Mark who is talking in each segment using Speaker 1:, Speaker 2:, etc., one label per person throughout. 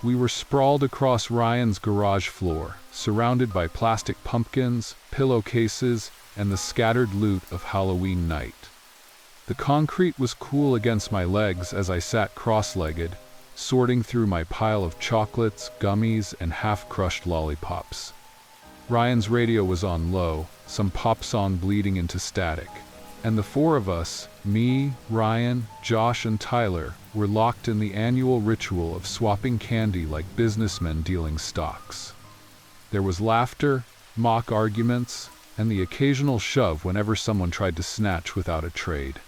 Speaker 1: We were sprawled across Ryan's garage floor, surrounded by plastic pumpkins, pillowcases, and the scattered loot of Halloween night. The concrete was cool against my legs as I sat cross-legged, sorting through my pile of chocolates, gummies, and half-crushed lollipops. Ryan's radio was on low, some pop song bleeding into static, and the four of us, me, Ryan, Josh, and Tyler, were locked in the annual ritual of swapping candy like businessmen dealing stocks. There was laughter, mock arguments, and the occasional shove whenever someone tried to snatch without a trade.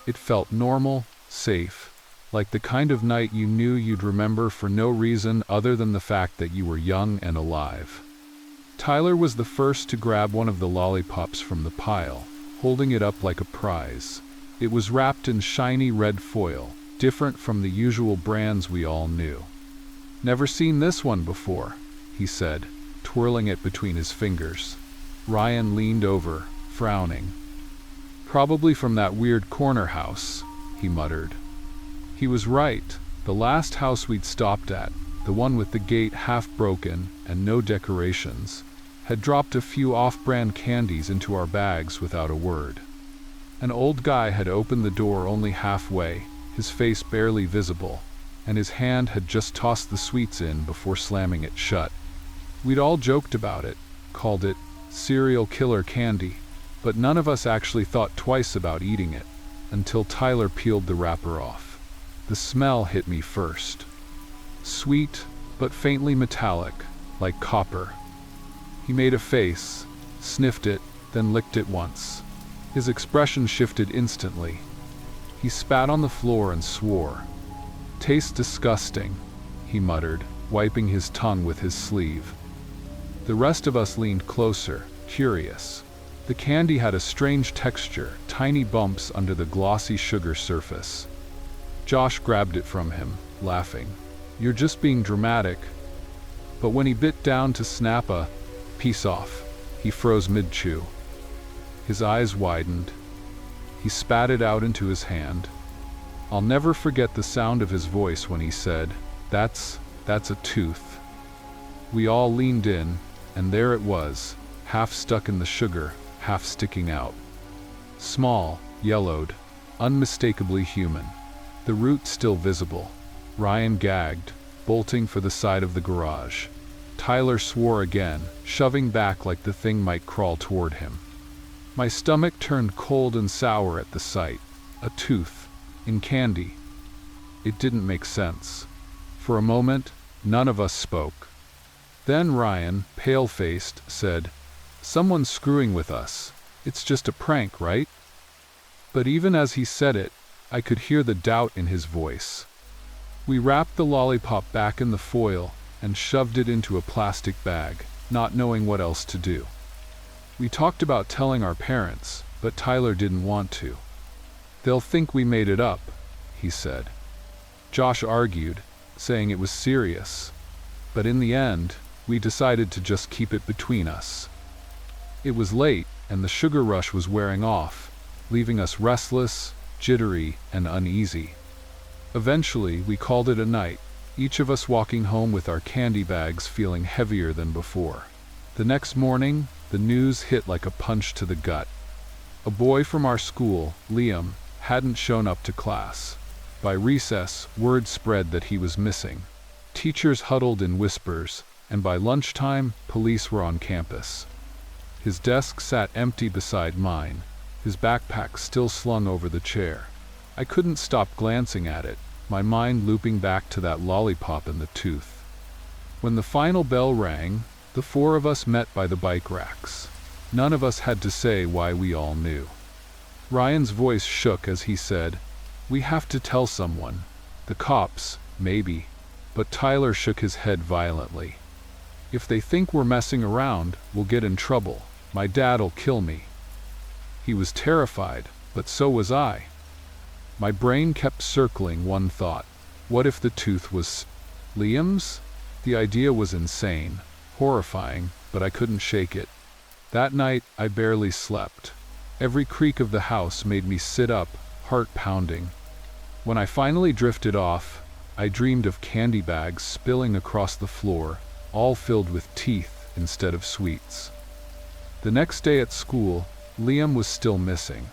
Speaker 1: It felt normal, safe, like the kind of night you knew you'd remember for no reason other than the fact that you were young and alive. Tyler was the first to grab one of the lollipops from the pile, holding it up like a prize. It was wrapped in shiny red foil, different from the usual brands we all knew. "Never seen this one before," he said, twirling it between his fingers. Ryan leaned over, frowning. "Probably from that weird corner house," he muttered. He was right. The last house we'd stopped at, the one with the gate half broken and no decorations, had dropped a few off-brand candies into our bags without a word. An old guy had opened the door only halfway, his face barely visible, and his hand had just tossed the sweets in before slamming it shut. We'd all joked about it, called it serial killer candy, but none of us actually thought twice about eating it, until Tyler peeled the wrapper off. The smell hit me first. Sweet, but faintly metallic, like copper. He made a face, sniffed it, then licked it once. His expression shifted instantly. He spat on the floor and swore. "Tastes disgusting," he muttered, wiping his tongue with his sleeve. The rest of us leaned closer, curious. The candy had a strange texture, tiny bumps under the glossy sugar surface. Josh grabbed it from him, laughing. "You're just being dramatic." But when he bit down to snap a piece off, he froze mid-chew. His eyes widened. He spat it out into his hand. I'll never forget the sound of his voice when he said, That's a tooth." We all leaned in, and there it was, half stuck in the sugar, half sticking out. Small, yellowed, unmistakably human. The root still visible. Ryan gagged, bolting for the side of the garage. Tyler swore again, shoving back like the thing might crawl toward him. My stomach turned cold and sour at the sight. A tooth, in candy. It didn't make sense. For a moment, none of us spoke. Then Ryan, pale-faced, said, "Someone's screwing with us. It's just a prank, right?" But even as he said it, I could hear the doubt in his voice. We wrapped the lollipop back in the foil and shoved it into a plastic bag, not knowing what else to do. We talked about telling our parents, but Tyler didn't want to. "They'll think we made it up," he said. Josh argued, saying it was serious. But in the end, we decided to just keep it between us. It was late, and the sugar rush was wearing off, leaving us restless, jittery, and uneasy. Eventually, we called it a night, each of us walking home with our candy bags feeling heavier than before. The next morning, the news hit like a punch to the gut. A boy from our school, Liam, hadn't shown up to class. By recess, word spread that he was missing. Teachers huddled in whispers, and by lunchtime, police were on campus. His desk sat empty beside mine, his backpack still slung over the chair. I couldn't stop glancing at it, my mind looping back to that lollipop and the tooth. When the final bell rang, the four of us met by the bike racks. None of us had to say why we all knew. Ryan's voice shook as he said, "We have to tell someone. The cops, maybe." But Tyler shook his head violently. "If they think we're messing around, we'll get in trouble. My dad'll kill me." He was terrified, but so was I. My brain kept circling one thought. What if the tooth was Liam's? The idea was insane, horrifying, but I couldn't shake it. That night, I barely slept. Every creak of the house made me sit up, heart pounding. When I finally drifted off, I dreamed of candy bags spilling across the floor, all filled with teeth instead of sweets. The next day at school, Liam was still missing.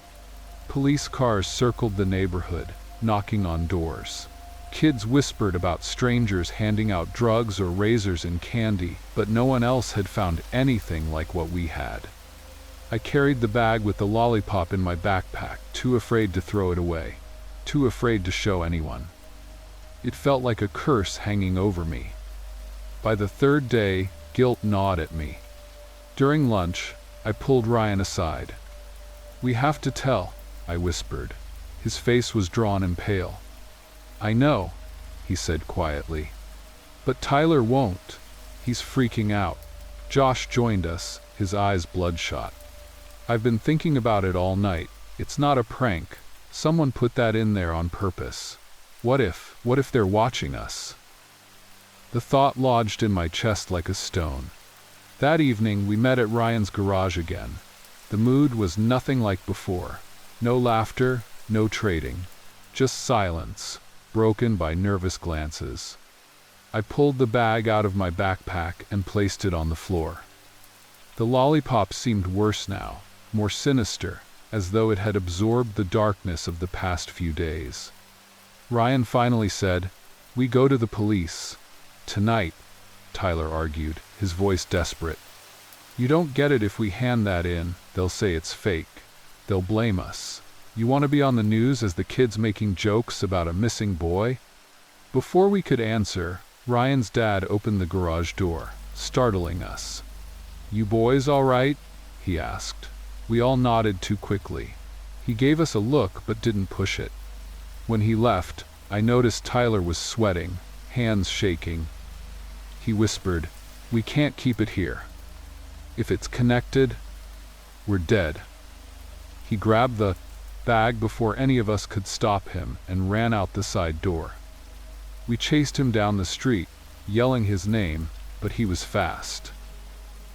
Speaker 1: Police cars circled the neighborhood, knocking on doors. Kids whispered about strangers handing out drugs or razors and candy, but no one else had found anything like what we had. I carried the bag with the lollipop in my backpack, too afraid to throw it away, too afraid to show anyone. It felt like a curse hanging over me. By the third day, guilt gnawed at me. During lunch, I pulled Ryan aside. "We have to tell," I whispered. His face was drawn and pale. "I know," he said quietly. "But Tyler won't. He's freaking out." Josh joined us, his eyes bloodshot. "I've been thinking about it all night. It's not a prank. Someone put that in there on purpose. What if they're watching us?" The thought lodged in my chest like a stone. That evening we met at Ryan's garage again. The mood was nothing like before. No laughter, no trading. Just silence, broken by nervous glances. I pulled the bag out of my backpack and placed it on the floor. The lollipop seemed worse now, more sinister, as though it had absorbed the darkness of the past few days. Ryan finally said, "We go to the police." "Tonight," Tyler argued, his voice desperate. "You don't get it. If we hand that in, they'll say it's fake. They'll blame us. You want to be on the news as the kids making jokes about a missing boy?" Before we could answer, Ryan's dad opened the garage door, startling us. "You boys all right?" he asked. We all nodded too quickly. He gave us a look but didn't push it. When he left, I noticed Tyler was sweating, hands shaking. He whispered, "We can't keep it here. If it's connected, we're dead." He grabbed the bag before any of us could stop him and ran out the side door. We chased him down the street, yelling his name, but he was fast.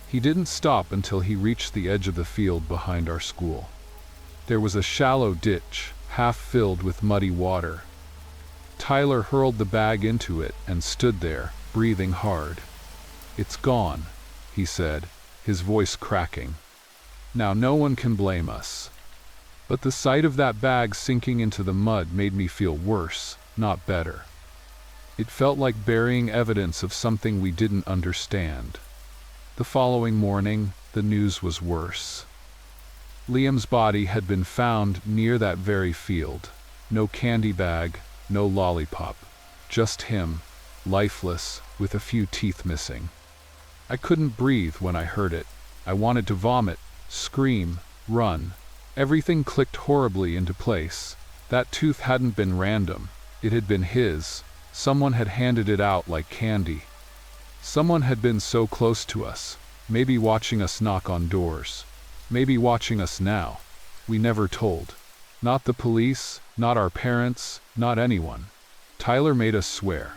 Speaker 1: He didn't stop until he reached the edge of the field behind our school. There was a shallow ditch, half filled with muddy water. Tyler hurled the bag into it and stood there, breathing hard. "It's gone," he said, his voice cracking. "Now no one can blame us." But the sight of that bag sinking into the mud made me feel worse, not better. It felt like burying evidence of something we didn't understand. The following morning, the news was worse. Liam's body had been found near that very field. No candy bag, no lollipop. Just him, lifeless, with a few teeth missing. I couldn't breathe when I heard it. I wanted to vomit, scream, run. Everything clicked horribly into place. That tooth hadn't been random. It had been his. Someone had handed it out like candy. Someone had been so close to us, maybe watching us knock on doors. Maybe watching us now. We never told. Not the police, not our parents, not anyone. Tyler made us swear.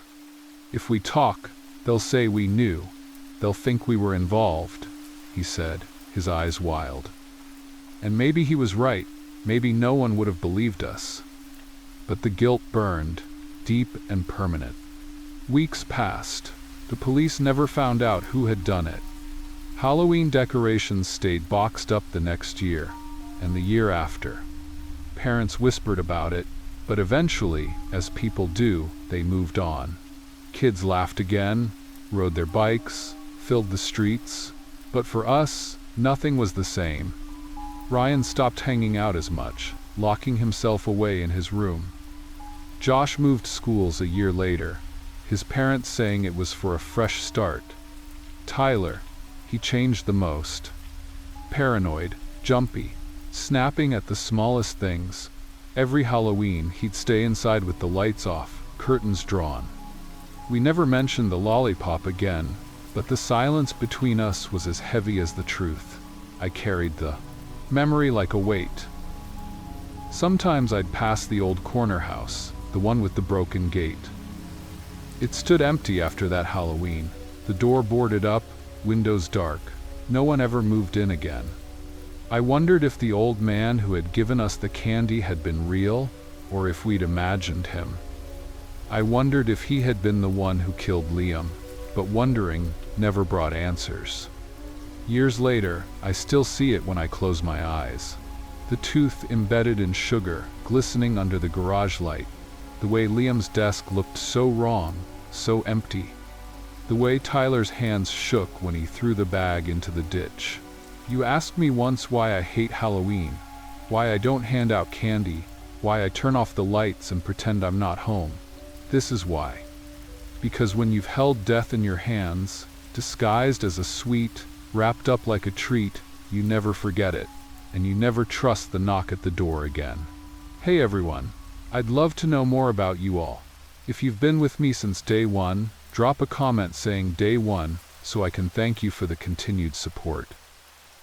Speaker 1: "If we talk, they'll say we knew. They'll think we were involved," he said, his eyes wild. And maybe he was right. Maybe no one would have believed us. But the guilt burned, deep and permanent. Weeks passed. The police never found out who had done it. Halloween decorations stayed boxed up the next year, and the year after. Parents whispered about it, but eventually, as people do, they moved on. Kids laughed again, rode their bikes, filled the streets. But for us, nothing was the same. Ryan stopped hanging out as much, locking himself away in his room. Josh moved schools a year later, his parents saying it was for a fresh start. Tyler, he changed the most. Paranoid, jumpy, snapping at the smallest things. Every Halloween, he'd stay inside with the lights off, curtains drawn. We never mentioned the lollipop again, but the silence between us was as heavy as the truth. I carried the memory like a weight. Sometimes I'd pass the old corner house, the one with the broken gate. It stood empty after that Halloween, the door boarded up, windows dark. No one ever moved in again. I wondered if the old man who had given us the candy had been real, or if we'd imagined him. I wondered if he had been the one who killed Liam, but wondering never brought answers. Years later, I still see it when I close my eyes. The tooth embedded in sugar, glistening under the garage light. The way Liam's desk looked so wrong, so empty. The way Tyler's hands shook when he threw the bag into the ditch. You asked me once why I hate Halloween, why I don't hand out candy, why I turn off the lights and pretend I'm not home. This is why. Because when you've held death in your hands, disguised as a sweet, wrapped up like a treat, you never forget it, and you never trust the knock at the door again. Hey everyone, I'd love to know more about you all. If you've been with me since day one, drop a comment saying day one so I can thank you for the continued support.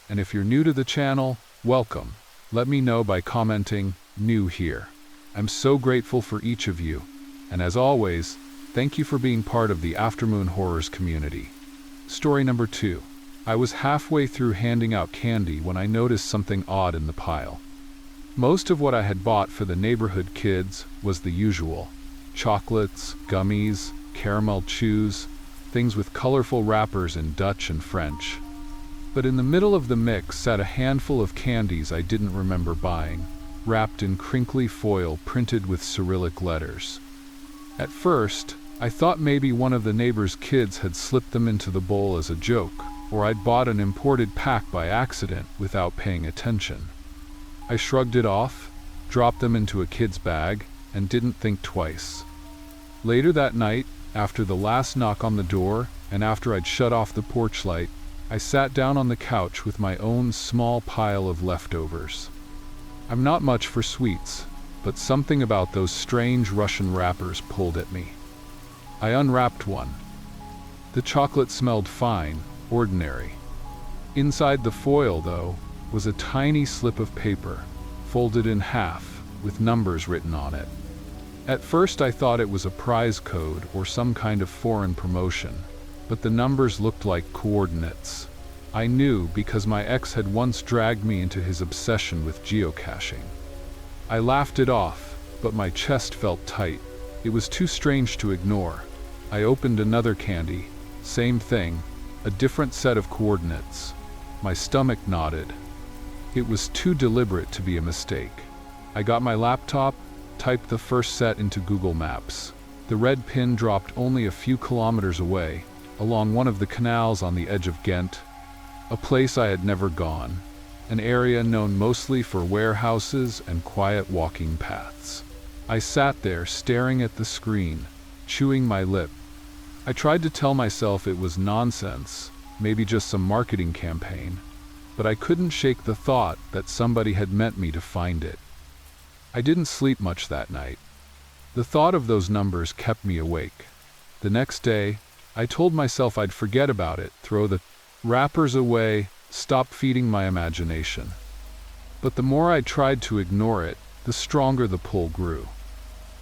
Speaker 1: And if you're new to the channel, welcome. Let me know by commenting, new here. I'm so grateful for each of you, and as always, thank you for being part of the AfterMoon Horrors community. Story number 2. I was halfway through handing out candy when I noticed something odd in the pile. Most of what I had bought for the neighborhood kids was the usual. Chocolates, gummies, caramel chews, things with colorful wrappers in Dutch and French. But in the middle of the mix sat a handful of candies I didn't remember buying, wrapped in crinkly foil printed with Cyrillic letters. At first, I thought maybe one of the neighbor's kids had slipped them into the bowl as a joke, or I'd bought an imported pack by accident without paying attention. I shrugged it off, dropped them into a kid's bag, and didn't think twice. Later that night, after the last knock on the door, and after I'd shut off the porch light, I sat down on the couch with my own small pile of leftovers. I'm not much for sweets, but something about those strange Russian wrappers pulled at me. I unwrapped one. The chocolate smelled fine, ordinary. Inside the foil, though, was a tiny slip of paper, folded in half, with numbers written on it. At first I thought it was a prize code or some kind of foreign promotion, but the numbers looked like coordinates. I knew because my ex had once dragged me into his obsession with geocaching. I laughed it off, but my chest felt tight. It was too strange to ignore. I opened another candy, same thing, a different set of coordinates. My stomach knotted. It was too deliberate to be a mistake. I got my laptop, typed the first set into Google Maps. The red pin dropped only a few kilometers away, along one of the canals on the edge of Ghent, a place I had never gone, an area known mostly for warehouses and quiet walking paths. I sat there staring at the screen, chewing my lip. I tried to tell myself it was nonsense, maybe just some marketing campaign, but I couldn't shake the thought that somebody had meant me to find it. I didn't sleep much that night. The thought of those numbers kept me awake. The next day, I told myself I'd forget about it, throw the wrappers away, stop feeding my imagination. But the more I tried to ignore it, the stronger the pull grew.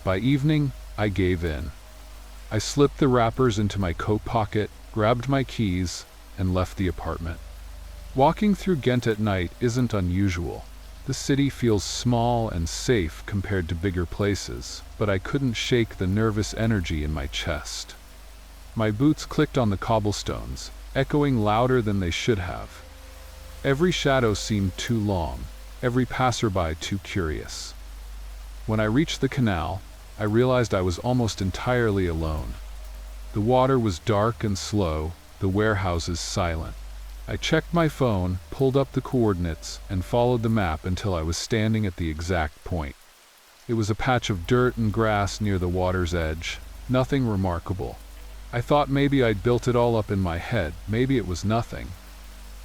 Speaker 1: By evening, I gave in. I slipped the wrappers into my coat pocket, grabbed my keys, and left the apartment. Walking through Ghent at night isn't unusual. The city feels small and safe compared to bigger places, but I couldn't shake the nervous energy in my chest. My boots clicked on the cobblestones, echoing louder than they should have. Every shadow seemed too long, every passerby too curious. When I reached the canal, I realized I was almost entirely alone. The water was dark and slow, the warehouses silent. I checked my phone, pulled up the coordinates, and followed the map until I was standing at the exact point. It was a patch of dirt and grass near the water's edge, nothing remarkable. I thought maybe I'd built it all up in my head, maybe it was nothing.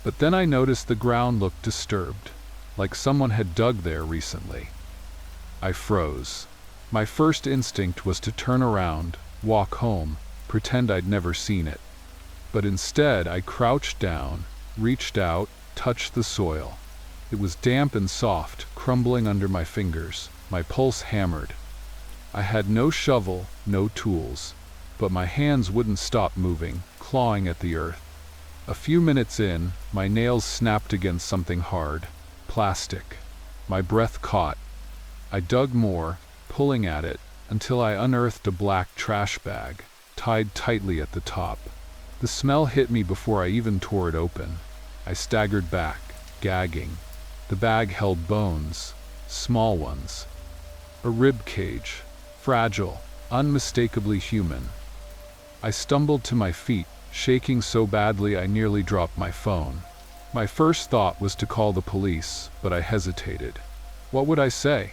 Speaker 1: But then I noticed the ground looked disturbed, like someone had dug there recently. I froze. My first instinct was to turn around, walk home, pretend I'd never seen it. But instead I crouched down, reached out, touched the soil. It was damp and soft, crumbling under my fingers, my pulse hammered. I had no shovel, no tools, but my hands wouldn't stop moving, clawing at the earth. A few minutes in, my nails snapped against something hard, plastic. My breath caught. I dug more, pulling at it, until I unearthed a black trash bag, tied tightly at the top. The smell hit me before I even tore it open. I staggered back, gagging. The bag held bones, small ones. A rib cage, fragile, unmistakably human. I stumbled to my feet, shaking so badly I nearly dropped my phone. My first thought was to call the police, but I hesitated. What would I say?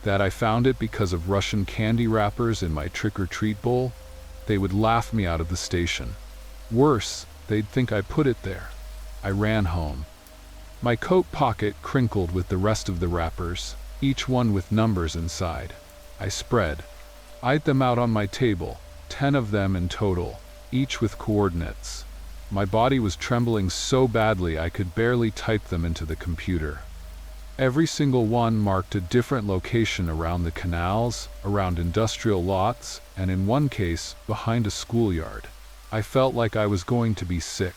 Speaker 1: That I found it because of Russian candy wrappers in my trick-or-treat bowl? They would laugh me out of the station. Worse, they'd think I put it there. I ran home. My coat pocket crinkled with the rest of the wrappers, each one with numbers inside. I eyed them out on my table, 10 of them in total, each with coordinates. My body was trembling so badly I could barely type them into the computer. Every single one marked a different location around the canals, around industrial lots, and in one case, behind a schoolyard. I felt like I was going to be sick.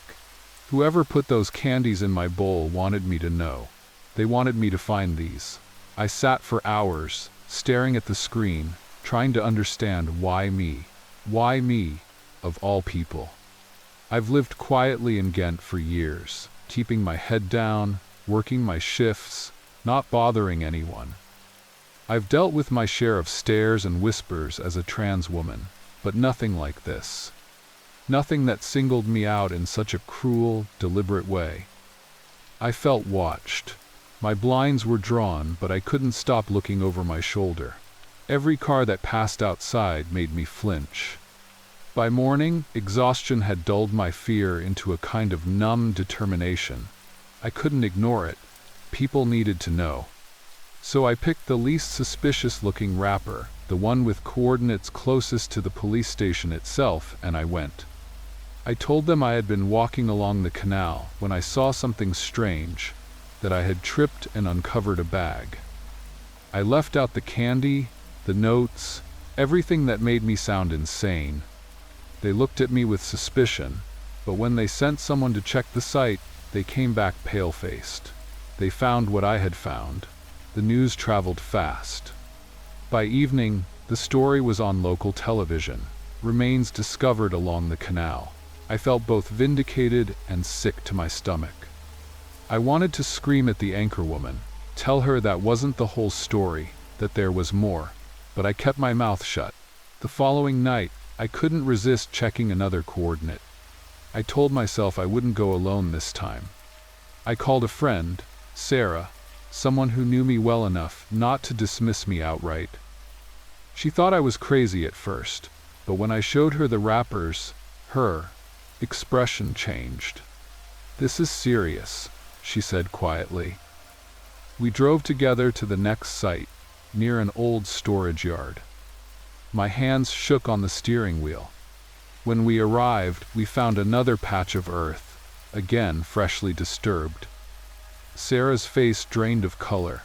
Speaker 1: Whoever put those candies in my bowl wanted me to know. They wanted me to find these. I sat for hours, staring at the screen, trying to understand why me. Why me, of all people? I've lived quietly in Ghent for years, keeping my head down, working my shifts, not bothering anyone. I've dealt with my share of stares and whispers as a trans woman, but nothing like this. Nothing that singled me out in such a cruel, deliberate way. I felt watched. My blinds were drawn, but I couldn't stop looking over my shoulder. Every car that passed outside made me flinch. By morning, exhaustion had dulled my fear into a kind of numb determination. I couldn't ignore it. People needed to know. So I picked the least suspicious-looking wrapper, the one with coordinates closest to the police station itself, and I went. I told them I had been walking along the canal when I saw something strange, that I had tripped and uncovered a bag. I left out the candy, the notes, everything that made me sound insane. They looked at me with suspicion, but when they sent someone to check the site, they came back pale-faced. They found what I had found. The news traveled fast. By evening, the story was on local television. Remains discovered along the canal. I felt both vindicated and sick to my stomach. I wanted to scream at the anchorwoman, tell her that wasn't the whole story, that there was more, but I kept my mouth shut. The following night, I couldn't resist checking another coordinate. I told myself I wouldn't go alone this time. I called a friend, Sarah, someone who knew me well enough not to dismiss me outright. She thought I was crazy at first, but when I showed her the wrappers, her expression changed. "This is serious," she said quietly. We drove together to the next site, near an old storage yard. My hands shook on the steering wheel. When we arrived, we found another patch of earth, again freshly disturbed. Sarah's face drained of color.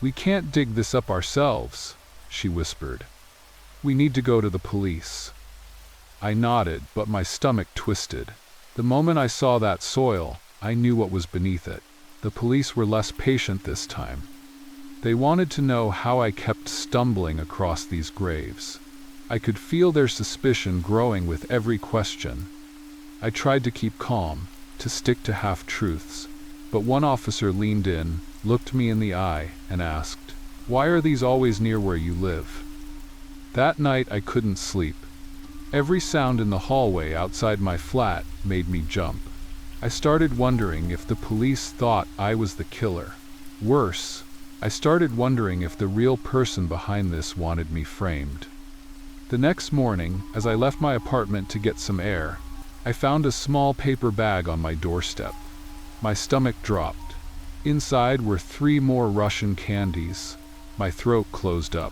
Speaker 1: "We can't dig this up ourselves," she whispered. "We need to go to the police." I nodded, but my stomach twisted. The moment I saw that soil, I knew what was beneath it. The police were less patient this time. They wanted to know how I kept stumbling across these graves. I could feel their suspicion growing with every question. I tried to keep calm, to stick to half-truths, but one officer leaned in, looked me in the eye, and asked, "Why are these always near where you live?" That night I couldn't sleep. Every sound in the hallway outside my flat made me jump. I started wondering if the police thought I was the killer. Worse, I started wondering if the real person behind this wanted me framed. The next morning, as I left my apartment to get some air, I found a small paper bag on my doorstep. My stomach dropped. Inside were 3 more Russian candies. My throat closed up.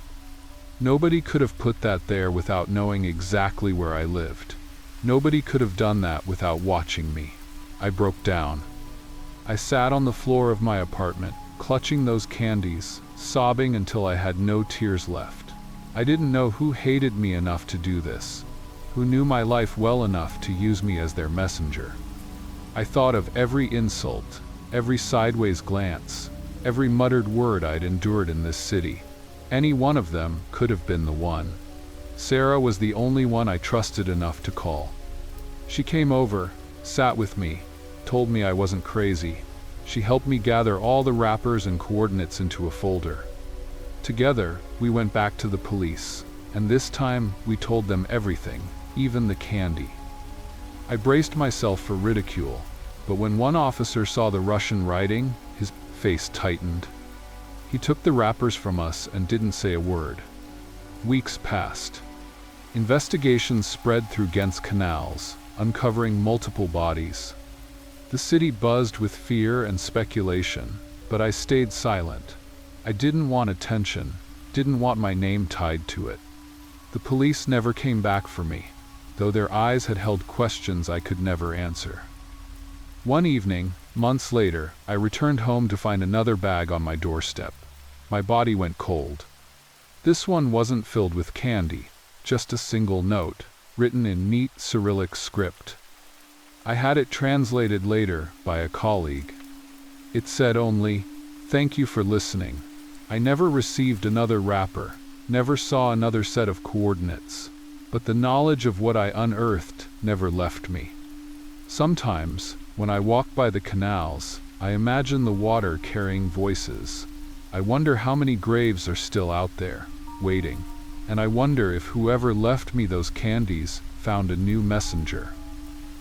Speaker 1: Nobody could have put that there without knowing exactly where I lived. Nobody could have done that without watching me. I broke down. I sat on the floor of my apartment, clutching those candies, sobbing until I had no tears left. I didn't know who hated me enough to do this, who knew my life well enough to use me as their messenger. I thought of every insult, every sideways glance, every muttered word I'd endured in this city. Any one of them could have been the one. Sarah was the only one I trusted enough to call. She came over, sat with me, told me I wasn't crazy. She helped me gather all the wrappers and coordinates into a folder. Together, we went back to the police, and this time we told them everything, even the candy. I braced myself for ridicule, but when one officer saw the Russian writing, his face tightened. He took the wrappers from us and didn't say a word. Weeks passed. Investigations spread through Ghent's canals, uncovering multiple bodies. The city buzzed with fear and speculation, but I stayed silent. I didn't want attention, didn't want my name tied to it. The police never came back for me, though their eyes had held questions I could never answer. One evening, months later, I returned home to find another bag on my doorstep. My body went cold. This one wasn't filled with candy, just a single note, written in neat Cyrillic script. I had it translated later by a colleague. It said only, "Thank you for listening. I never received another wrapper, never saw another set of coordinates, but the knowledge of what I unearthed never left me." Sometimes, when I walk by the canals, I imagine the water carrying voices. I wonder how many graves are still out there, waiting, and I wonder if whoever left me those candies found a new messenger.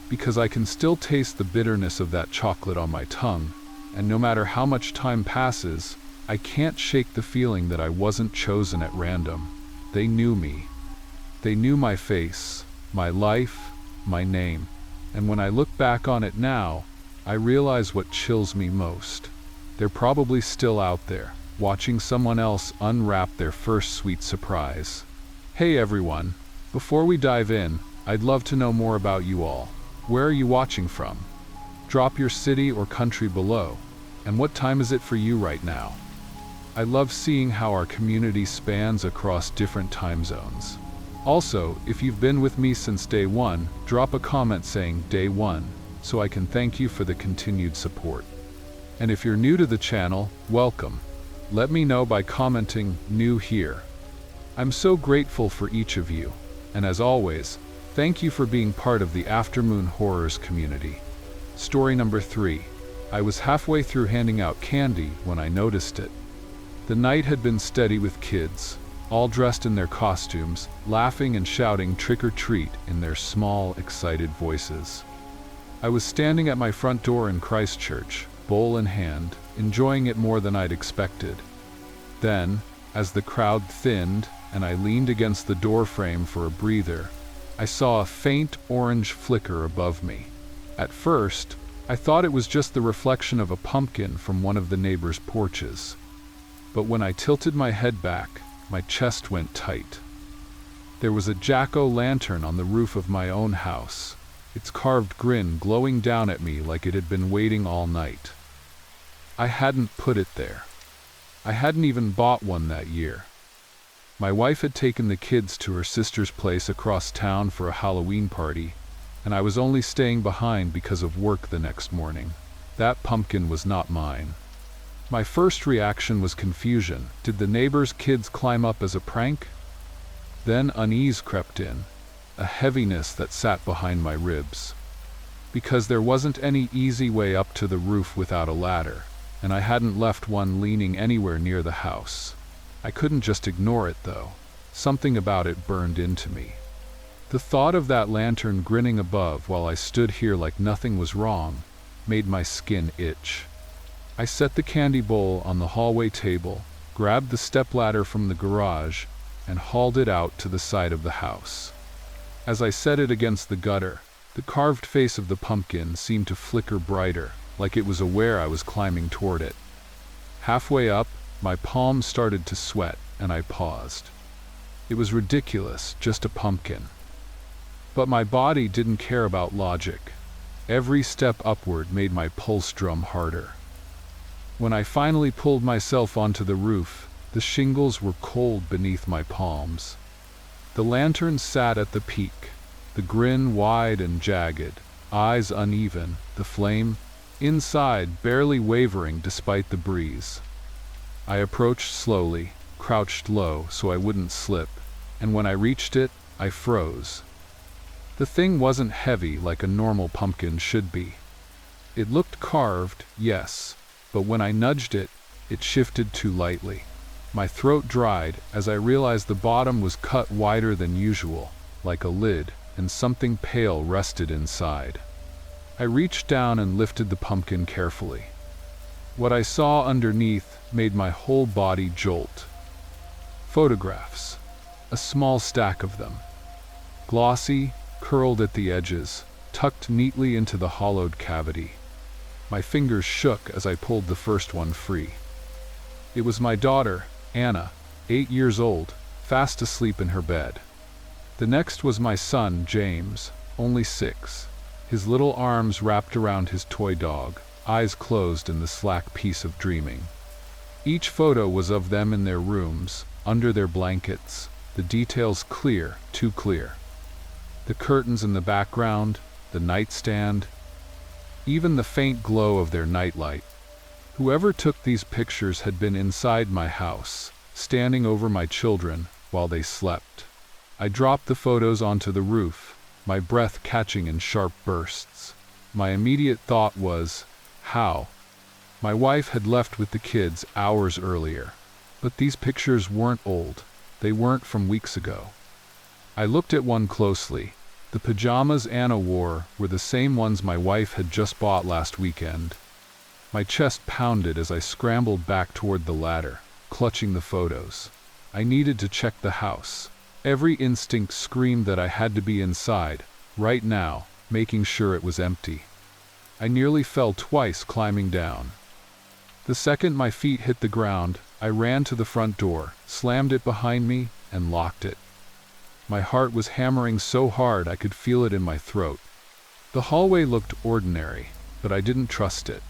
Speaker 1: Because I can still taste the bitterness of that chocolate on my tongue, and no matter how much time passes, I can't shake the feeling that I wasn't chosen at random. They knew me. They knew my face, my life, my name, and when I look back on it now, I realize what chills me most. They're probably still out there, watching someone else unwrap their first sweet surprise. Hey everyone, before we dive in, I'd love to know more about you all. Where are you watching from? Drop your city or country below. And what time is it for you right now? I love seeing how our community spans across different time zones. Also, if you've been with me since day one, drop a comment saying day one, so I can thank you for the continued support. And if you're new to the channel, welcome. Let me know by commenting "new here." I'm so grateful for each of you, and as always, thank you for being part of the AfterMoon Horrors community. Story number 3. I was halfway through handing out candy when I noticed it. The night had been steady with kids, all dressed in their costumes, laughing and shouting trick or treat in their small, excited voices. I was standing at my front door in Christchurch, bowl in hand, enjoying it more than I'd expected. Then, as the crowd thinned and I leaned against the door frame for a breather, I saw a faint orange flicker above me. At first, I thought it was just the reflection of a pumpkin from one of the neighbors' porches. But when I tilted my head back, my chest went tight. There was a jack-o'-lantern on the roof of my own house, its carved grin glowing down at me like it had been waiting all night. I hadn't put it there. I hadn't even bought one that year. My wife had taken the kids to her sister's place across town for a Halloween party, and I was only staying behind because of work the next morning. That pumpkin was not mine. My first reaction was confusion. Did the neighbor's kids climb up as a prank? Then unease crept in, a heaviness that sat behind my ribs. Because there wasn't any easy way up to the roof without a ladder, and I hadn't left one leaning anywhere near the house. I couldn't just ignore it though. Something about it burned into me. The thought of that lantern grinning above while I stood here like nothing was wrong made my skin itch. I set the candy bowl on the hallway table, grabbed the stepladder from the garage, and hauled it out to the side of the house. As I set it against the gutter, the carved face of the pumpkin seemed to flicker brighter, like it was aware I was climbing toward it. Halfway up, my palms started to sweat, and I paused. It was ridiculous, just a pumpkin. But my body didn't care about logic. Every step upward made my pulse drum harder. When I finally pulled myself onto the roof, the shingles were cold beneath my palms. The lantern sat at the peak, the grin wide and jagged, eyes uneven, the flame, inside, barely wavering despite the breeze. I approached slowly, crouched low so I wouldn't slip, and when I reached it, I froze. The thing wasn't heavy like a normal pumpkin should be. It looked carved, yes, but when I nudged it, it shifted too lightly. My throat dried as I realized the bottom was cut wider than usual, like a lid, and something pale rested inside. I reached down and lifted the pumpkin carefully. What I saw underneath made my whole body jolt. Photographs. A small stack of them. Glossy, curled at the edges, tucked neatly into the hollowed cavity. My fingers shook as I pulled the first one free. It was my daughter, Anna, 8 years old, fast asleep in her bed. The next was my son, James, only 6, his little arms wrapped around his toy dog, eyes closed in the slack peace of dreaming. Each photo was of them in their rooms, under their blankets, the details clear, too clear. The curtains in the background, the nightstand, even the faint glow of their nightlight. Whoever took these pictures had been inside my house, standing over my children while they slept. I dropped the photos onto the roof, my breath catching in sharp bursts. My immediate thought was, how? My wife had left with the kids hours earlier, but these pictures weren't old. They weren't from weeks ago. I looked at one closely. The pajamas Anna wore were the same ones my wife had just bought last weekend. My chest pounded as I scrambled back toward the ladder, clutching the photos. I needed to check the house. Every instinct screamed that I had to be inside, right now, making sure it was empty. I nearly fell twice climbing down. The second my feet hit the ground, I ran to the front door, slammed it behind me, and locked it. My heart was hammering so hard I could feel it in my throat. The hallway looked ordinary, but I didn't trust it.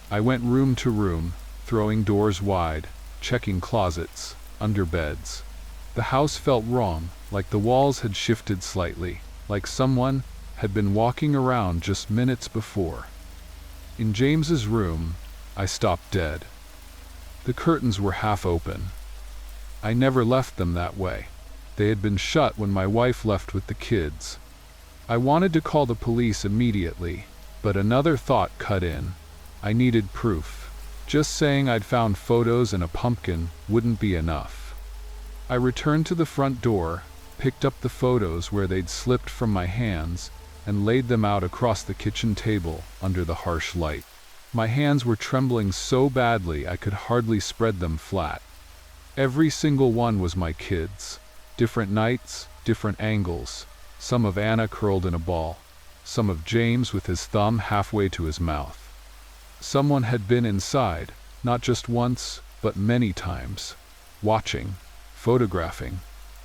Speaker 1: I went room to room, throwing doors wide, checking closets, under beds. The house felt wrong, like the walls had shifted slightly, like someone had been walking around just minutes before. In James's room, I stopped dead. The curtains were half open. I never left them that way. They had been shut when my wife left with the kids. I wanted to call the police immediately, but another thought cut in. I needed proof. Just saying I'd found photos and a pumpkin wouldn't be enough. I returned to the front door, picked up the photos where they'd slipped from my hands, and laid them out across the kitchen table under the harsh light. My hands were trembling so badly I could hardly spread them flat. Every single one was my kids. Different nights, different angles. Some of Anna curled in a ball. Some of James with his thumb halfway to his mouth. Someone had been inside, not just once, but many times. Watching, photographing.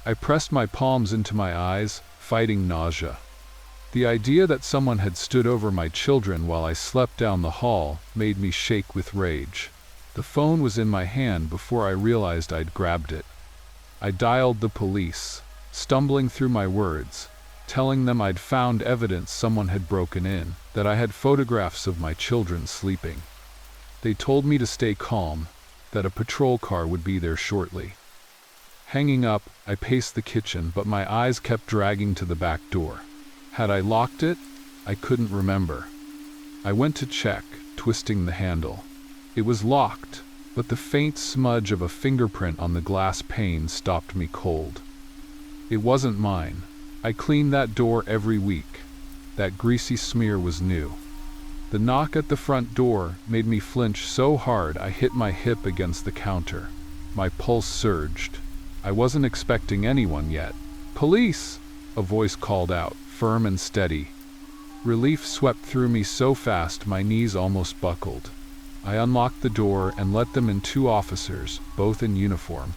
Speaker 1: I pressed my palms into my eyes, fighting nausea. The idea that someone had stood over my children while I slept down the hall made me shake with rage. The phone was in my hand before I realized I'd grabbed it. I dialed the police, stumbling through my words, telling them I'd found evidence someone had broken in, that I had photographs of my children sleeping. They told me to stay calm, that a patrol car would be there shortly. Hanging up, I paced the kitchen, but my eyes kept dragging to the back door. Had I locked it? I couldn't remember. I went to check, twisting the handle. It was locked, but the faint smudge of a fingerprint on the glass pane stopped me cold. It wasn't mine. I cleaned that door every week. That greasy smear was new. The knock at the front door made me flinch so hard I hit my hip against the counter. My pulse surged. I wasn't expecting anyone yet. "Police!" a voice called out, firm and steady. Relief swept through me so fast my knees almost buckled. I unlocked the door and let them in 2 officers, both in uniform.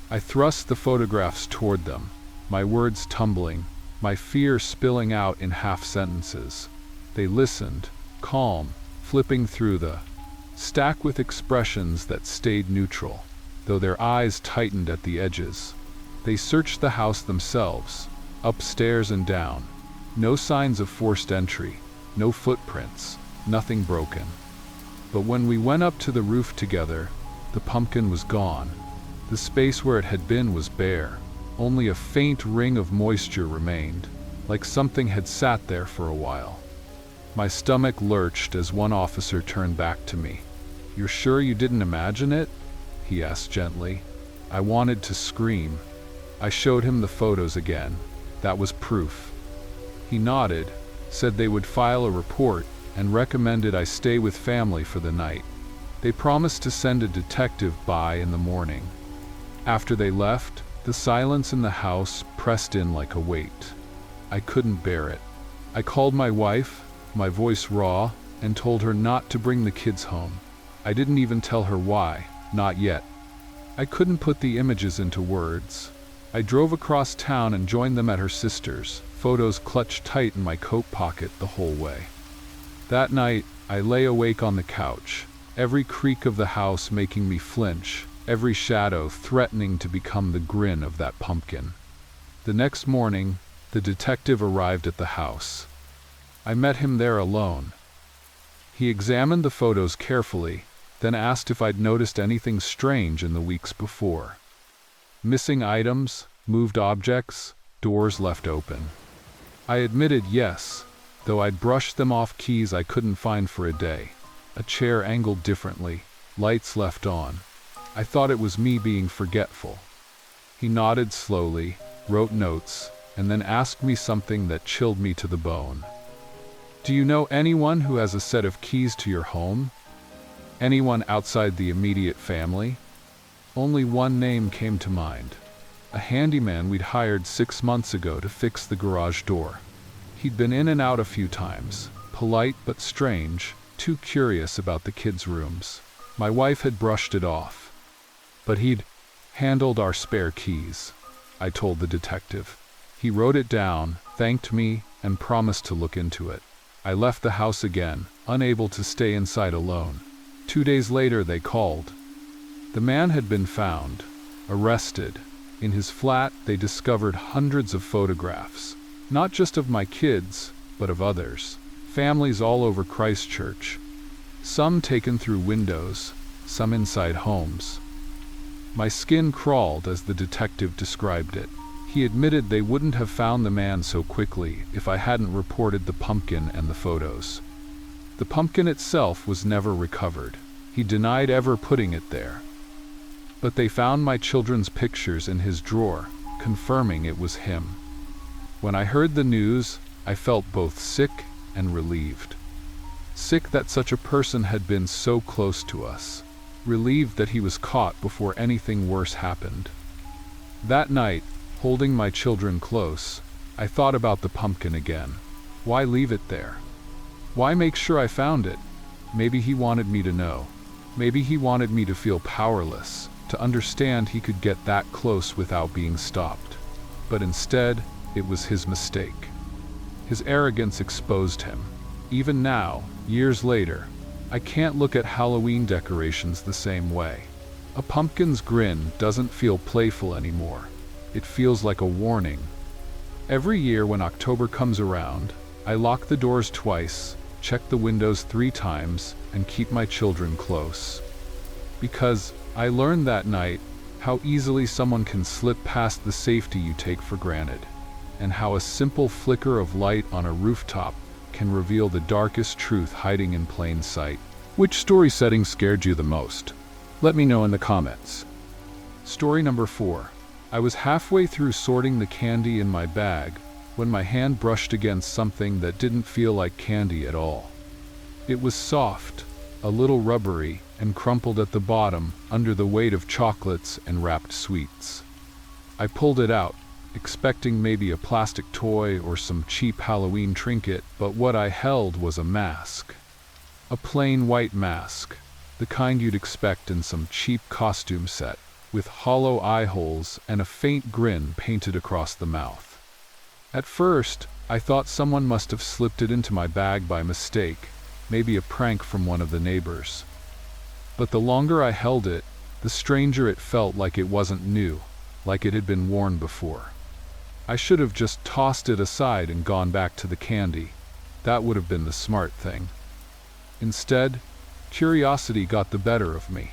Speaker 1: I thrust the photographs toward them, my words tumbling, my fear spilling out in half-sentences. They listened, calm, flipping through the stack with expressions that stayed neutral, though their eyes tightened at the edges. They searched the house themselves, upstairs and down. No signs of forced entry, no footprints, nothing broken. But when we went up to the roof together, the pumpkin was gone. The space where it had been was bare. Only a faint ring of moisture remained, like something had sat there for a while. My stomach lurched as one officer turned back to me. "You're sure you didn't imagine it?" he asked gently. I wanted to scream. I showed him the photos again. That was proof. He nodded, said they would file a report, and recommended I stay with family for the night. They promised to send a detective by in the morning. After they left, the silence in the house pressed in like a weight. I couldn't bear it. I called my wife, my voice raw, and told her not to bring the kids home. I didn't even tell her why, not yet. I couldn't put the images into words. I drove across town and joined them at her sister's, photos clutched tight in my coat pocket the whole way. That night, I lay awake on the couch, every creak of the house making me flinch, every shadow threatening to become the grin of that pumpkin. The next morning, the detective arrived at the house. I met him there alone. He examined the photos carefully, then asked if I'd noticed anything strange in the weeks before. Missing items, moved objects, doors left open. I admitted yes, though I'd brushed them off keys I couldn't find for a day. A chair angled differently, lights left on. I thought it was me being forgetful. He nodded slowly, wrote notes, and then asked me something that chilled me to the bone. "Do you know anyone who has a set of keys to your home? Anyone outside the immediate family?" Only one name came to mind. A handyman we'd hired 6 months ago to fix the garage door. He'd been in and out a few times, polite but strange, too curious about the kids' rooms. My wife had brushed it off. But he'd handled our spare keys, I told the detective. He wrote it down, thanked me, and promised to look into it. I left the house again, unable to stay inside alone. 2 days later they called. The man had been found, arrested. In his flat they discovered hundreds of photographs, not just of my kids, but of others. Families all over Christchurch. Some taken through windows, some inside homes. My skin crawled as the detective described it. He admitted they wouldn't have found the man so quickly if I hadn't reported the pumpkin and the photos. The pumpkin itself was never recovered. He denied ever putting it there. But they found my children's pictures in his drawer, confirming it was him. When I heard the news, I felt both sick and relieved. Sick that such a person had been so close to us. Relieved that he was caught before anything worse happened. That night, holding my children close, I thought about the pumpkin again. Why leave it there? Why make sure I found it? Maybe he wanted me to know. Maybe he wanted me to feel powerless, to understand he could get that close without being stopped. But instead, it was his mistake. His arrogance exposed him. Even now, years later, I can't look at Halloween decorations the same way. A pumpkin's grin doesn't feel playful anymore. It feels like a warning. Every year when October comes around, I lock the doors twice, check the windows 3 times, and keep my children close. Because I learned that night how easily someone can slip past the safety you take for granted, and how a simple flicker of light on a rooftop can reveal the darkest truth hiding in plain sight. Which story setting scared you the most? Let me know in the comments. Story number 4. I was halfway through sorting the candy in my bag when my hand brushed against something that didn't feel like candy at all. It was soft, a little rubbery, and crumpled at the bottom under the weight of chocolates and wrapped sweets. I pulled it out, expecting maybe a plastic toy or some cheap Halloween trinket, but what I held was a mask. A plain white mask, the kind you'd expect in some cheap costume set, with hollow eye holes and a faint grin painted across the mouth. At first, I thought someone must have slipped it into my bag by mistake, maybe a prank from one of the neighbors. But the longer I held it, the stranger it felt. Like it wasn't new, like it had been worn before. I should have just tossed it aside and gone back to the candy. That would have been the smart thing. Instead, curiosity got the better of me.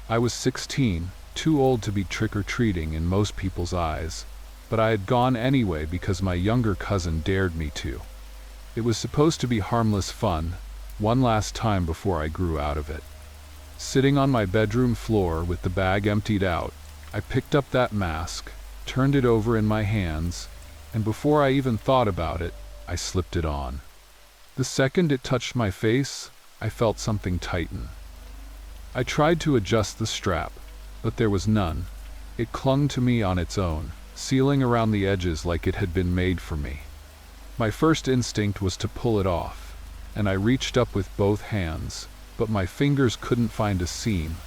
Speaker 1: I was 16, too old to be trick-or-treating in most people's eyes, but I had gone anyway because my younger cousin dared me to. It was supposed to be harmless fun, one last time before I grew out of it. Sitting on my bedroom floor with the bag emptied out, I picked up that mask, turned it over in my hands, and before I even thought about it, I slipped it on. The second it touched my face, I felt something tighten. I tried to adjust the strap, but there was none. It clung to me on its own, sealing around the edges like it had been made for me. My first instinct was to pull it off, and I reached up with both hands, but my fingers couldn't find a seam.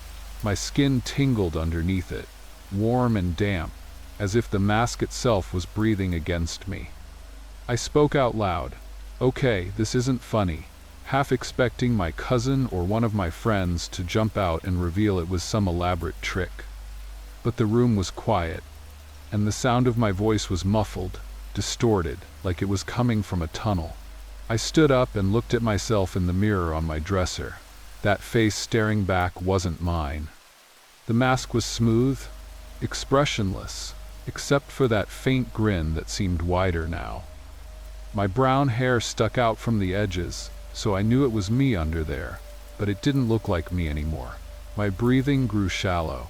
Speaker 1: My skin tingled underneath it, warm and damp, as if the mask itself was breathing against me. I spoke out loud, "Okay, this isn't funny," half expecting my cousin or one of my friends to jump out and reveal it was some elaborate trick. But the room was quiet, and the sound of my voice was muffled, distorted, like it was coming from a tunnel. I stood up and looked at myself in the mirror on my dresser. That face staring back wasn't mine. The mask was smooth, expressionless, except for that faint grin that seemed wider now. My brown hair stuck out from the edges, so I knew it was me under there, but it didn't look like me anymore. My breathing grew shallow.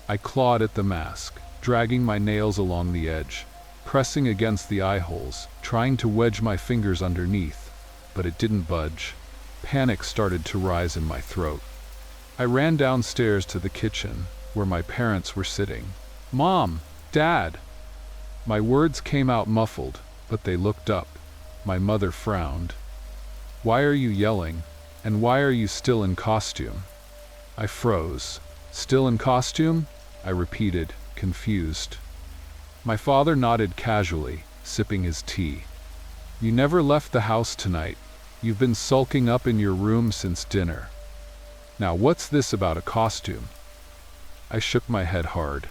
Speaker 1: I clawed at the mask, dragging my nails along the edge, pressing against the eye holes, trying to wedge my fingers underneath, but it didn't budge. Panic started to rise in my throat. I ran downstairs to the kitchen, where my parents were sitting. "Mom! Dad!" My words came out muffled, but they looked up. My mother frowned. "Why are you yelling? And why are you still in costume?" I froze. "Still in costume?" I repeated, confused. My father nodded casually, sipping his tea. "You never left the house tonight. You've been sulking up in your room since dinner. Now what's this about a costume?" I shook my head hard.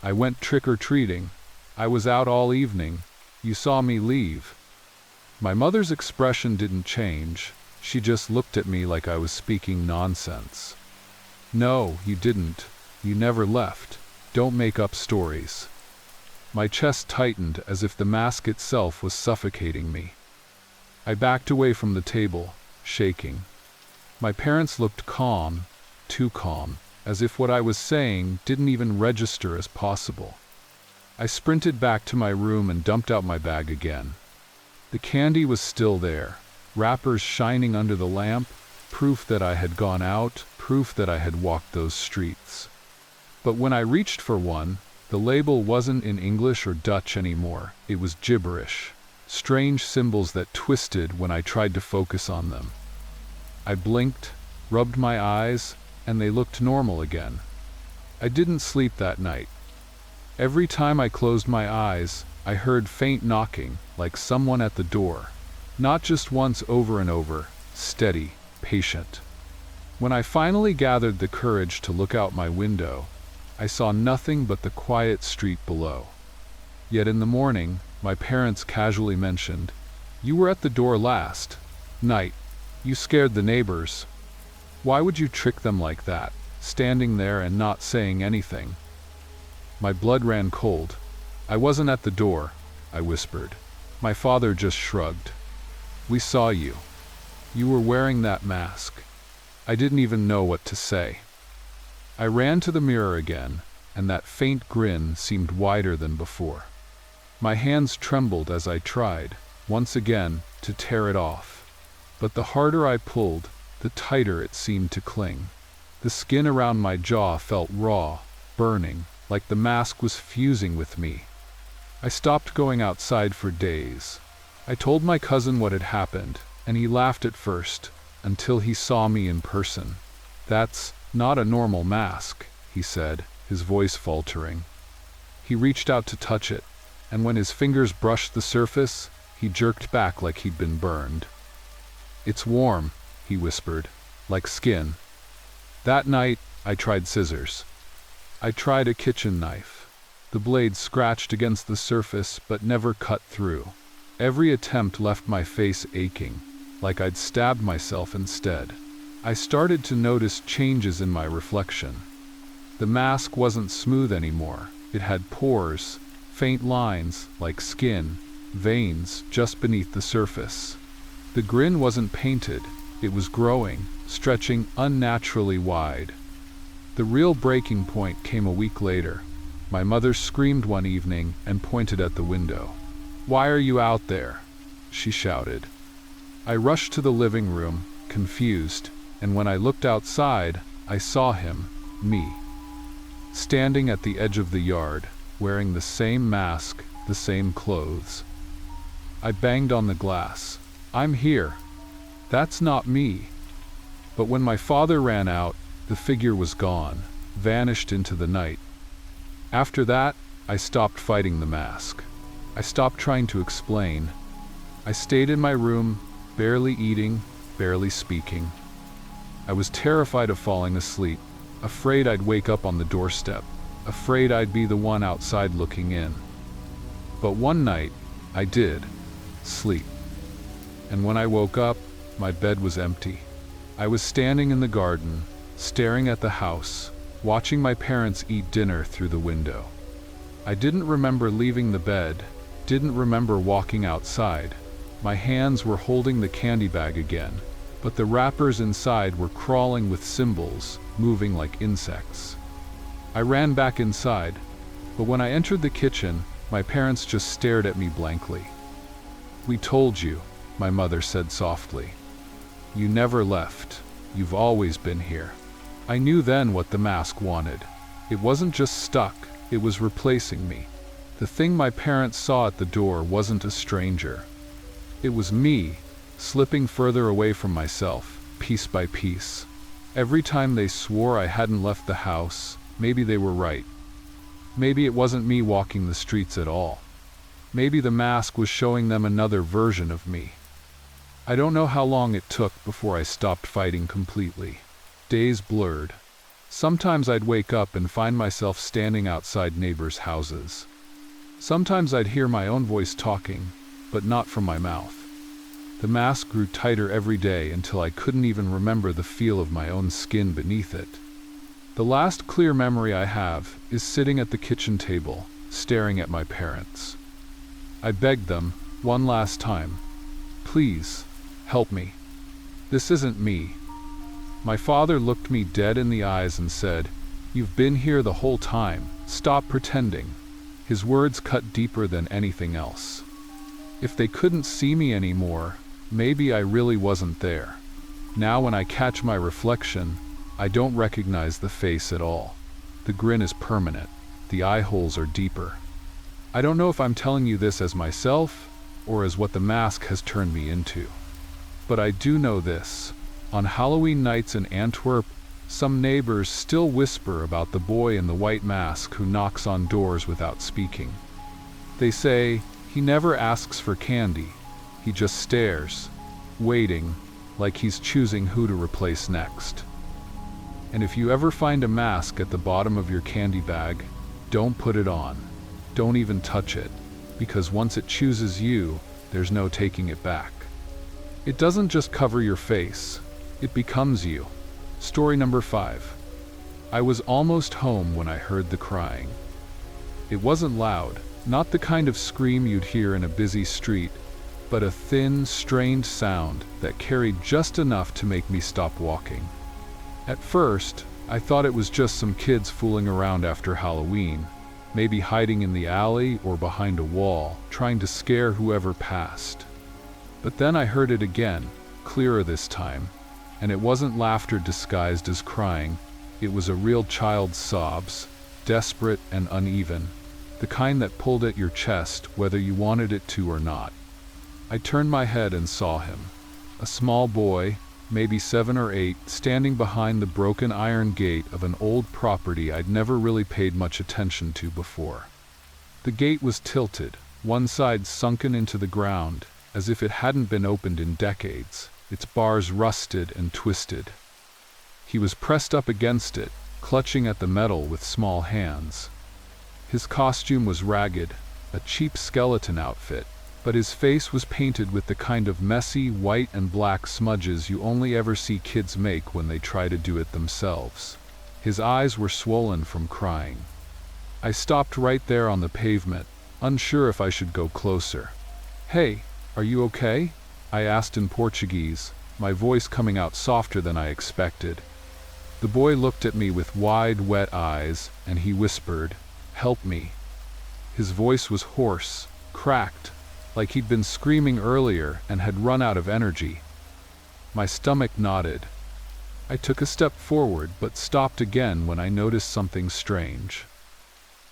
Speaker 1: "I went trick-or-treating. I was out all evening. You saw me leave." My mother's expression didn't change. She just looked at me like I was speaking nonsense. "No, you didn't. You never left. Don't make up stories." My chest tightened as if the mask itself was suffocating me. I backed away from the table, shaking. My parents looked calm, too calm, as if what I was saying didn't even register as possible. I sprinted back to my room and dumped out my bag again. The candy was still there, wrappers shining under the lamp, proof that I had gone out, proof that I had walked those streets. But when I reached for one, the label wasn't in English or Dutch anymore. It was gibberish, strange symbols that twisted when I tried to focus on them. I blinked, rubbed my eyes, and they looked normal again. I didn't sleep that night. Every time I closed my eyes, I heard faint knocking, like someone at the door. Not just once, over and over, steady, patient. When I finally gathered the courage to look out my window, I saw nothing but the quiet street below. Yet in the morning, my parents casually mentioned, "You were at the door last night. You scared the neighbors." Why would you trick them like that, standing there and not saying anything? My blood ran cold. "I wasn't at the door," I whispered. My father just shrugged. "We saw you. You were wearing that mask." I didn't even know what to say. I ran to the mirror again, and that faint grin seemed wider than before. My hands trembled as I tried, once again, to tear it off. But the harder I pulled, the tighter it seemed to cling. The skin around my jaw felt raw, burning, like the mask was fusing with me. I stopped going outside for days. I told my cousin what had happened, and he laughed at first, until he saw me in person. "That's not a normal mask," he said, his voice faltering. He reached out to touch it, and when his fingers brushed the surface, he jerked back like he'd been burned. "It's warm," he whispered, "like skin." That night, I tried scissors. I tried a kitchen knife. The blade scratched against the surface but never cut through. Every attempt left my face aching, like I'd stabbed myself instead. I started to notice changes in my reflection. The mask wasn't smooth anymore. It had pores, faint lines like skin, veins just beneath the surface. The grin wasn't painted, it was growing, stretching unnaturally wide. The real breaking point came a week later. My mother screamed one evening and pointed at the window. "Why are you out there?" she shouted. I rushed to the living room, confused, and when I looked outside, I saw him, me, standing at the edge of the yard, wearing the same mask, the same clothes. I banged on the glass. "I'm here. That's not me." But when my father ran out, the figure was gone, vanished into the night. After that, I stopped fighting the mask. I stopped trying to explain. I stayed in my room, barely eating, barely speaking. I was terrified of falling asleep, afraid I'd wake up on the doorstep, afraid I'd be the one outside looking in. But one night, I did sleep. And when I woke up, my bed was empty. I was standing in the garden, staring at the house, watching my parents eat dinner through the window. I didn't remember leaving the bed, didn't remember walking outside. My hands were holding the candy bag again, but the wrappers inside were crawling with symbols, moving like insects. I ran back inside, but when I entered the kitchen, my parents just stared at me blankly. "We told you," my mother said softly. "You never left. You've always been here." I knew then what the mask wanted. It wasn't just stuck, it was replacing me. The thing my parents saw at the door wasn't a stranger. It was me, slipping further away from myself, piece by piece. Every time they swore I hadn't left the house, maybe they were right. Maybe it wasn't me walking the streets at all. Maybe the mask was showing them another version of me. I don't know how long it took before I stopped fighting completely. Days blurred. Sometimes I'd wake up and find myself standing outside neighbors' houses. Sometimes I'd hear my own voice talking, but not from my mouth. The mask grew tighter every day until I couldn't even remember the feel of my own skin beneath it. The last clear memory I have is sitting at the kitchen table, staring at my parents. I begged them, one last time, "Please, help me. This isn't me." My father looked me dead in the eyes and said, "You've been here the whole time. Stop pretending." His words cut deeper than anything else. If they couldn't see me anymore, maybe I really wasn't there. Now when I catch my reflection, I don't recognize the face at all. The grin is permanent. The eye holes are deeper. I don't know if I'm telling you this as myself, or as what the mask has turned me into. But I do know this. On Halloween nights in Antwerp, some neighbors still whisper about the boy in the white mask who knocks on doors without speaking. They say, he never asks for candy. He just stares, waiting, like he's choosing who to replace next. And if you ever find a mask at the bottom of your candy bag, don't put it on. Don't even touch it, because once it chooses you, there's no taking it back. It doesn't just cover your face, it becomes you. Story number 5. I was almost home when I heard the crying. It wasn't loud, not the kind of scream you'd hear in a busy street, but a thin, strained sound that carried just enough to make me stop walking. At first, I thought it was just some kids fooling around after Halloween, maybe hiding in the alley or behind a wall, trying to scare whoever passed. But then I heard it again, clearer this time, and it wasn't laughter disguised as crying. It was a real child's sobs, desperate and uneven, the kind that pulled at your chest whether you wanted it to or not. I turned my head and saw him, a small boy, maybe 7 or 8, standing behind the broken iron gate of an old property I'd never really paid much attention to before. The gate was tilted, one side sunken into the ground, as if it hadn't been opened in decades, its bars rusted and twisted. He was pressed up against it, clutching at the metal with small hands. His costume was ragged, a cheap skeleton outfit, but his face was painted with the kind of messy white and black smudges you only ever see kids make when they try to do it themselves. His eyes were swollen from crying. I stopped right there on the pavement, unsure if I should go closer. "Hey, are you okay?" I asked in Portuguese, my voice coming out softer than I expected. The boy looked at me with wide, wet eyes, and he whispered, "Help me." His voice was hoarse, cracked, like he'd been screaming earlier and had run out of energy. My stomach knotted. I took a step forward but stopped again when I noticed something strange.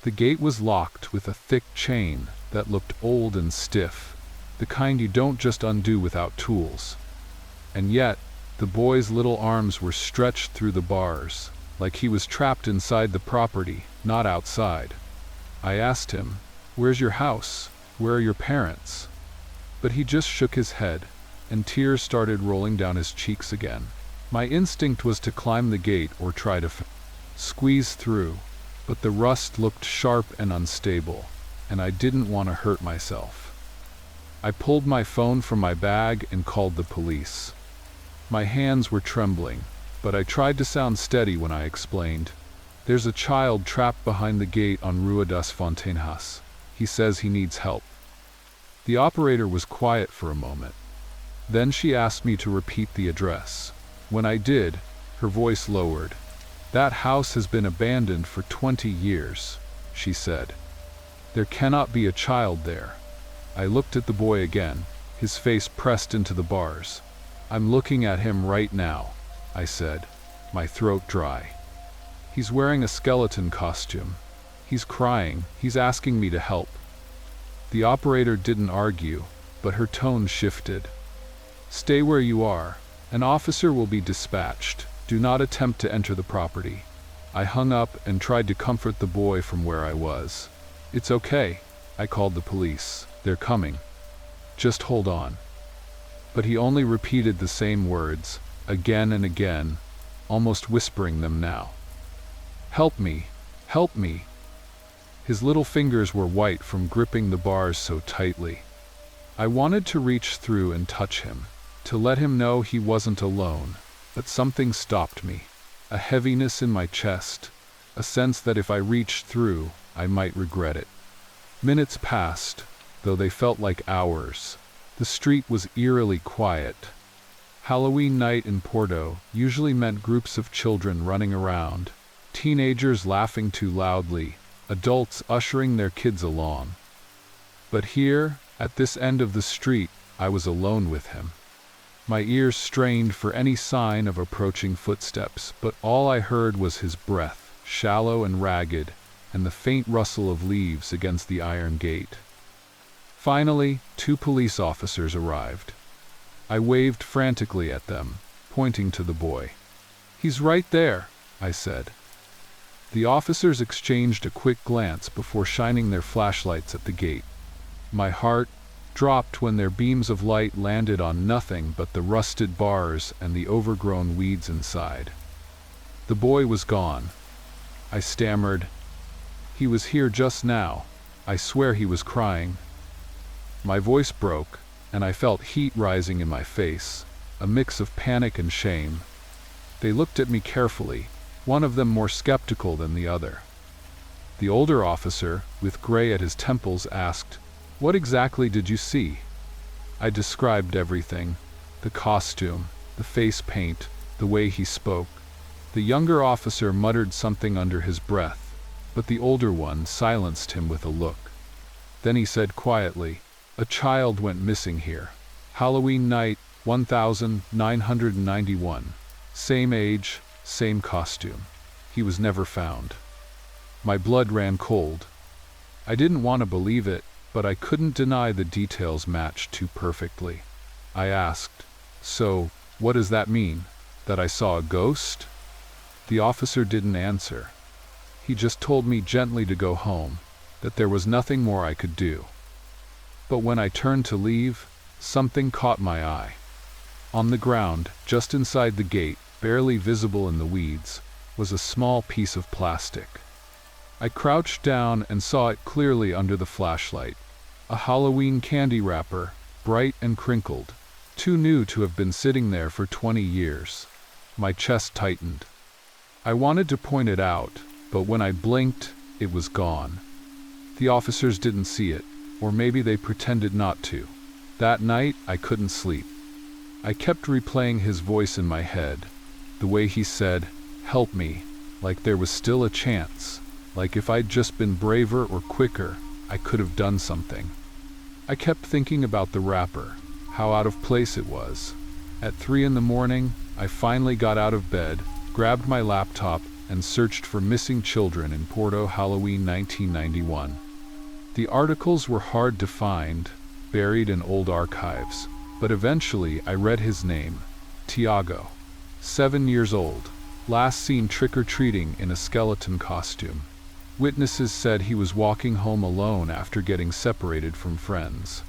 Speaker 1: The gate was locked with a thick chain that looked old and stiff, the kind you don't just undo without tools. And yet, the boy's little arms were stretched through the bars, like he was trapped inside the property, not outside. I asked him, "Where's your house? Where are your parents?" But he just shook his head, and tears started rolling down his cheeks again. My instinct was to climb the gate or try to squeeze through, but the rust looked sharp and unstable, and I didn't want to hurt myself. I pulled my phone from my bag and called the police. My hands were trembling, but I tried to sound steady when I explained, "There's a child trapped behind the gate on Rua das Fontainhas. He says he needs help." The operator was quiet for a moment. Then she asked me to repeat the address. When I did, her voice lowered. "That house has been abandoned for 20 years, she said. "There cannot be a child there." I looked at the boy again, his face pressed into the bars. "I'm looking at him right now," I said, my throat dry. "He's wearing a skeleton costume. He's crying, he's asking me to help." The operator didn't argue, but her tone shifted. "Stay where you are. An officer will be dispatched. Do not attempt to enter the property." I hung up and tried to comfort the boy from where I was. "It's okay," I called the police. "They're coming. Just hold on." But he only repeated the same words, again and again, almost whispering them now. "Help me! Help me!" His little fingers were white from gripping the bars so tightly. I wanted to reach through and touch him, to let him know he wasn't alone, but something stopped me. A heaviness in my chest, a sense that if I reached through, I might regret it. Minutes passed, though they felt like hours. The street was eerily quiet. Halloween night in Porto usually meant groups of children running around, teenagers laughing too loudly, adults ushering their kids along. But here, at this end of the street, I was alone with him. My ears strained for any sign of approaching footsteps, but all I heard was his breath, shallow and ragged, and the faint rustle of leaves against the iron gate. Finally, 2 police officers arrived. I waved frantically at them, pointing to the boy. "He's right there," I said. The officers exchanged a quick glance before shining their flashlights at the gate. My heart dropped when their beams of light landed on nothing but the rusted bars and the overgrown weeds inside. The boy was gone. I stammered, "He was here just now. I swear he was crying." My voice broke, and I felt heat rising in my face, a mix of panic and shame. They looked at me carefully, one of them more skeptical than the other. The older officer, with gray at his temples, asked, "What exactly did you see?" I described everything: the costume, the face paint, the way he spoke. The younger officer muttered something under his breath, but the older one silenced him with a look. Then he said quietly, "A child went missing here. Halloween night, 1991. Same age, same costume. He was never found." My blood ran cold. I didn't want to believe it, but I couldn't deny the details matched too perfectly. I asked, "So, what does that mean? That I saw a ghost?" The officer didn't answer. He just told me gently to go home, that there was nothing more I could do. But when I turned to leave, something caught my eye. On the ground, just inside the gate, barely visible in the weeds, was a small piece of plastic. I crouched down and saw it clearly under the flashlight. A Halloween candy wrapper, bright and crinkled, too new to have been sitting there for 20 years. My chest tightened. I wanted to point it out, but when I blinked, it was gone. The officers didn't see it, or maybe they pretended not to. That night, I couldn't sleep. I kept replaying his voice in my head, the way he said, "Help me," like there was still a chance, like if I'd just been braver or quicker, I could have done something. I kept thinking about the wrapper, how out of place it was. At 3 in the morning, I finally got out of bed, grabbed my laptop, and searched for missing children in Porto Halloween 1991. The articles were hard to find, buried in old archives, but eventually I read his name, Tiago. 7 years old, last seen trick-or-treating in a skeleton costume. Witnesses said he was walking home alone after getting separated from friends.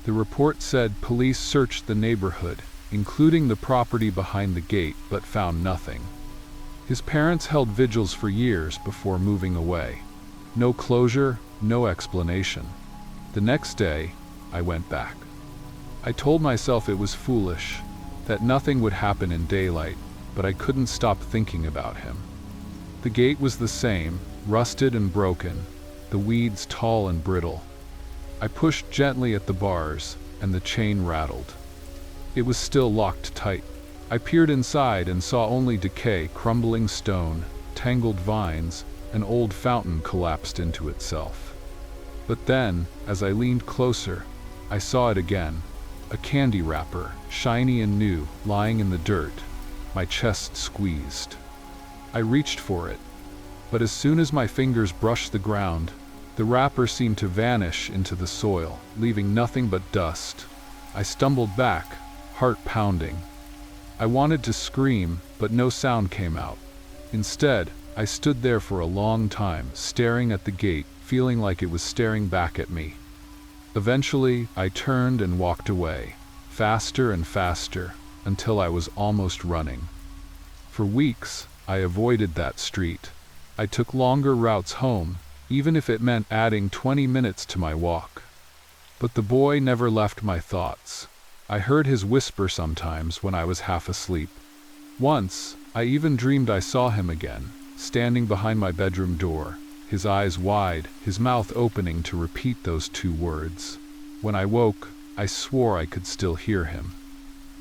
Speaker 1: The report said police searched the neighborhood, including the property behind the gate, but found nothing. His parents held vigils for years before moving away. No closure, no explanation. The next day, I went back. I told myself it was foolish, that nothing would happen in daylight, but I couldn't stop thinking about him. The gate was the same, rusted and broken, the weeds tall and brittle. I pushed gently at the bars, and the chain rattled. It was still locked tight. I peered inside and saw only decay, crumbling stone, tangled vines, an old fountain collapsed into itself. But then, as I leaned closer, I saw it again, a candy wrapper, shiny and new, lying in the dirt. My chest squeezed. I reached for it, but as soon as my fingers brushed the ground, the wrapper seemed to vanish into the soil, leaving nothing but dust. I stumbled back, heart pounding. I wanted to scream, but no sound came out. Instead, I stood there for a long time, staring at the gate, feeling like it was staring back at me. Eventually, I turned and walked away, faster and faster, until I was almost running. For weeks, I avoided that street. I took longer routes home, even if it meant adding 20 minutes to my walk. But the boy never left my thoughts. I heard his whisper sometimes when I was half asleep. Once, I even dreamed I saw him again, standing behind my bedroom door, his eyes wide, his mouth opening to repeat those 2 words. When I woke, I swore I could still hear him.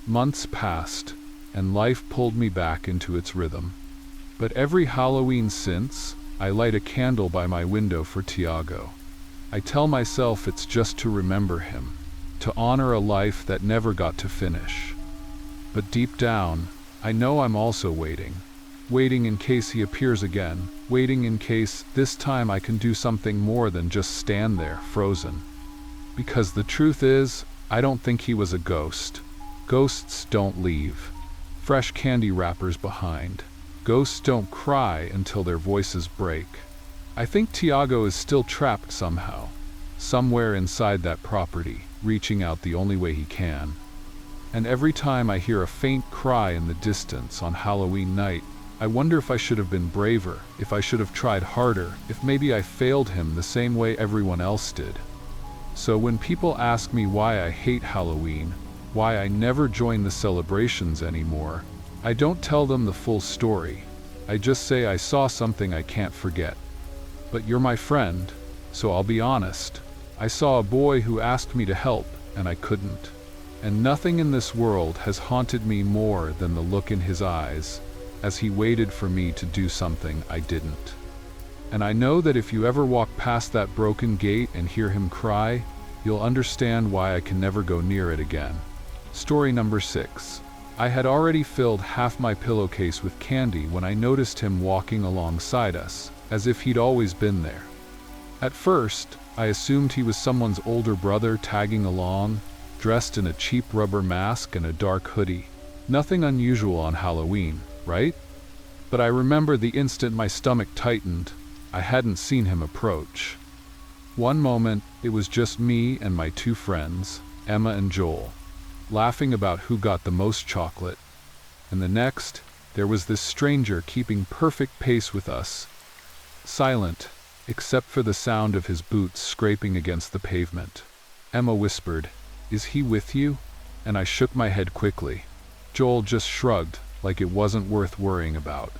Speaker 1: Months passed, and life pulled me back into its rhythm. But every Halloween since, I light a candle by my window for Tiago. I tell myself it's just to remember him, to honor a life that never got to finish. But deep down, I know I'm also waiting in case he appears again, waiting in case this time I can do something more than just stand there, frozen. Because the truth is, I don't think he was a ghost. Ghosts don't leave fresh candy wrappers behind. Ghosts don't cry until their voices break. I think Tiago is still trapped somehow, somewhere inside that property, reaching out the only way he can. And every time I hear a faint cry in the distance on Halloween night, I wonder if I should have been braver, if I should have tried harder, if maybe I failed him the same way everyone else did. So when people ask me why I hate Halloween, why I never join the celebrations anymore, I don't tell them the full story. I just say I saw something I can't forget. But you're my friend, so I'll be honest. I saw a boy who asked me to help, and I couldn't. And nothing in this world has haunted me more than the look in his eyes, as he waited for me to do something I didn't. And I know that if you ever walk past that broken gate and hear him cry, you'll understand why I can never go near it again. Story number 6. I had already filled half my pillowcase with candy when I noticed him walking alongside us, as if he'd always been there. At first, I assumed he was someone's older brother tagging along, dressed in a cheap rubber mask and a dark hoodie. Nothing unusual on Halloween, right? But I remember the instant my stomach tightened, I hadn't seen him approach. One moment, it was just me and my 2 friends, Emma and Joel, laughing about who got the most chocolate. And the next, there was this stranger keeping perfect pace with us, silent, except for the sound of his boots scraping against the pavement. Emma whispered, "Is he with you?" And I shook my head quickly. Joel just shrugged, like it wasn't worth worrying about.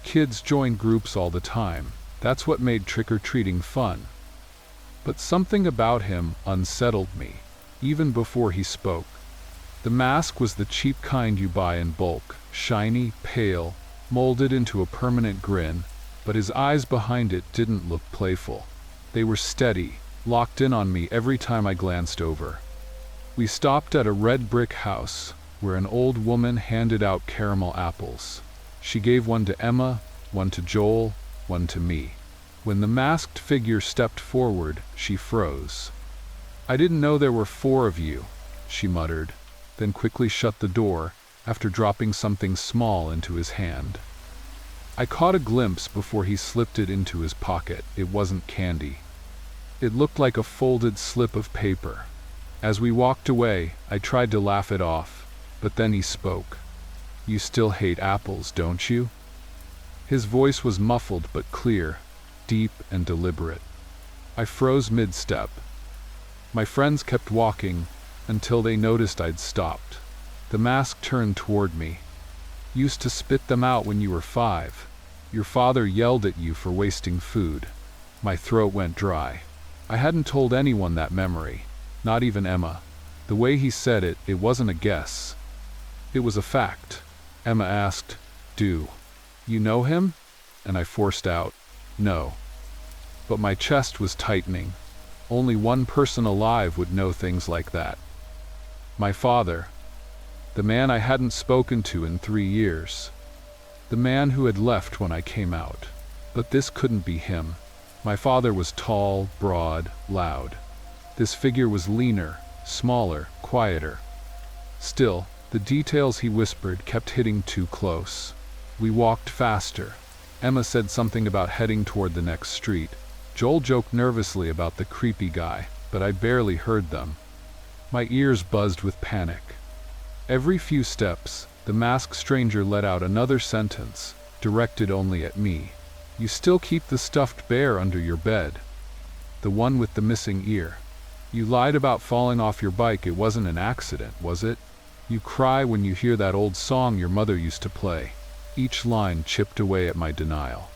Speaker 1: Kids joined groups all the time. That's what made trick-or-treating fun. But something about him unsettled me, even before he spoke. The mask was the cheap kind you buy in bulk, shiny, pale, molded into a permanent grin, but his eyes behind it didn't look playful. They were steady, locked in on me every time I glanced over. We stopped at a red brick house, where an old woman handed out caramel apples. She gave one to Emma, one to Joel, one to me. When the masked figure stepped forward, she froze. "I didn't know there were 4 of you," she muttered, then quickly shut the door, after dropping something small into his hand. I caught a glimpse before he slipped it into his pocket. It wasn't candy. It looked like a folded slip of paper. As we walked away, I tried to laugh it off, but then he spoke. "You still hate apples, don't you?" His voice was muffled but clear, deep and deliberate. I froze mid-step. My friends kept walking until they noticed I'd stopped. The mask turned toward me. "Used to spit them out when you were 5. Your father yelled at you for wasting food." My throat went dry. I hadn't told anyone that memory, not even Emma. The way he said it, it wasn't a guess. It was a fact. Emma asked, "Do you know him?" And I forced out, "No." But my chest was tightening. Only one person alive would know things like that. My father. The man I hadn't spoken to in 3 years. The man who had left when I came out. But this couldn't be him. My father was tall, broad, loud. This figure was leaner, smaller, quieter. Still, the details he whispered kept hitting too close. We walked faster. Emma said something about heading toward the next street. Joel joked nervously about the creepy guy, but I barely heard them. My ears buzzed with panic. Every few steps, the masked stranger let out another sentence, directed only at me. "You still keep the stuffed bear under your bed. The one with the missing ear. You lied about falling off your bike. It wasn't an accident, was it? You cry when you hear that old song your mother used to play." Each line chipped away at my denial.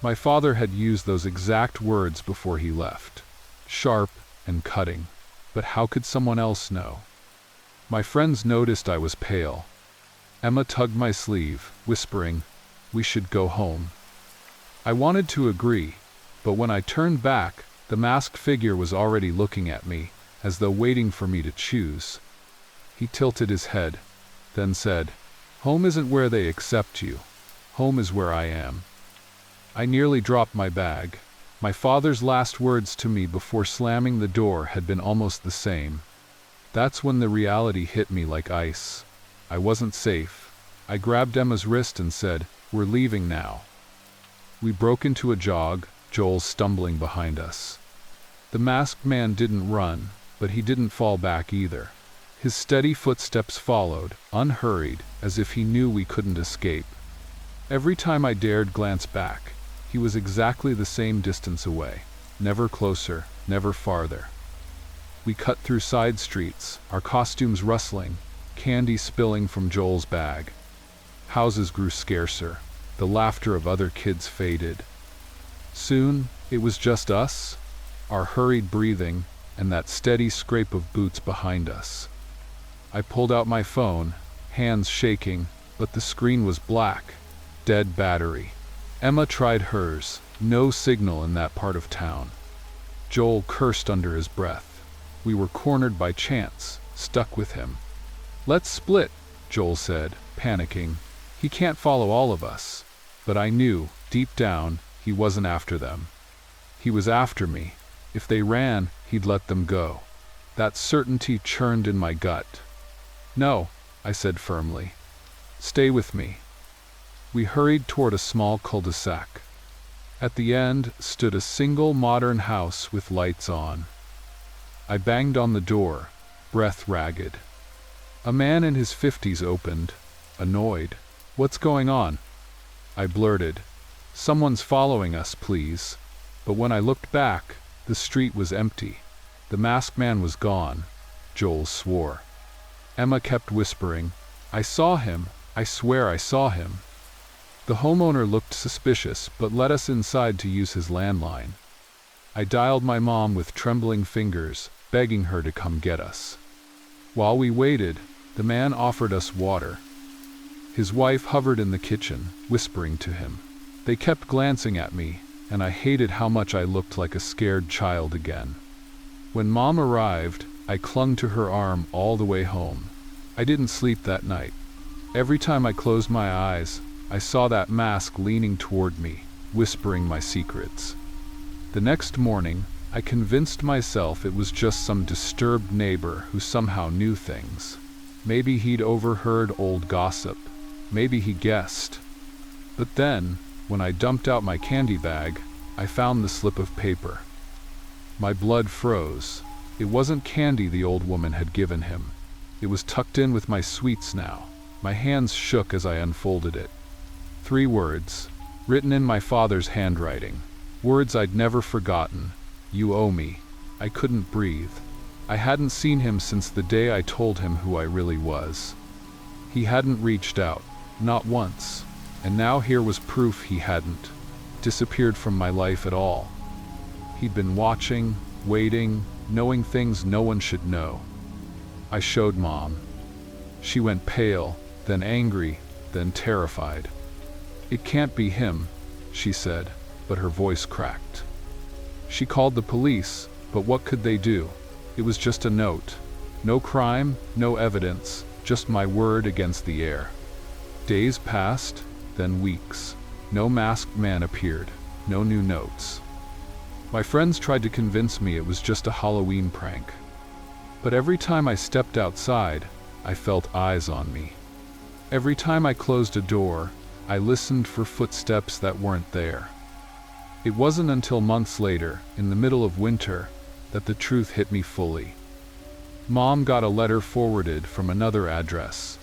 Speaker 1: My father had used those exact words before he left. Sharp and cutting. But how could someone else know? My friends noticed I was pale. Emma tugged my sleeve, whispering, "We should go home." I wanted to agree, but when I turned back, the masked figure was already looking at me, as though waiting for me to choose. He tilted his head, then said, "Home isn't where they accept you. Home is where I am." I nearly dropped my bag. My father's last words to me before slamming the door had been almost the same. That's when the reality hit me like ice. I wasn't safe. I grabbed Emma's wrist and said, "We're leaving now." We broke into a jog, Joel stumbling behind us. The masked man didn't run, but he didn't fall back either. His steady footsteps followed, unhurried, as if he knew we couldn't escape. Every time I dared glance back, he was exactly the same distance away, never closer, never farther. We cut through side streets, our costumes rustling, candy spilling from Joel's bag. Houses grew scarcer, the laughter of other kids faded. Soon, it was just us, our hurried breathing, and that steady scrape of boots behind us. I pulled out my phone, hands shaking, but the screen was black, dead battery. Emma tried hers, no signal in that part of town. Joel cursed under his breath. We were cornered by chance, stuck with him. "Let's split," Joel said, panicking. "He can't follow all of us." But I knew, deep down, he wasn't after them. He was after me. If they ran, he'd let them go. That certainty churned in my gut. "No," I said firmly. "Stay with me." We hurried toward a small cul-de-sac. At the end stood a single modern house with lights on. I banged on the door, breath ragged. A man in his 50s opened, annoyed. "What's going on?" I blurted. "Someone's following us, please." But when I looked back, the street was empty. The masked man was gone. Joel swore. Emma kept whispering, "I saw him. I swear I saw him." The homeowner looked suspicious, but let us inside to use his landline. I dialed my mom with trembling fingers, begging her to come get us. While we waited, the man offered us water. His wife hovered in the kitchen, whispering to him. They kept glancing at me, and I hated how much I looked like a scared child again. When Mom arrived, I clung to her arm all the way home. I didn't sleep that night. Every time I closed my eyes, I saw that mask leaning toward me, whispering my secrets. The next morning, I convinced myself it was just some disturbed neighbor who somehow knew things. Maybe he'd overheard old gossip. Maybe he guessed. But then, when I dumped out my candy bag, I found the slip of paper. My blood froze. It wasn't candy the old woman had given him. It was tucked in with my sweets now. My hands shook as I unfolded it. 3 words, written in my father's handwriting. Words I'd never forgotten. You owe me. I couldn't breathe. I hadn't seen him since the day I told him who I really was. He hadn't reached out, not once. And now here was proof he hadn't disappeared from my life at all. He'd been watching, waiting, knowing things no one should know. I showed Mom. She went pale, then angry, then terrified. It can't be him, she said, but her voice cracked. She called the police, but what could they do? It was just a note. No crime, no evidence, just my word against the air. Days passed, then weeks. No masked man appeared, no new notes. My friends tried to convince me it was just a Halloween prank. But every time I stepped outside, I felt eyes on me. Every time I closed a door, I listened for footsteps that weren't there. It wasn't until months later, in the middle of winter, that the truth hit me fully. Mom got a letter forwarded from another address.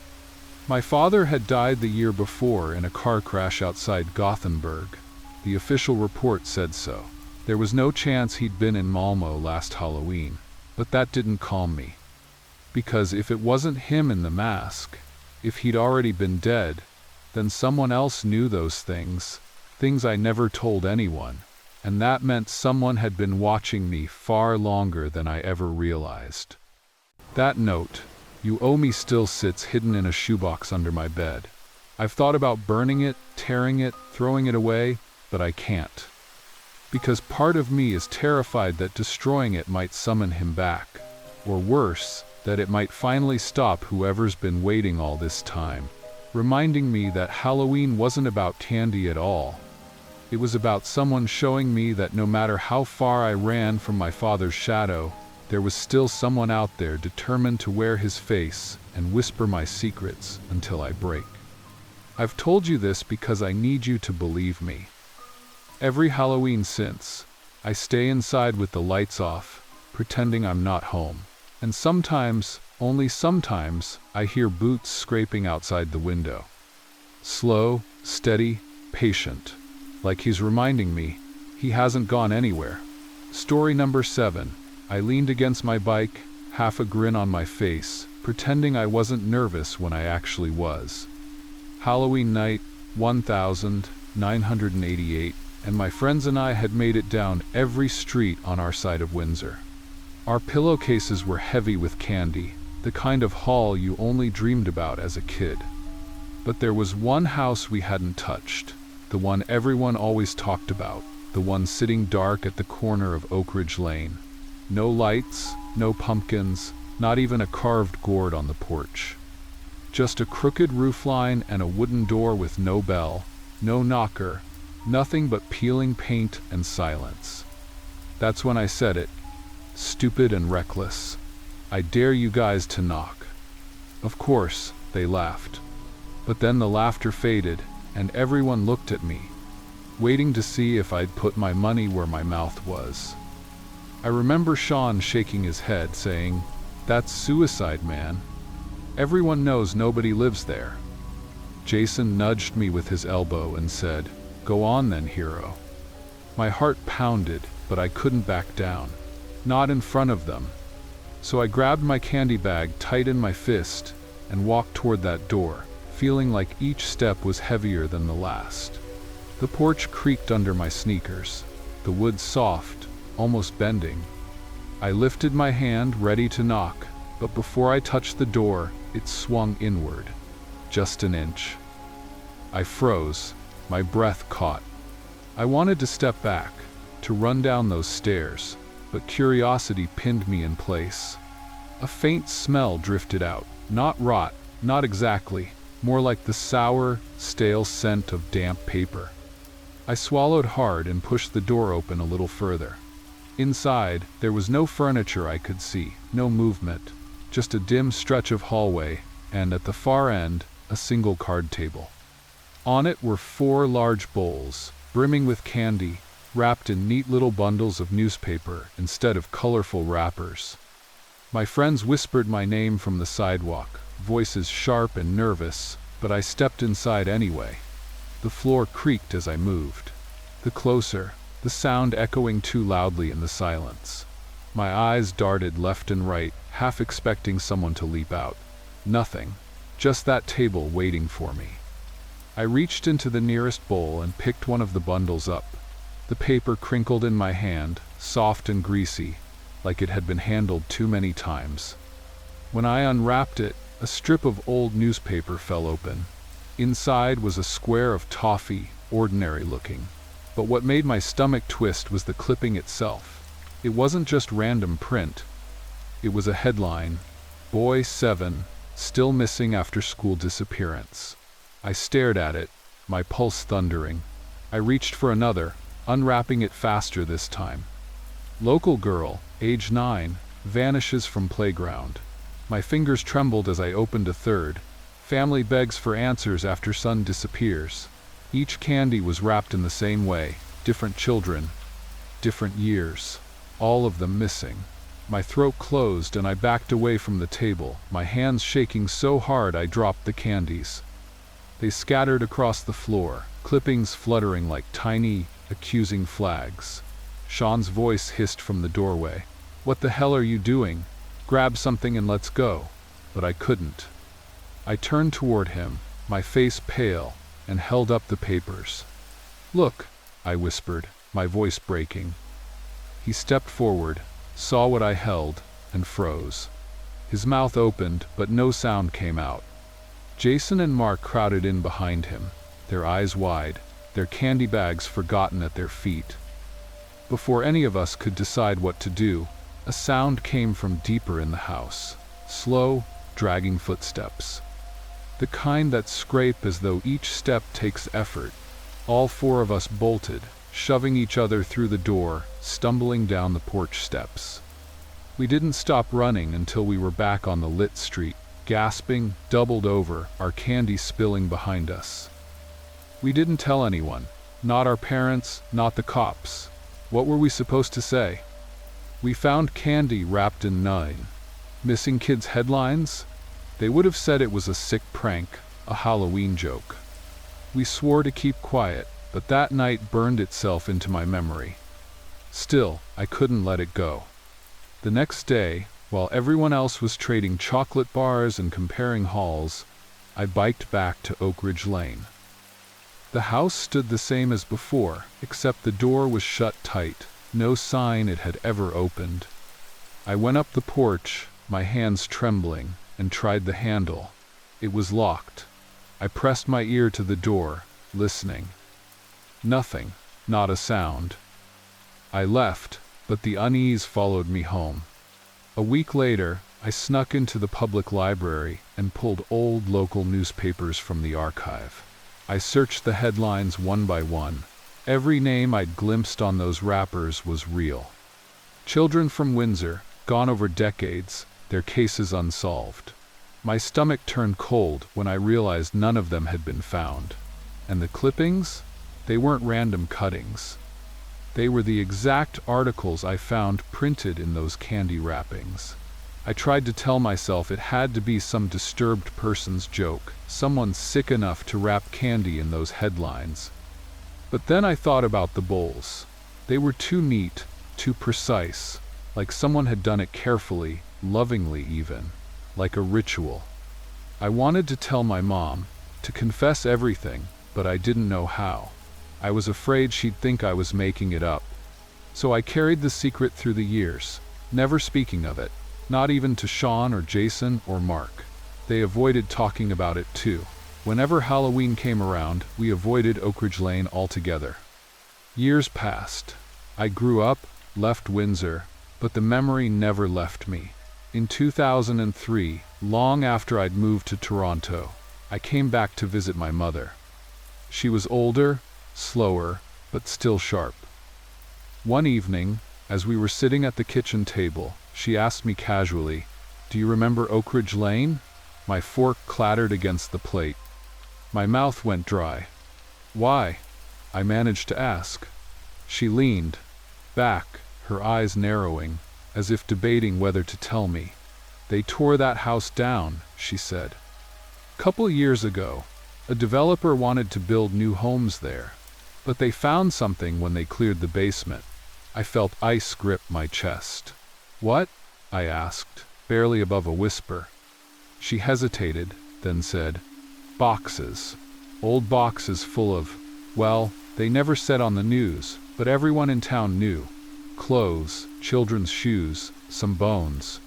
Speaker 1: My father had died the year before in a car crash outside Gothenburg. The official report said so. There was no chance he'd been in Malmö last Halloween, but that didn't calm me. Because if it wasn't him in the mask, if he'd already been dead, then someone else knew those things I never told anyone, and that meant someone had been watching me far longer than I ever realized. That note, "You owe me," still sits hidden in a shoebox under my bed. I've thought about burning it, tearing it, throwing it away, but I can't. Because part of me is terrified that destroying it might summon him back, or worse, that it might finally stop whoever's been waiting all this time, reminding me that Halloween wasn't about candy at all. It was about someone showing me that no matter how far I ran from my father's shadow, there was still someone out there determined to wear his face and whisper my secrets until I break. I've told you this because I need you to believe me. Every Halloween since, I stay inside with the lights off, pretending I'm not home. And sometimes, only sometimes, I hear boots scraping outside the window. Slow, steady, patient. Like he's reminding me, he hasn't gone anywhere. Story number 7. I leaned against my bike, half a grin on my face, pretending I wasn't nervous when I actually was. Halloween night, 1988, and my friends and I had made it down every street on our side of Windsor. Our pillowcases were heavy with candy, the kind of haul you only dreamed about as a kid. But there was one house we hadn't touched, the one everyone always talked about, the one sitting dark at the corner of Oak Ridge Lane. No lights, no pumpkins, not even a carved gourd on the porch. Just a crooked roofline and a wooden door with no bell, no knocker, nothing but peeling paint and silence. That's when I said it. Stupid and reckless. I dare you guys to knock. Of course, they laughed. But then the laughter faded, and everyone looked at me, waiting to see if I'd put my money where my mouth was. I remember Sean shaking his head, saying, "That's suicide, man. Everyone knows nobody lives there." Jason nudged me with his elbow and said, "Go on then, hero." My heart pounded, but I couldn't back down. Not in front of them. So I grabbed my candy bag tight in my fist and walked toward that door, feeling like each step was heavier than the last. The porch creaked under my sneakers, the wood soft, almost bending. I lifted my hand, ready to knock, but before I touched the door, it swung inward, just an inch. I froze, my breath caught. I wanted to step back, to run down those stairs, but curiosity pinned me in place. A faint smell drifted out, not rot, not exactly, more like the sour, stale scent of damp paper. I swallowed hard and pushed the door open a little further. Inside, there was no furniture I could see, no movement, just a dim stretch of hallway, and at the far end, a single card table. On it were 4 large bowls, brimming with candy, wrapped in neat little bundles of newspaper instead of colorful wrappers. My friends whispered my name from the sidewalk, voices sharp and nervous, but I stepped inside anyway. The floor creaked as I moved. The closer, the sound echoing too loudly in the silence. My eyes darted left and right, half expecting someone to leap out. Nothing, just that table waiting for me. I reached into the nearest bowl and picked one of the bundles up. The paper crinkled in my hand, soft and greasy, like it had been handled too many times. When I unwrapped it, a strip of old newspaper fell open. Inside was a square of toffee, ordinary looking. But what made my stomach twist was the clipping itself. It wasn't just random print. It was a headline, "Boy 7, still missing after school disappearance." I stared at it, my pulse thundering. I reached for another, unwrapping it faster this time. "Local girl, age 9, vanishes from playground." My fingers trembled as I opened a third. "Family begs for answers after son disappears." Each candy was wrapped in the same way, different children, different years, all of them missing. My throat closed and I backed away from the table, my hands shaking so hard I dropped the candies. They scattered across the floor, clippings fluttering like tiny, accusing flags. Sean's voice hissed from the doorway. "What the hell are you doing? Grab something and let's go." But I couldn't. I turned toward him, my face pale, and held up the papers. "Look," I whispered, my voice breaking. He stepped forward, saw what I held, and froze. His mouth opened, but no sound came out. Jason and Mark crowded in behind him, their eyes wide, their candy bags forgotten at their feet. Before any of us could decide what to do, a sound came from deeper in the house. Slow, dragging footsteps. The kind that scrape as though each step takes effort. All 4 of us bolted, shoving each other through the door, stumbling down the porch steps. We didn't stop running until we were back on the lit street, gasping, doubled over, our candy spilling behind us. We didn't tell anyone, not our parents, not the cops. What were we supposed to say? We found candy wrapped in 9. Missing kids headlines? They would have said it was a sick prank, a Halloween joke. We swore to keep quiet, but that night burned itself into my memory. Still, I couldn't let it go. The next day, while everyone else was trading chocolate bars and comparing hauls, I biked back to Oak Ridge Lane. The house stood the same as before, except the door was shut tight, no sign it had ever opened. I went up the porch, my hands trembling, and tried the handle. It was locked. I pressed my ear to the door, listening. Nothing, not a sound. I left, but the unease followed me home. A week later, I snuck into the public library and pulled old local newspapers from the archive. I searched the headlines one by one. Every name I'd glimpsed on those wrappers was real. Children from Windsor, gone over decades, their cases unsolved. My stomach turned cold when I realized none of them had been found. And the clippings? They weren't random cuttings. They were the exact articles I found printed in those candy wrappings. I tried to tell myself it had to be some disturbed person's joke, someone sick enough to wrap candy in those headlines. But then I thought about the bowls. They were too neat, too precise, like someone had done it carefully, lovingly even, like a ritual. I wanted to tell my mom, to confess everything, but I didn't know how. I was afraid she'd think I was making it up. So I carried the secret through the years, never speaking of it, not even to Sean or Jason or Mark. They avoided talking about it too. Whenever Halloween came around, we avoided Oak Ridge Lane altogether. Years passed. I grew up, left Windsor, but the memory never left me. In 2003, long after I'd moved to Toronto, I came back to visit my mother. She was older, slower, but still sharp. One evening, as we were sitting at the kitchen table, she asked me casually, "Do you remember Oak Ridge Lane?" My fork clattered against the plate. My mouth went dry. "Why?" I managed to ask. She leaned back, her eyes narrowing, as if debating whether to tell me. "They tore that house down," she said. "Couple years ago, a developer wanted to build new homes there, but they found something when they cleared the basement." I felt ice grip my chest. "What?" I asked, barely above a whisper. She hesitated, then said, "Boxes. Old boxes full of, well, they never said on the news, but everyone in town knew. Clothes, children's shoes, some bones.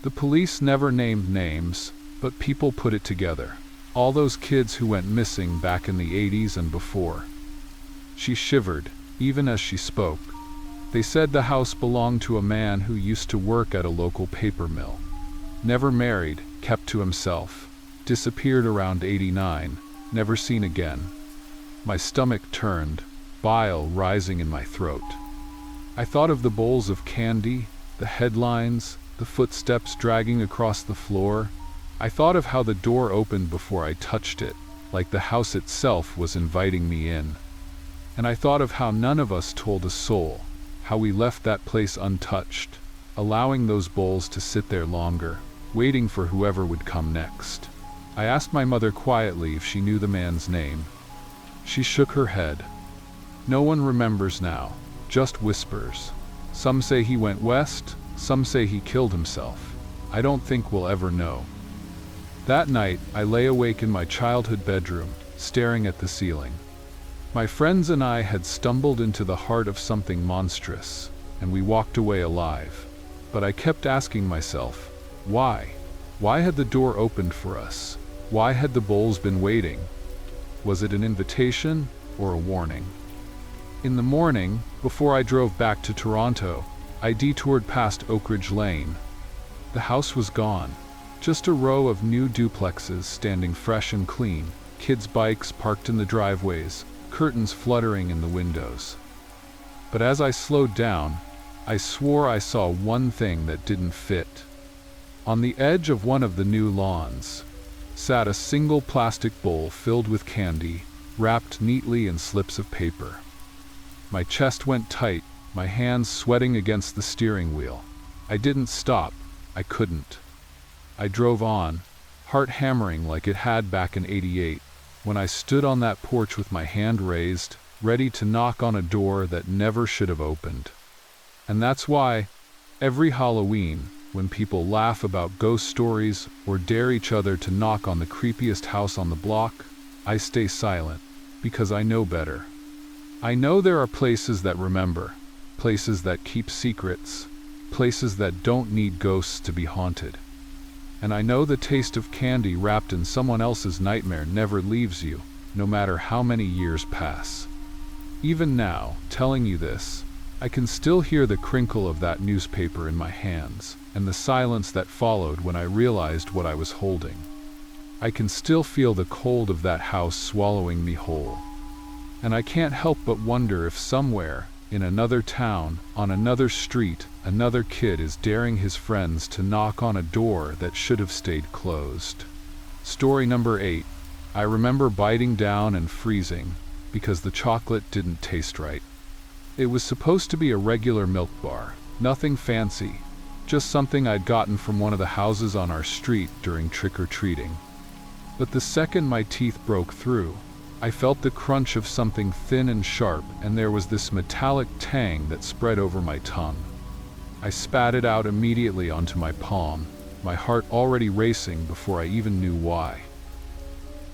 Speaker 1: The police never named names, but people put it together. All those kids who went missing back in the 80s and before." She shivered, even as she spoke. "They said the house belonged to a man who used to work at a local paper mill. Never married, kept to himself, disappeared around 89, never seen again." My stomach turned, bile rising in my throat. I thought of the bowls of candy, the headlines, the footsteps dragging across the floor. I thought of how the door opened before I touched it, like the house itself was inviting me in. And I thought of how none of us told a soul, how we left that place untouched, allowing those bowls to sit there longer, waiting for whoever would come next. I asked my mother quietly if she knew the man's name. She shook her head. "No one remembers now, just whispers. Some say he went west, some say he killed himself. I don't think we'll ever know." That night, I lay awake in my childhood bedroom, staring at the ceiling. My friends and I had stumbled into the heart of something monstrous, and we walked away alive. But I kept asking myself, why? Why had the door opened for us? Why had the bowls been waiting? Was it an invitation or a warning? In the morning, before I drove back to Toronto, I detoured past Oak Ridge Lane. The house was gone. Just a row of new duplexes standing fresh and clean, kids' bikes parked in the driveways, curtains fluttering in the windows. But as I slowed down, I swore I saw one thing that didn't fit. On the edge of one of the new lawns sat a single plastic bowl filled with candy, wrapped neatly in slips of paper. My chest went tight, my hands sweating against the steering wheel. I didn't stop. I couldn't. I drove on, heart hammering like it had back in '88, when I stood on that porch with my hand raised, ready to knock on a door that never should have opened. And that's why, every Halloween, when people laugh about ghost stories or dare each other to knock on the creepiest house on the block, I stay silent, because I know better. I know there are places that remember, places that keep secrets, places that don't need ghosts to be haunted. And I know the taste of candy wrapped in someone else's nightmare never leaves you, no matter how many years pass. Even now, telling you this, I can still hear the crinkle of that newspaper in my hands, and the silence that followed when I realized what I was holding. I can still feel the cold of that house swallowing me whole. And I can't help but wonder if somewhere, in another town, on another street, another kid is daring his friends to knock on a door that should have stayed closed. Story number 8. I remember biting down and freezing, because the chocolate didn't taste right. It was supposed to be a regular milk bar, nothing fancy, just something I'd gotten from one of the houses on our street during trick-or-treating. But the second my teeth broke through, I felt the crunch of something thin and sharp, and there was this metallic tang that spread over my tongue. I spat it out immediately onto my palm, my heart already racing before I even knew why.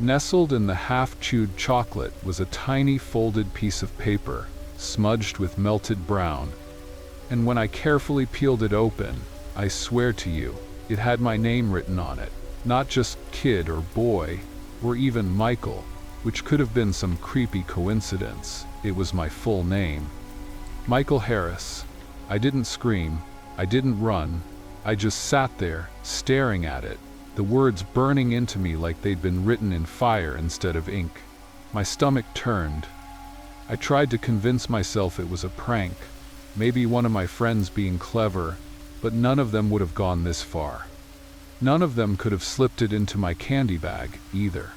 Speaker 1: Nestled in the half-chewed chocolate was a tiny folded piece of paper, smudged with melted brown. And when I carefully peeled it open, I swear to you, it had my name written on it. Not just kid or boy, or even Michael, which could have been some creepy coincidence. It was my full name. Michael Harris. I didn't scream. I didn't run. I just sat there, staring at it, the words burning into me like they'd been written in fire instead of ink. My stomach turned. I tried to convince myself it was a prank, maybe one of my friends being clever, but none of them would have gone this far. None of them could have slipped it into my candy bag, either.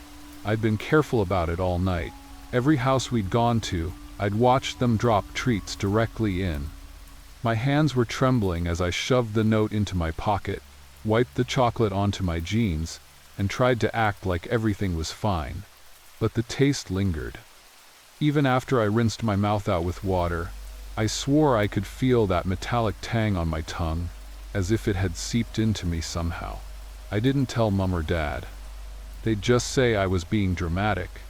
Speaker 1: I'd been careful about it all night. Every house we'd gone to, I'd watched them drop treats directly in. My hands were trembling as I shoved the note into my pocket, wiped the chocolate onto my jeans, and tried to act like everything was fine. But the taste lingered. Even after I rinsed my mouth out with water, I swore I could feel that metallic tang on my tongue, as if it had seeped into me somehow. I didn't tell Mom or Dad. They'd just say I was being dramatic,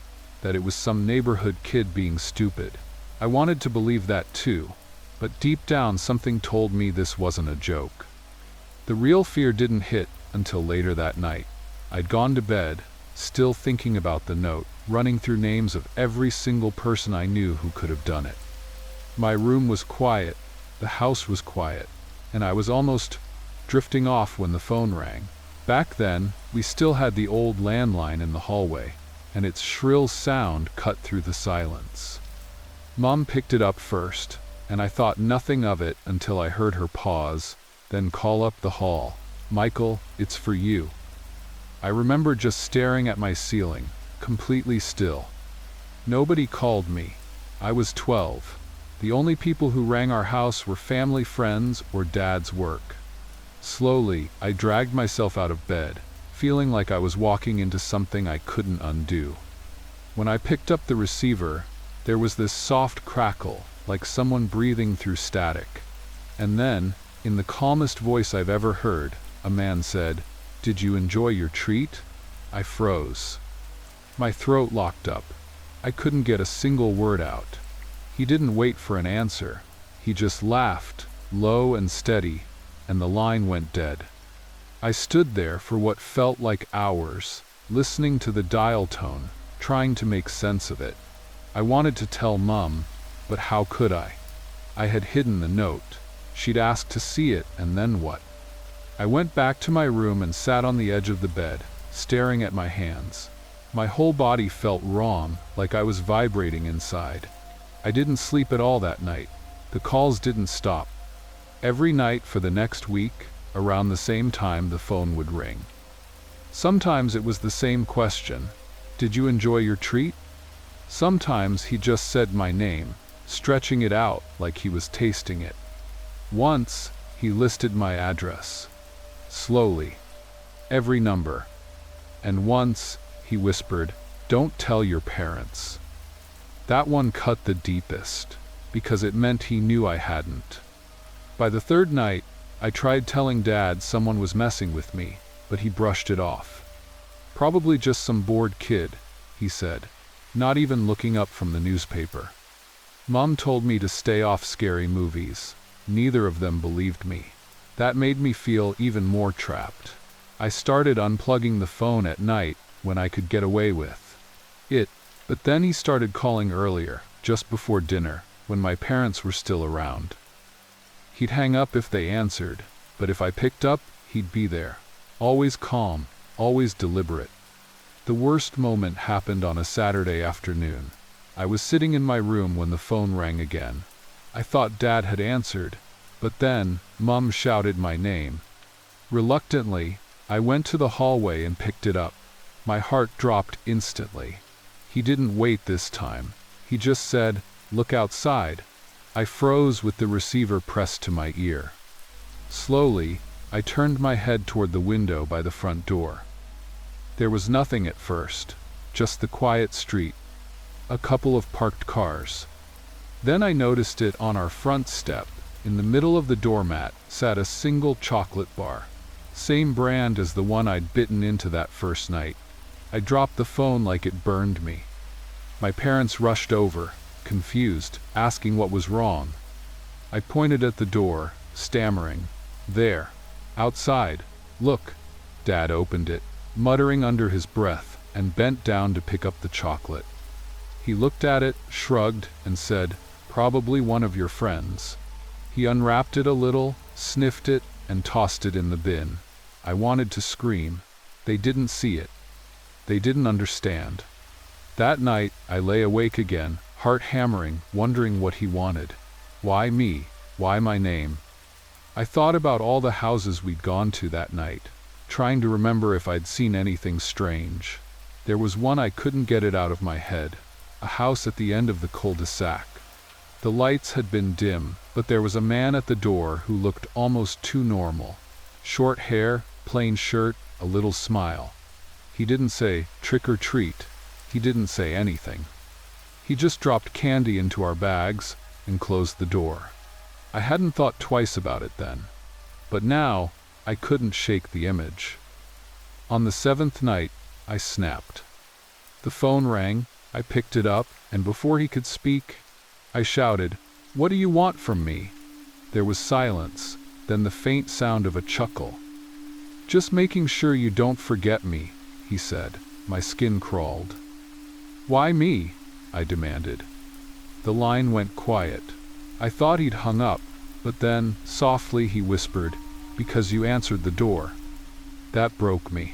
Speaker 1: that it was some neighborhood kid being stupid. I wanted to believe that too, but deep down something told me this wasn't a joke. The real fear didn't hit until later that night. I'd gone to bed, still thinking about the note, running through names of every single person I knew who could have done it. My room was quiet, the house was quiet, and I was almost drifting off when the phone rang. Back then, we still had the old landline in the hallway, and its shrill sound cut through the silence. Mom picked it up first, and I thought nothing of it until I heard her pause, then call up the hall. "Michael, it's for you." I remember just staring at my ceiling, completely still. Nobody called me. I was 12. The only people who rang our house were family, friends, or Dad's work. Slowly, I dragged myself out of bed, feeling like I was walking into something I couldn't undo. When I picked up the receiver, there was this soft crackle, like someone breathing through static. And then, in the calmest voice I've ever heard, a man said, "Did you enjoy your treat?" I froze. My throat locked up. I couldn't get a single word out. He didn't wait for an answer. He just laughed, low and steady, and the line went dead. I stood there for what felt like hours, listening to the dial tone, trying to make sense of it. I wanted to tell Mom, but how could I? I had hidden the note. She'd asked to see it, and then what? I went back to my room and sat on the edge of the bed, staring at my hands. My whole body felt wrong, like I was vibrating inside. I didn't sleep at all that night. The calls didn't stop. Every night for the next week, around the same time, the phone would ring. Sometimes it was the same question, "Did you enjoy your treat?" Sometimes he just said my name, stretching it out like he was tasting it. Once, he listed my address. Slowly. Every number. And once, he whispered, "Don't tell your parents." That one cut the deepest, because it meant he knew I hadn't. By the third night, I tried telling Dad someone was messing with me, but he brushed it off. "Probably just some bored kid," he said, not even looking up from the newspaper. Mom told me to stay off scary movies. Neither of them believed me. That made me feel even more trapped. I started unplugging the phone at night when I could get away with it, but then he started calling earlier, just before dinner, when my parents were still around. He'd hang up if they answered, but if I picked up, he'd be there. Always calm, always deliberate. The worst moment happened on a Saturday afternoon. I was sitting in my room when the phone rang again. I thought Dad had answered, but then Mom shouted my name. Reluctantly, I went to the hallway and picked it up. My heart dropped instantly. He didn't wait this time. He just said, "Look outside." I froze with the receiver pressed to my ear. Slowly, I turned my head toward the window by the front door. There was nothing at first, just the quiet street, a couple of parked cars. Then I noticed it on our front step. In the middle of the doormat sat a single chocolate bar, same brand as the one I'd bitten into that first night. I dropped the phone like it burned me. My parents rushed over, confused, asking what was wrong. I pointed at the door, stammering, "There. Outside. Look." Dad opened it, muttering under his breath, and bent down to pick up the chocolate. He looked at it, shrugged, and said, "Probably one of your friends." He unwrapped it a little, sniffed it, and tossed it in the bin. I wanted to scream. They didn't see it. They didn't understand. That night, I lay awake again, heart hammering, wondering what he wanted. Why me? Why my name? I thought about all the houses we'd gone to that night, trying to remember if I'd seen anything strange. There was one I couldn't get it out of my head, a house at the end of the cul-de-sac. The lights had been dim, but there was a man at the door who looked almost too normal. Short hair, plain shirt, a little smile. He didn't say, "Trick or treat." He didn't say anything. He just dropped candy into our bags and closed the door. I hadn't thought twice about it then. But now, I couldn't shake the image. On the 7th night, I snapped. The phone rang, I picked it up, and before he could speak, I shouted, "What do you want from me?" There was silence, then the faint sound of a chuckle. "Just making sure you don't forget me," he said. My skin crawled. "Why me?" I demanded. The line went quiet. I thought he'd hung up, but then, softly, he whispered, "Because you answered the door." That broke me.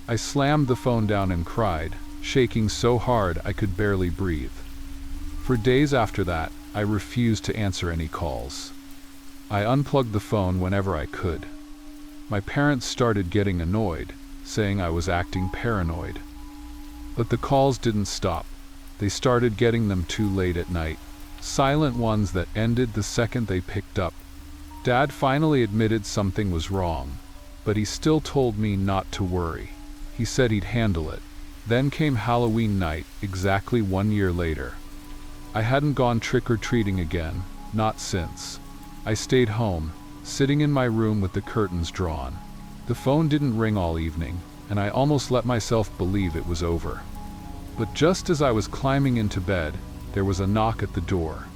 Speaker 1: I slammed the phone down and cried, shaking so hard I could barely breathe. For days after that, I refused to answer any calls. I unplugged the phone whenever I could. My parents started getting annoyed, saying I was acting paranoid. But the calls didn't stop. They started getting them too late at night, silent ones that ended the second they picked up. Dad finally admitted something was wrong, but he still told me not to worry. He said he'd handle it. Then came Halloween night, exactly 1 year later. I hadn't gone trick-or-treating again, not since. I stayed home, sitting in my room with the curtains drawn. The phone didn't ring all evening, and I almost let myself believe it was over. But just as I was climbing into bed, there was a knock at the door.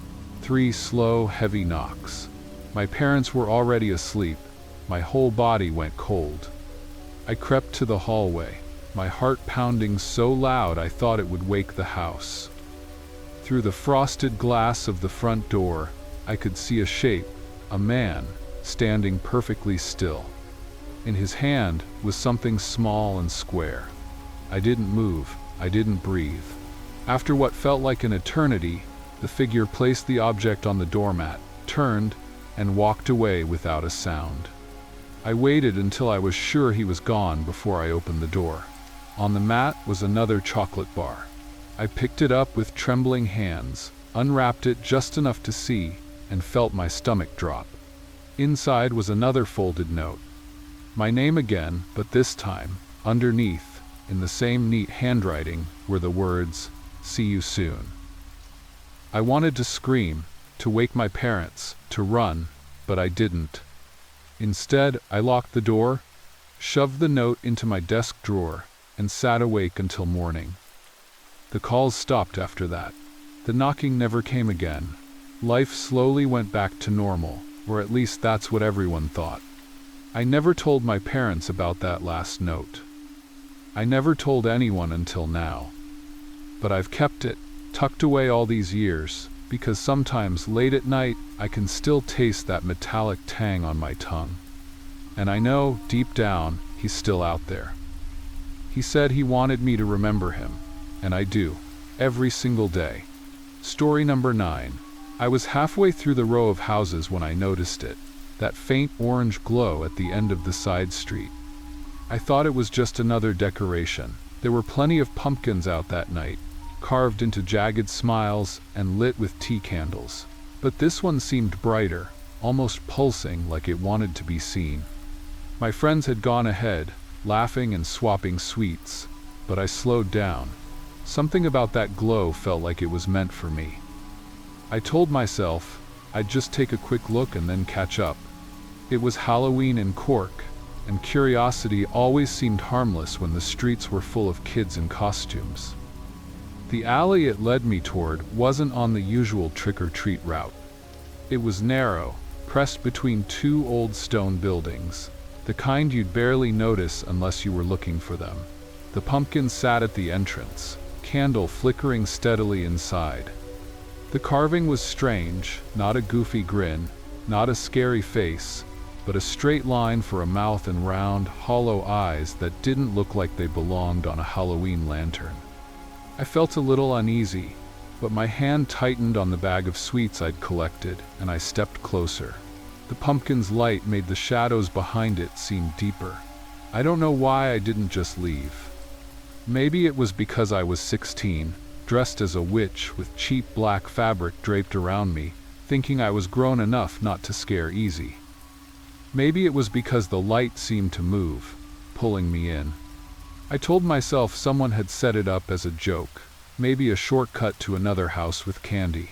Speaker 1: 3 slow, heavy knocks. My parents were already asleep. My whole body went cold. I crept to the hallway, my heart pounding so loud I thought it would wake the house. Through the frosted glass of the front door, I could see a shape, a man, standing perfectly still. In his hand was something small and square. I didn't move, I didn't breathe. After what felt like an eternity, the figure placed the object on the doormat, turned, and walked away without a sound. I waited until I was sure he was gone before I opened the door. On the mat was another chocolate bar. I picked it up with trembling hands, unwrapped it just enough to see, and felt my stomach drop. Inside was another folded note. My name again, but this time, underneath, in the same neat handwriting, were the words, "See you soon." I wanted to scream, to wake my parents, to run, but I didn't. Instead, I locked the door, shoved the note into my desk drawer, and sat awake until morning. The calls stopped after that. The knocking never came again. Life slowly went back to normal, or at least that's what everyone thought. I never told my parents about that last note. I never told anyone until now. But I've kept it, tucked away all these years, because sometimes late at night I can still taste that metallic tang on my tongue. And I know, deep down, he's still out there. He said he wanted me to remember him, and I do, every single day. Story number 9. I was halfway through the row of houses when I noticed it, that faint orange glow at the end of the side street. I thought it was just another decoration. There were plenty of pumpkins out that night, carved into jagged smiles and lit with tea candles. But this one seemed brighter, almost pulsing like it wanted to be seen. My friends had gone ahead, laughing and swapping sweets, but I slowed down. Something about that glow felt like it was meant for me. I told myself I'd just take a quick look and then catch up. It was Halloween in Cork, and curiosity always seemed harmless when the streets were full of kids in costumes. The alley it led me toward wasn't on the usual trick-or-treat route. It was narrow, pressed between two old stone buildings, the kind you'd barely notice unless you were looking for them. The pumpkin sat at the entrance, candle flickering steadily inside. The carving was strange, not a goofy grin, not a scary face, but a straight line for a mouth and round, hollow eyes that didn't look like they belonged on a Halloween lantern. I felt a little uneasy, but my hand tightened on the bag of sweets I'd collected, and I stepped closer. The pumpkin's light made the shadows behind it seem deeper. I don't know why I didn't just leave. Maybe it was because I was 16, dressed as a witch with cheap black fabric draped around me, thinking I was grown enough not to scare easy. Maybe it was because the light seemed to move, pulling me in. I told myself someone had set it up as a joke, maybe a shortcut to another house with candy.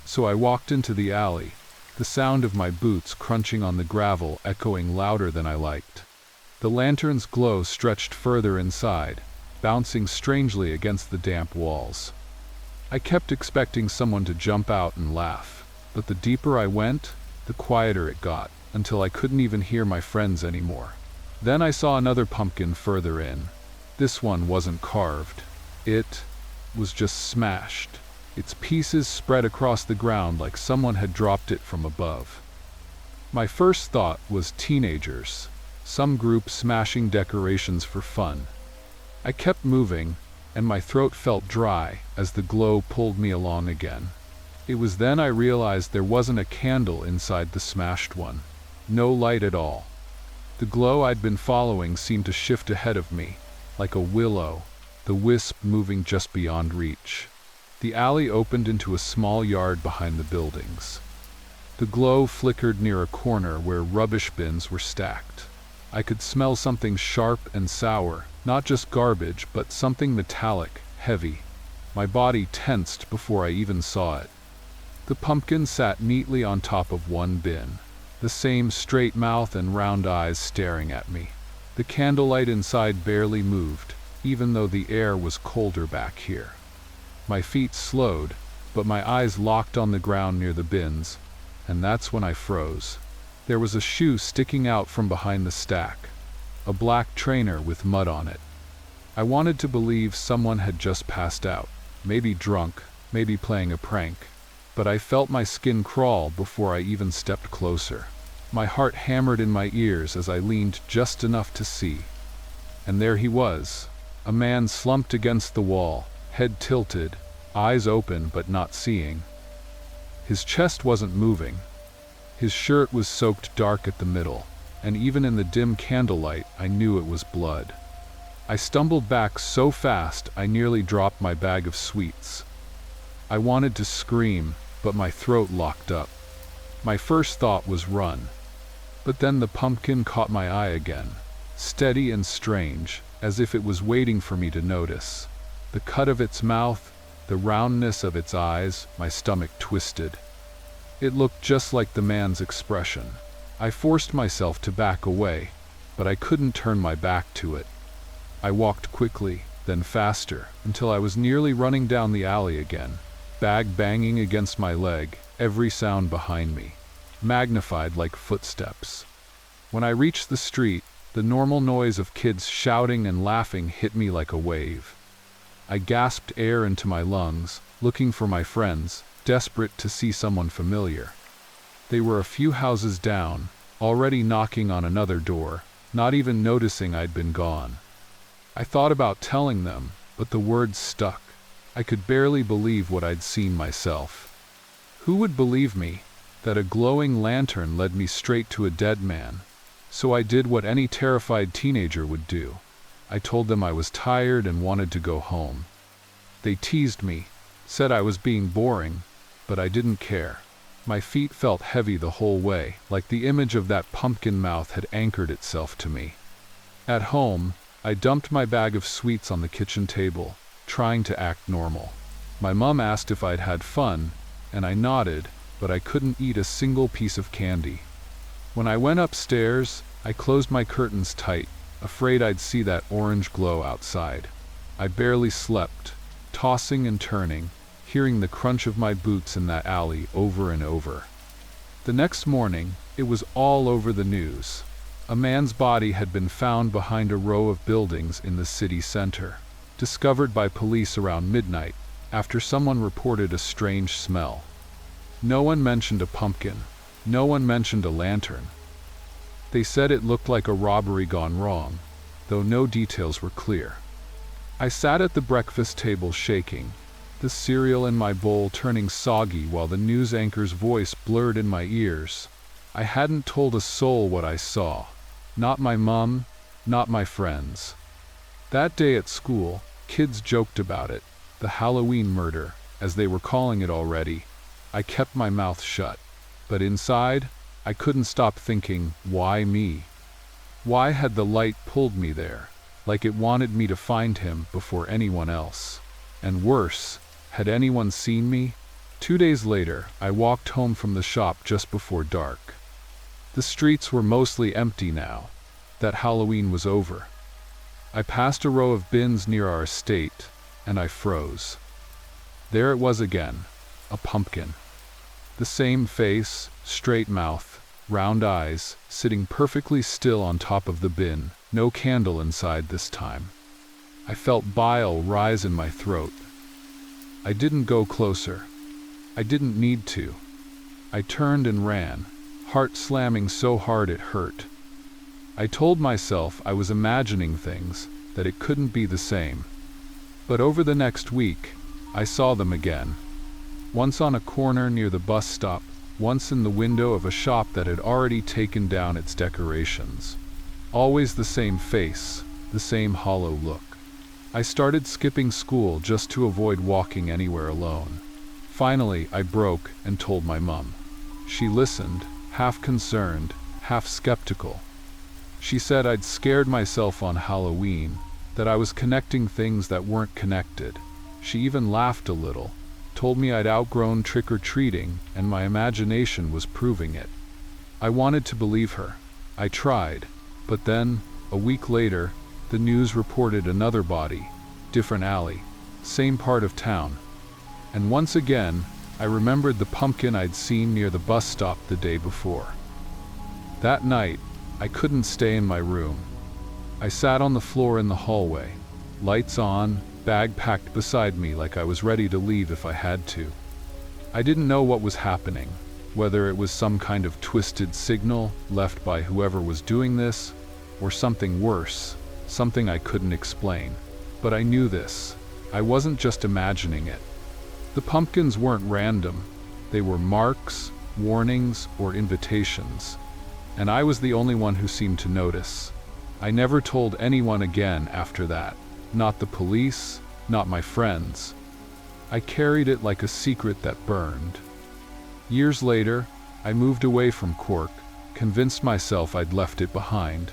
Speaker 1: So I walked into the alley, the sound of my boots crunching on the gravel echoing louder than I liked. The lantern's glow stretched further inside, bouncing strangely against the damp walls. I kept expecting someone to jump out and laugh, but the deeper I went, the quieter it got, until I couldn't even hear my friends anymore. Then I saw another pumpkin further in. This one wasn't carved. It was just smashed. Its pieces spread across the ground like someone had dropped it from above. My first thought was teenagers, some group smashing decorations for fun. I kept moving, and my throat felt dry as the glow pulled me along again. It was then I realized there wasn't a candle inside the smashed one. No light at all. The glow I'd been following seemed to shift ahead of me, like a willow, the wisp moving just beyond reach. The alley opened into a small yard behind the buildings. The glow flickered near a corner where rubbish bins were stacked. I could smell something sharp and sour, not just garbage, but something metallic, heavy. My body tensed before I even saw it. The pumpkin sat neatly on top of one bin, the same straight mouth and round eyes staring at me. The candlelight inside barely moved, even though the air was colder back here. My feet slowed, but my eyes locked on the ground near the bins, and that's when I froze. There was a shoe sticking out from behind the stack, a black trainer with mud on it. I wanted to believe someone had just passed out, maybe drunk, maybe playing a prank, but I felt my skin crawl before I even stepped closer. My heart hammered in my ears as I leaned just enough to see. And there he was, a man slumped against the wall, head tilted, eyes open but not seeing. His chest wasn't moving. His shirt was soaked dark at the middle, and even in the dim candlelight I knew it was blood. I stumbled back so fast I nearly dropped my bag of sweets. I wanted to scream, but my throat locked up. My first thought was run. But then the pumpkin caught my eye again, steady and strange, as if it was waiting for me to notice. The cut of its mouth, the roundness of its eyes, my stomach twisted. It looked just like the man's expression. I forced myself to back away, but I couldn't turn my back to it. I walked quickly, then faster, until I was nearly running down the alley again, bag banging against my leg, every sound behind me, magnified like footsteps. When I reached the street, the normal noise of kids shouting and laughing hit me like a wave. I gasped air into my lungs, looking for my friends, desperate to see someone familiar. They were a few houses down, already knocking on another door, not even noticing I'd been gone. I thought about telling them, but the words stuck. I could barely believe what I'd seen myself. Who would believe me, that a glowing lantern led me straight to a dead man? So I did what any terrified teenager would do. I told them I was tired and wanted to go home. They teased me, said I was being boring, but I didn't care. My feet felt heavy the whole way, like the image of that pumpkin mouth had anchored itself to me. At home, I dumped my bag of sweets on the kitchen table, trying to act normal. My mom asked if I'd had fun, and I nodded, but I couldn't eat a single piece of candy. When I went upstairs, I closed my curtains tight, afraid I'd see that orange glow outside. I barely slept, tossing and turning, hearing the crunch of my boots in that alley over and over. The next morning, it was all over the news. A man's body had been found behind a row of buildings in the city center, discovered by police around midnight, after someone reported a strange smell. No one mentioned a pumpkin. No one mentioned a lantern. They said it looked like a robbery gone wrong, though no details were clear. I sat at the breakfast table shaking, the cereal in my bowl turning soggy while the news anchor's voice blurred in my ears. I hadn't told a soul what I saw. Not my mom, not my friends. That day at school, kids joked about it, the Halloween murder, as they were calling it already. I kept my mouth shut. But inside, I couldn't stop thinking, why me? Why had the light pulled me there, like it wanted me to find him before anyone else? And worse, had anyone seen me? 2 days later, I walked home from the shop just before dark. The streets were mostly empty now. That Halloween was over. I passed a row of bins near our estate, and I froze. There it was again, a pumpkin. The same face, straight mouth, round eyes, sitting perfectly still on top of the bin, no candle inside this time. I felt bile rise in my throat. I didn't go closer. I didn't need to. I turned and ran, heart slamming so hard it hurt. I told myself I was imagining things, that it couldn't be the same. But over the next week, I saw them again. Once on a corner near the bus stop, once in the window of a shop that had already taken down its decorations. Always the same face, the same hollow look. I started skipping school just to avoid walking anywhere alone. Finally, I broke and told my mom. She listened, half concerned, half skeptical. She said I'd scared myself on Halloween, that I was connecting things that weren't connected. She even laughed a little, told me I'd outgrown trick-or-treating and my imagination was proving it. I wanted to believe her. I tried, but then, a week later, the news reported another body, different alley, same part of town. And once again, I remembered the pumpkin I'd seen near the bus stop the day before. That night, I couldn't stay in my room. I sat on the floor in the hallway, lights on, bag packed beside me like I was ready to leave if I had to. I didn't know what was happening, whether it was some kind of twisted signal left by whoever was doing this, or something worse, something I couldn't explain. But I knew this. I wasn't just imagining it. The pumpkins weren't random. They were marks, warnings, or invitations. And I was the only one who seemed to notice. I never told anyone again after that. Not the police, not my friends. I carried it like a secret that burned. Years later, I moved away from Cork, convinced myself I'd left it behind.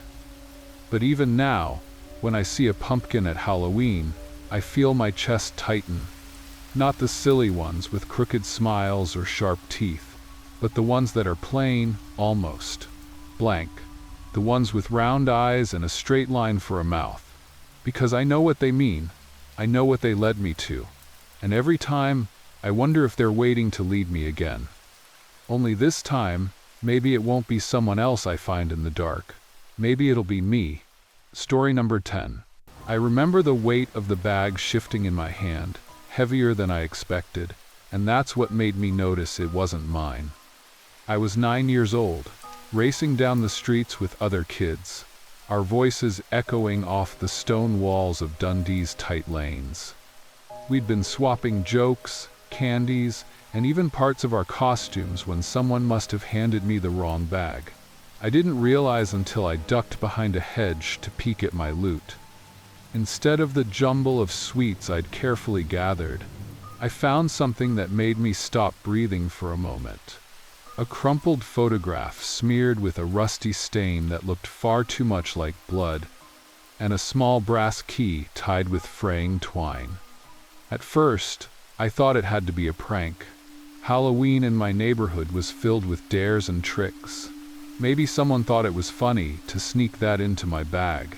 Speaker 1: But even now, when I see a pumpkin at Halloween, I feel my chest tighten. Not the silly ones with crooked smiles or sharp teeth, but the ones that are plain, almost blank. The ones with round eyes and a straight line for a mouth. Because I know what they mean. I know what they led me to. And every time, I wonder if they're waiting to lead me again. Only this time, maybe it won't be someone else I find in the dark. Maybe it'll be me. Story number 10. I remember the weight of the bag shifting in my hand, heavier than I expected, and that's what made me notice it wasn't mine. I was 9 years old, racing down the streets with other kids, our voices echoing off the stone walls of Dundee's tight lanes. We'd been swapping jokes, candies, and even parts of our costumes when someone must have handed me the wrong bag. I didn't realize until I ducked behind a hedge to peek at my loot. Instead of the jumble of sweets I'd carefully gathered, I found something that made me stop breathing for a moment. A crumpled photograph smeared with a rusty stain that looked far too much like blood, and a small brass key tied with fraying twine. At first, I thought it had to be a prank. Halloween in my neighborhood was filled with dares and tricks. Maybe someone thought it was funny to sneak that into my bag.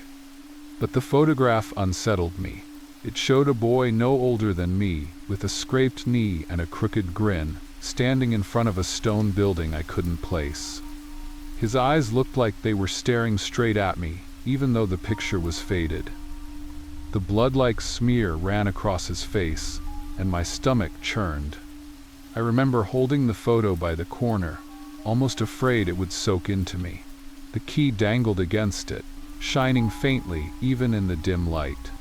Speaker 1: But the photograph unsettled me. It showed a boy no older than me, with a scraped knee and a crooked grin, standing in front of a stone building I couldn't place. His eyes looked like they were staring straight at me, even though the picture was faded. The blood-like smear ran across his face, and my stomach churned. I remember holding the photo by the corner, almost afraid it would soak into me. The key dangled against it, shining faintly even in the dim light.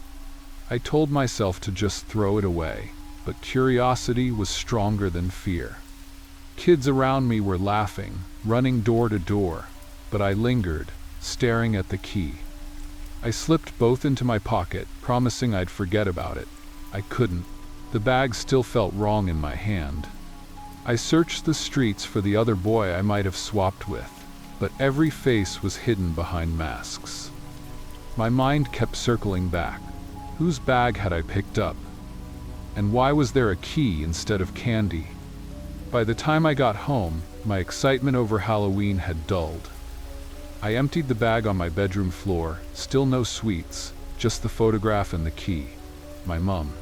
Speaker 1: I told myself to just throw it away, but curiosity was stronger than fear. Kids around me were laughing, running door to door, but I lingered, staring at the key. I slipped both into my pocket, promising I'd forget about it. I couldn't. The bag still felt wrong in my hand. I searched the streets for the other boy I might have swapped with, but every face was hidden behind masks. My mind kept circling back. Whose bag had I picked up? And why was there a key instead of candy? By the time I got home, my excitement over Halloween had dulled. I emptied the bag on my bedroom floor, still no sweets, just the photograph and the key. My mom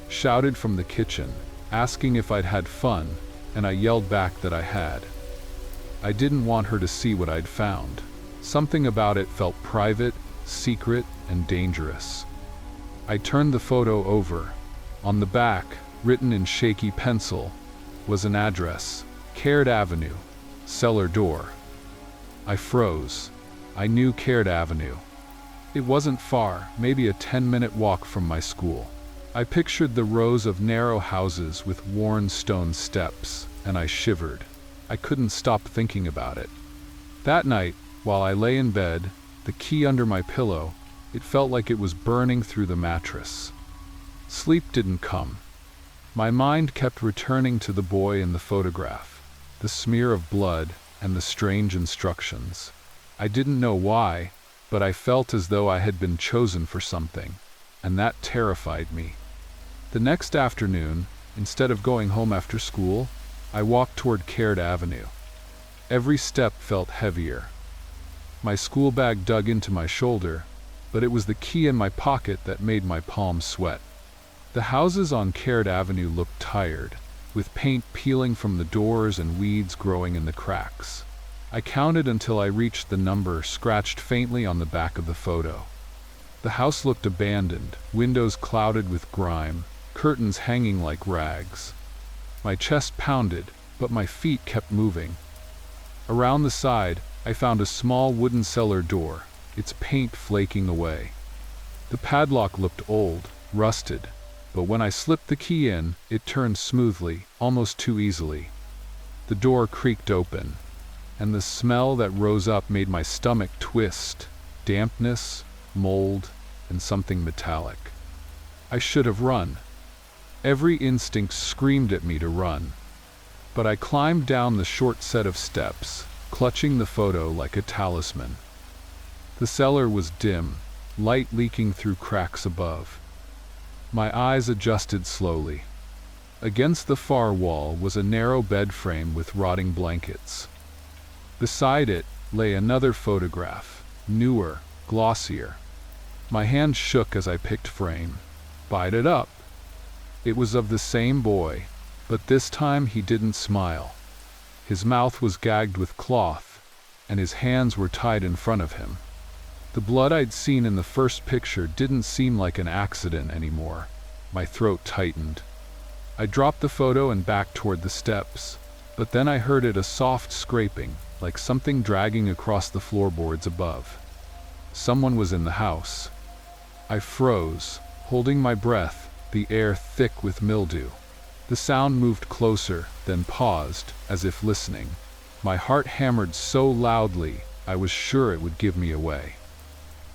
Speaker 1: shouted from the kitchen, asking if I'd had fun, and I yelled back that I had. I didn't want her to see what I'd found. Something about it felt private, secret, and dangerous. I turned the photo over. On the back, written in shaky pencil, was an address, Caird Avenue, cellar door. I froze. I knew Caird Avenue. It wasn't far, maybe a 10-minute walk from my school. I pictured the rows of narrow houses with worn stone steps, and I shivered. I couldn't stop thinking about it. That night, while I lay in bed, the key under my pillow, it felt like it was burning through the mattress. Sleep didn't come. My mind kept returning to the boy in the photograph, the smear of blood, and the strange instructions. I didn't know why, but I felt as though I had been chosen for something, and that terrified me. The next afternoon, instead of going home after school, I walked toward Caird Avenue. Every step felt heavier. My school bag dug into my shoulder, but it was the key in my pocket that made my palms sweat. The houses on Caird Avenue looked tired, with paint peeling from the doors and weeds growing in the cracks. I counted until I reached the number scratched faintly on the back of the photo. The house looked abandoned, windows clouded with grime, curtains hanging like rags. My chest pounded, but my feet kept moving. Around the side, I found a small wooden cellar door, its paint flaking away. The padlock looked old, rusted, but when I slipped the key in, it turned smoothly, almost too easily. The door creaked open, and the smell that rose up made my stomach twist, dampness, mold, and something metallic. I should have run. Every instinct screamed at me to run. But I climbed down the short set of steps, clutching the photo like a talisman. The cellar was dim, light leaking through cracks above. My eyes adjusted slowly. Against the far wall was a narrow bed frame with rotting blankets. Beside it lay another photograph, newer, glossier. My hand shook as I picked frame. Bite it up. It was of the same boy, but this time he didn't smile. His mouth was gagged with cloth, and his hands were tied in front of him. The blood I'd seen in the first picture didn't seem like an accident anymore. My throat tightened. I dropped the photo and backed toward the steps, but then I heard a soft scraping, like something dragging across the floorboards above. Someone was in the house. I froze, holding my breath, the air thick with mildew. The sound moved closer, then paused, as if listening. My heart hammered so loudly, I was sure it would give me away.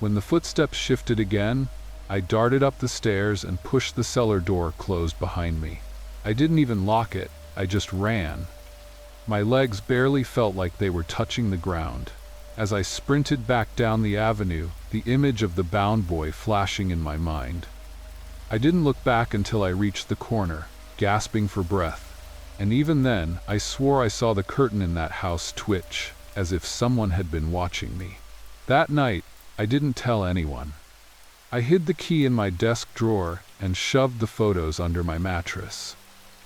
Speaker 1: When the footsteps shifted again, I darted up the stairs and pushed the cellar door closed behind me. I didn't even lock it, I just ran. My legs barely felt like they were touching the ground. As I sprinted back down the avenue, the image of the bound boy flashing in my mind. I didn't look back until I reached the corner, gasping for breath. And even then, I swore I saw the curtain in that house twitch. as if someone had been watching me. That night, I didn't tell anyone. I hid the key in my desk drawer and shoved the photos under my mattress.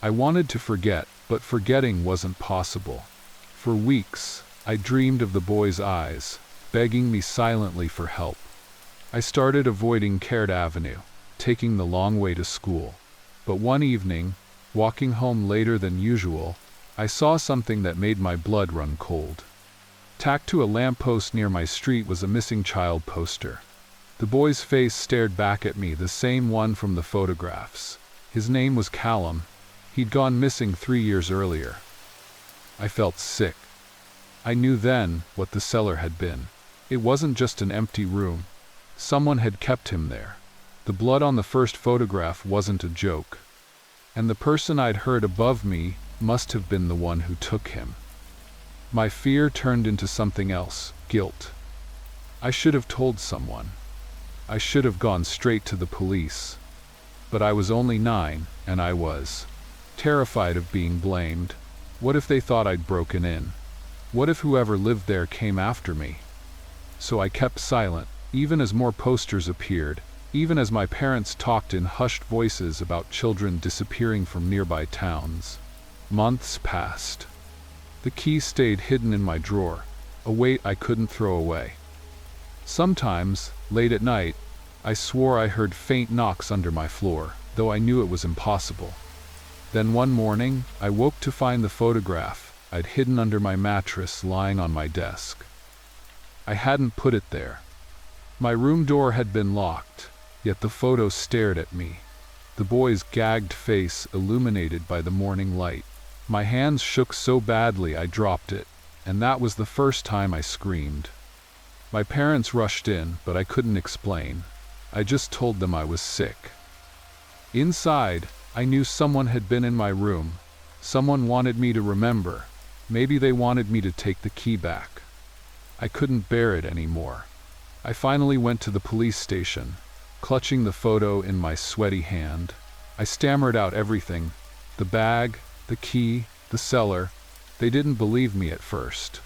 Speaker 1: I wanted to forget, but forgetting wasn't possible. For weeks, I dreamed of the boy's eyes, begging me silently for help. I started avoiding Caird Avenue, taking the long way to school. But one evening, walking home later than usual, I saw something that made my blood run cold. Tacked to a lamppost near my street was a missing child poster. The boy's face stared back at me, the same one from the photographs. His name was Callum. He'd gone missing 3 years earlier. I felt sick. I knew then what the cellar had been. It wasn't just an empty room. Someone had kept him there. The blood on the first photograph wasn't a joke. And the person I'd heard above me must have been the one who took him. My fear turned into something else, guilt. I should have told someone. I should have gone straight to the police. But I was only 9, and I was terrified of being blamed. What if they thought I'd broken in? What if whoever lived there came after me? So I kept silent, even as more posters appeared, even as my parents talked in hushed voices about children disappearing from nearby towns. Months passed. The key stayed hidden in my drawer, a weight I couldn't throw away. Sometimes, late at night, I swore I heard faint knocks under my floor, though I knew it was impossible. Then one morning, I woke to find the photograph I'd hidden under my mattress lying on my desk. I hadn't put it there. My room door had been locked, yet the photo stared at me, the boy's gagged face illuminated by the morning light. My hands shook so badly I dropped it, and that was the first time I screamed. My parents rushed in, but I couldn't explain. I just told them I was sick. Inside, I knew someone had been in my room. Someone wanted me to remember. Maybe they wanted me to take the key back. I couldn't bear it anymore. I finally went to the police station, clutching the photo in my sweaty hand. I stammered out everything: the bag, the key, the cellar. They didn't believe me at first.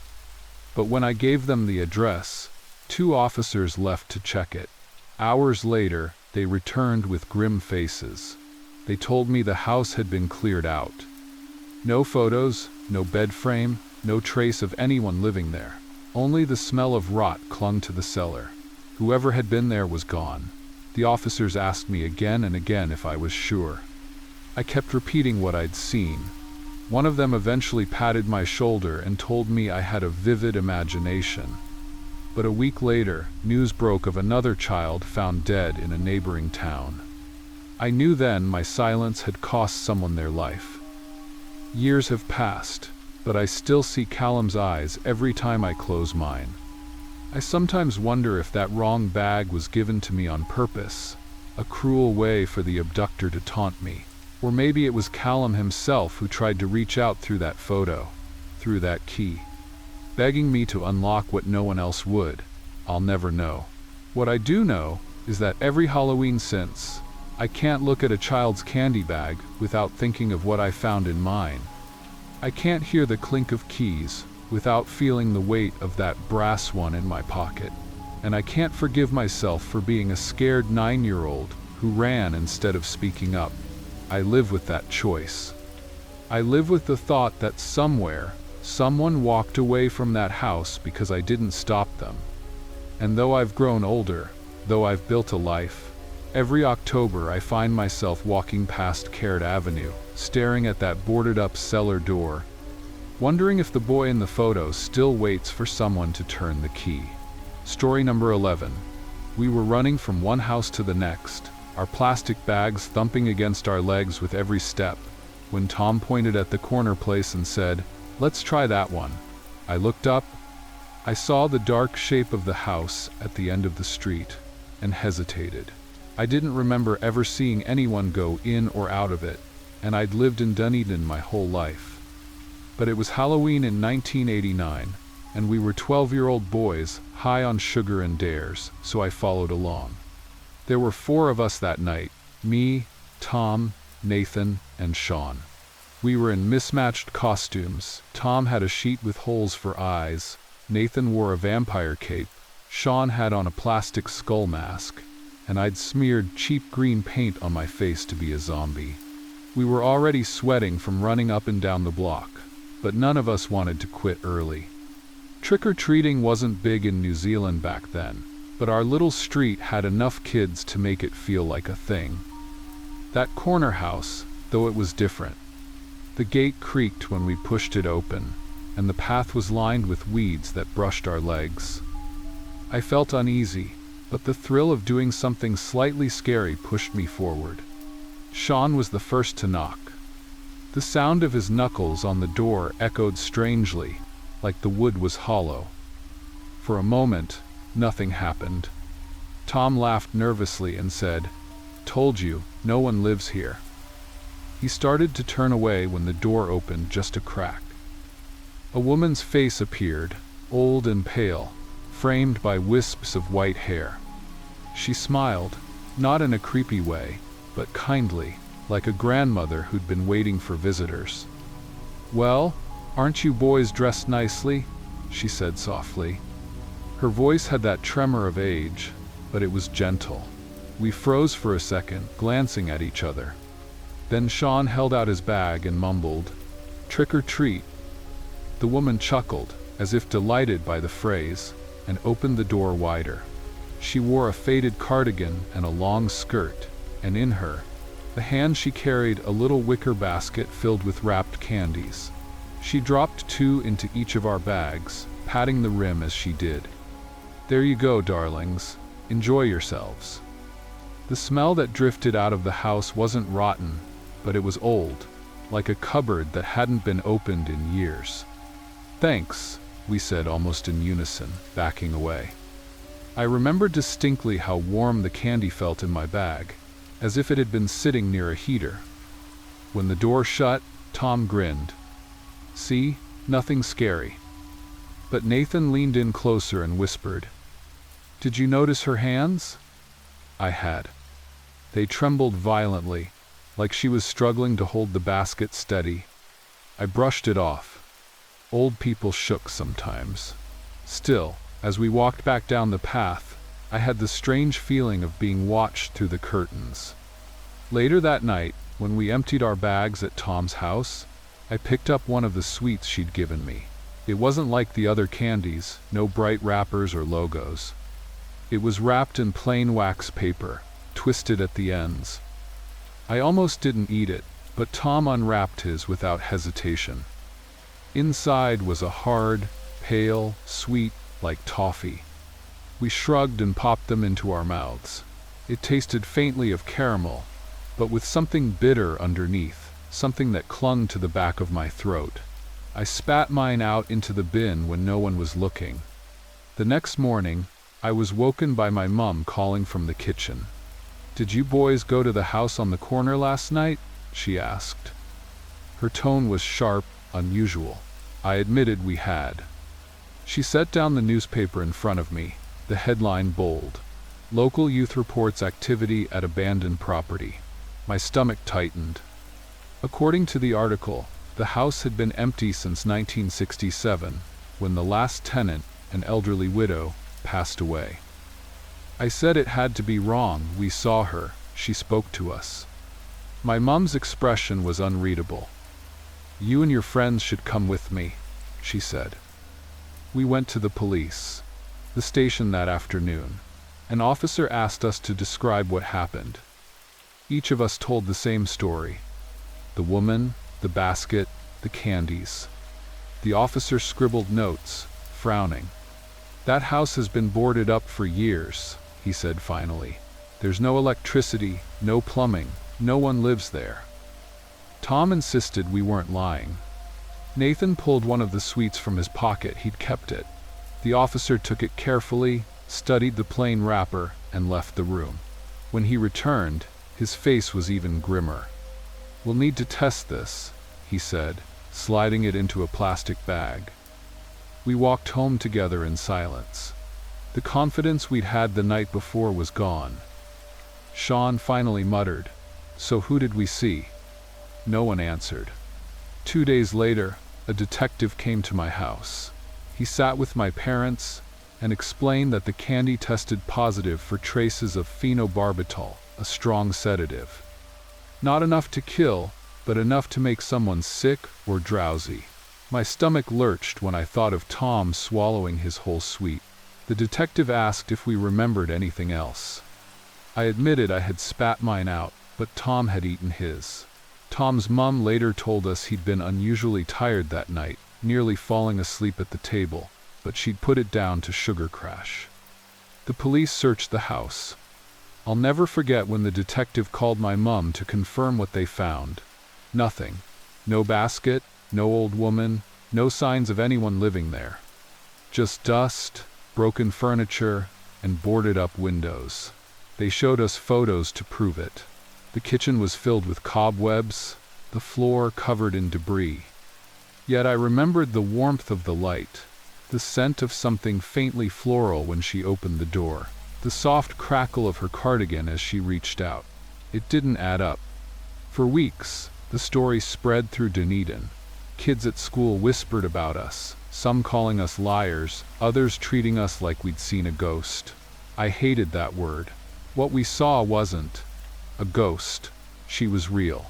Speaker 1: But when I gave them the address, 2 officers left to check it. Hours later, they returned with grim faces. They told me the house had been cleared out. No photos, no bed frame, no trace of anyone living there. Only the smell of rot clung to the cellar. Whoever had been there was gone. The officers asked me again and again if I was sure. I kept repeating what I'd seen. One of them eventually patted my shoulder and told me I had a vivid imagination. But a week later, news broke of another child found dead in a neighboring town. I knew then my silence had cost someone their life. Years have passed, but I still see Callum's eyes every time I close mine. I sometimes wonder if that wrong bag was given to me on purpose, a cruel way for the abductor to taunt me. Or maybe it was Callum himself who tried to reach out through that photo, through that key, begging me to unlock what no one else would. I'll never know. What I do know is that every Halloween since, I can't look at a child's candy bag without thinking of what I found in mine. I can't hear the clink of keys without feeling the weight of that brass one in my pocket. And I can't forgive myself for being a scared 9-year-old who ran instead of speaking up. I live with that choice. I live with the thought that somewhere, someone walked away from that house because I didn't stop them. And though I've grown older, though I've built a life, every October I find myself walking past Caird Avenue, staring at that boarded-up cellar door, wondering if the boy in the photo still waits for someone to turn the key. Story number 11. We were running from one house to the next, our plastic bags thumping against our legs with every step, when Tom pointed at the corner place and said, "Let's try that one." I looked up. I saw the dark shape of the house at the end of the street, and hesitated. I didn't remember ever seeing anyone go in or out of it, and I'd lived in Dunedin my whole life. But it was Halloween in 1989, and we were 12-year-old boys, high on sugar and dares, so I followed along. There were 4 of us that night: me, Tom, Nathan, and Sean. We were in mismatched costumes. Tom had a sheet with holes for eyes. Nathan wore a vampire cape, Sean had on a plastic skull mask, and I'd smeared cheap green paint on my face to be a zombie. We were already sweating from running up and down the block, but none of us wanted to quit early. Trick-or-treating wasn't big in New Zealand back then, but our little street had enough kids to make it feel like a thing. That corner house, though it was different. The gate creaked when we pushed it open, and the path was lined with weeds that brushed our legs. I felt uneasy, but the thrill of doing something slightly scary pushed me forward. Sean was the first to knock. The sound of his knuckles on the door echoed strangely, like the wood was hollow. For a moment, nothing happened. Tom laughed nervously and said, "Told you, no one lives here." He started to turn away when the door opened just a crack. A woman's face appeared, old and pale, framed by wisps of white hair. She smiled, not in a creepy way, but kindly, like a grandmother who'd been waiting for visitors. "Well, aren't you boys dressed nicely?" she said softly. Her voice had that tremor of age, but it was gentle. We froze for a second, glancing at each other. Then Sean held out his bag and mumbled, "Trick or treat." The woman chuckled, as if delighted by the phrase, and opened the door wider. She wore a faded cardigan and a long skirt, and in her, the hand she carried a little wicker basket filled with wrapped candies. She dropped 2 into each of our bags, patting the rim as she did. "There you go, darlings. Enjoy yourselves." The smell that drifted out of the house wasn't rotten, but it was old, like a cupboard that hadn't been opened in years. "Thanks," we said almost in unison, backing away. I remember distinctly how warm the candy felt in my bag, as if it had been sitting near a heater. When the door shut, Tom grinned. "See, nothing scary." But Nathan leaned in closer and whispered, "Did you notice her hands?" I had. They trembled violently, like she was struggling to hold the basket steady. I brushed it off. Old people shook sometimes. Still, as we walked back down the path, I had the strange feeling of being watched through the curtains. Later that night, when we emptied our bags at Tom's house, I picked up one of the sweets she'd given me. It wasn't like the other candies, no bright wrappers or logos. It was wrapped in plain wax paper, twisted at the ends. I almost didn't eat it, but Tom unwrapped his without hesitation. Inside was a hard, pale, sweet, like toffee. We shrugged and popped them into our mouths. It tasted faintly of caramel, but with something bitter underneath, something that clung to the back of my throat. I spat mine out into the bin when no one was looking. The next morning, I was woken by my mum calling from the kitchen. "Did you boys go to the house on the corner last night?" she asked. Her tone was sharp, unusual. I admitted we had. She set down the newspaper in front of me, the headline bold. "Local youth reports activity at abandoned property." My stomach tightened. According to the article, the house had been empty since 1967, when the last tenant, an elderly widow, passed away. I said it had to be wrong. We saw her. She spoke to us. My mum's expression was unreadable. "You and your friends should come with me," she said. We went to the police, the station that afternoon. An officer asked us to describe what happened. Each of us told the same story. The woman, the basket, the candies. The officer scribbled notes, frowning. "That house has been boarded up for years," he said finally. "There's no electricity, no plumbing, no one lives there." Tom insisted we weren't lying. Nathan pulled one of the sweets from his pocket. He'd kept it. The officer took it carefully, studied the plain wrapper, and left the room. When he returned, his face was even grimmer. "We'll need to test this," he said, sliding it into a plastic bag. We walked home together in silence. The confidence we'd had the night before was gone. Sean finally muttered, "So who did we see?" No one answered. 2 days later, a detective came to my house. He sat with my parents and explained that the candy tested positive for traces of phenobarbital, a strong sedative. Not enough to kill, but enough to make someone sick or drowsy. My stomach lurched when I thought of Tom swallowing his whole sweet. The detective asked if we remembered anything else. I admitted I had spat mine out, but Tom had eaten his. Tom's mom later told us he'd been unusually tired that night, nearly falling asleep at the table, but she'd put it down to sugar crash. The police searched the house. I'll never forget when the detective called my mom to confirm what they found. Nothing. No basket, no old woman, no signs of anyone living there. Just dust, broken furniture, and boarded-up windows. They showed us photos to prove it. The kitchen was filled with cobwebs, the floor covered in debris. Yet I remembered the warmth of the light, the scent of something faintly floral when she opened the door, the soft crackle of her cardigan as she reached out. It didn't add up. For weeks, the story spread through Dunedin. Kids at school whispered about us, some calling us liars, others treating us like we'd seen a ghost. I hated that word. What we saw wasn't a ghost. She was real.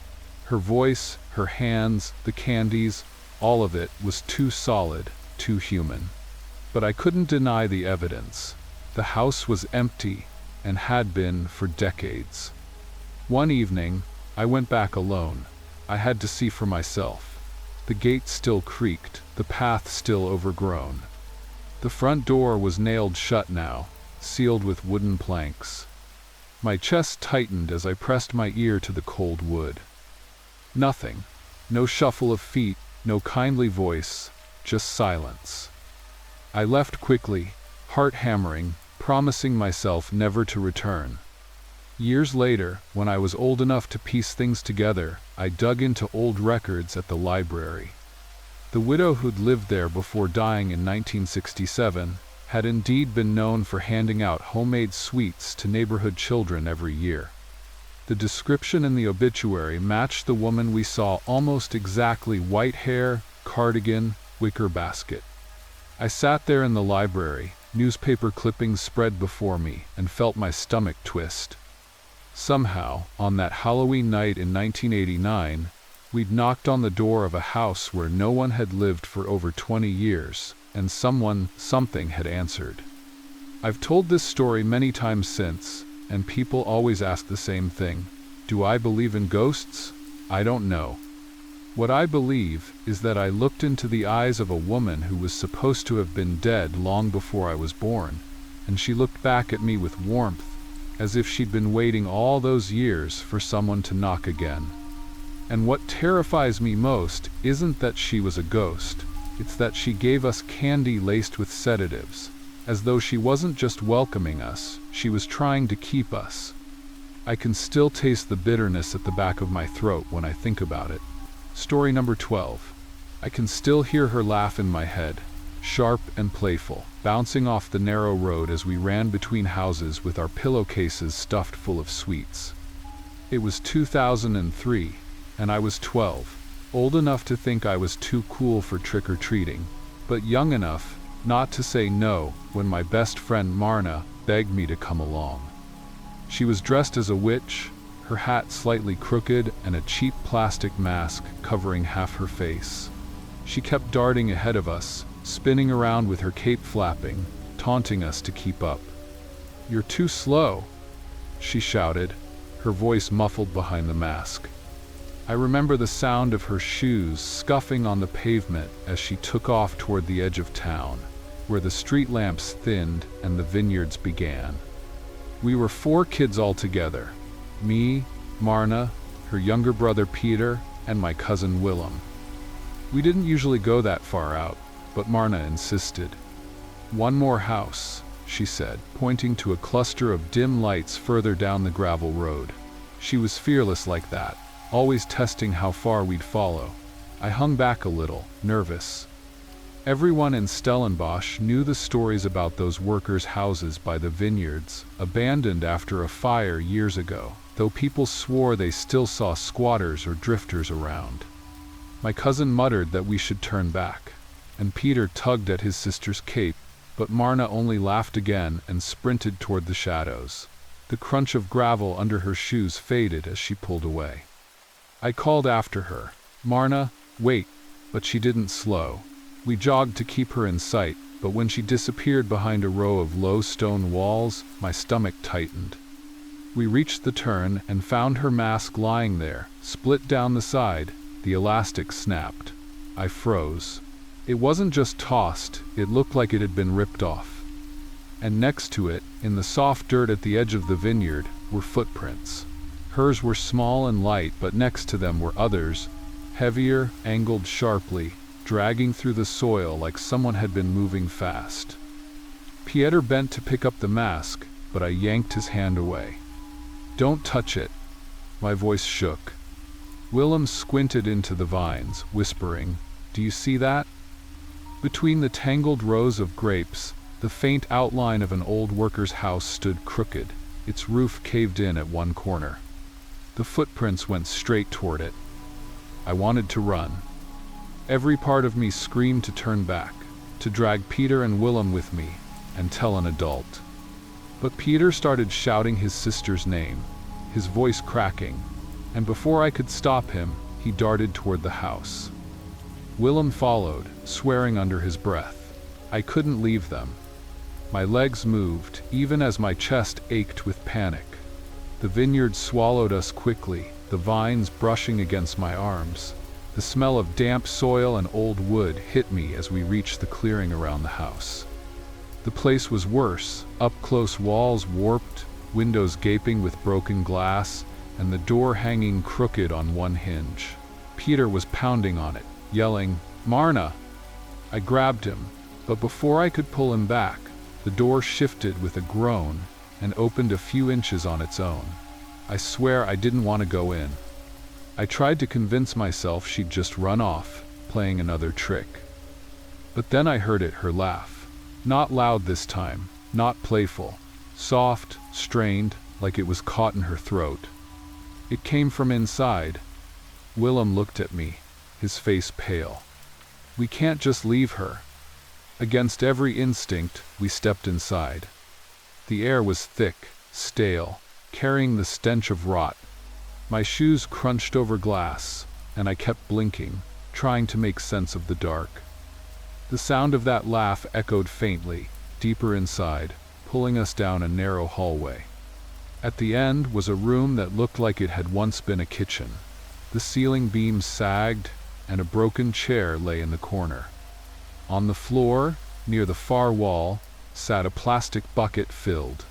Speaker 1: Her voice, her hands, the candies, all of it was too solid, too human. But I couldn't deny the evidence. The house was empty, and had been for decades. One evening, I went back alone. I had to see for myself. The gate still creaked, the path still overgrown. The front door was nailed shut now, sealed with wooden planks. My chest tightened as I pressed my ear to the cold wood. Nothing. No shuffle of feet, no kindly voice, just silence. I left quickly, heart hammering, promising myself never to return. Years later, when I was old enough to piece things together, I dug into old records at the library. The widow who'd lived there before dying in 1967 had indeed been known for handing out homemade sweets to neighborhood children every year. The description in the obituary matched the woman we saw almost exactly: white hair, cardigan, wicker basket. I sat there in the library, newspaper clippings spread before me, and felt my stomach twist. Somehow, on that Halloween night in 1989, we'd knocked on the door of a house where no one had lived for over 20 years, and something had answered. I've told this story many times since, and people always ask the same thing. Do I believe in ghosts? I don't know. What I believe is that I looked into the eyes of a woman who was supposed to have been dead long before I was born, and she looked back at me with warmth, as if she'd been waiting all those years for someone to knock again. And what terrifies me most isn't that she was a ghost, it's that she gave us candy laced with sedatives, as though she wasn't just welcoming us, she was trying to keep us. I can still taste the bitterness at the back of my throat when I think about it. Story number 12. I can still hear her laugh in my head, sharp and playful, bouncing off the narrow road as we ran between houses with our pillowcases stuffed full of sweets. It was 2003, and I was 12, old enough to think I was too cool for trick-or-treating, but young enough not to say no when my best friend Marna begged me to come along. She was dressed as a witch, her hat slightly crooked and a cheap plastic mask covering half her face. She kept darting ahead of us, spinning around with her cape flapping, taunting us to keep up. "You're too slow," she shouted, her voice muffled behind the mask. I remember the sound of her shoes scuffing on the pavement as she took off toward the edge of town, where the street lamps thinned and the vineyards began. We were 4 kids all together: me, Marna, her younger brother Peter, and my cousin Willem. We didn't usually go that far out, but Marna insisted. "One more house," she said, pointing to a cluster of dim lights further down the gravel road. She was fearless like that, always testing how far we'd follow. I hung back a little, nervous. Everyone in Stellenbosch knew the stories about those workers' houses by the vineyards, abandoned after a fire years ago, though people swore they still saw squatters or drifters around. My cousin muttered that we should turn back, and Peter tugged at his sister's cape, but Marna only laughed again and sprinted toward the shadows. The crunch of gravel under her shoes faded as she pulled away. I called after her, "Marna, wait," but she didn't slow. We jogged to keep her in sight, but when she disappeared behind a row of low stone walls, my stomach tightened. We reached the turn and found her mask lying there, split down the side. The elastic snapped. I froze. It wasn't just tossed, it looked like it had been ripped off. And next to it, in the soft dirt at the edge of the vineyard, were footprints. Hers were small and light, but next to them were others, heavier, angled sharply, dragging through the soil like someone had been moving fast. Pieter bent to pick up the mask, but I yanked his hand away. "Don't touch it." My voice shook. Willem squinted into the vines, whispering, "Do you see that?" Between the tangled rows of grapes, the faint outline of an old worker's house stood crooked, its roof caved in at one corner. The footprints went straight toward it. I wanted to run. Every part of me screamed to turn back, to drag Peter and Willem with me, and tell an adult. But Peter started shouting his sister's name, his voice cracking, and before I could stop him, he darted toward the house. Willem followed, swearing under his breath. I couldn't leave them. My legs moved, even as my chest ached with panic. The vineyard swallowed us quickly, the vines brushing against my arms. The smell of damp soil and old wood hit me as we reached the clearing around the house. The place was worse, up-close walls warped, windows gaping with broken glass, and the door hanging crooked on one hinge. Peter was pounding on it, yelling, "Marna!" I grabbed him, but before I could pull him back, the door shifted with a groan and opened a few inches on its own. I swear I didn't want to go in. I tried to convince myself she'd just run off, playing another trick. But then I heard it, her laugh. Not loud this time, not playful. Soft, strained, like it was caught in her throat. It came from inside. Willem looked at me, his face pale. "We can't just leave her." Against every instinct, we stepped inside. The air was thick, stale, carrying the stench of rot. My shoes crunched over glass, and I kept blinking, trying to make sense of the dark. The sound of that laugh echoed faintly, deeper inside, pulling us down a narrow hallway. At the end was a room that looked like it had once been a kitchen. The ceiling beams sagged, and a broken chair lay in the corner. On the floor, near the far wall, sat a plastic bucket filled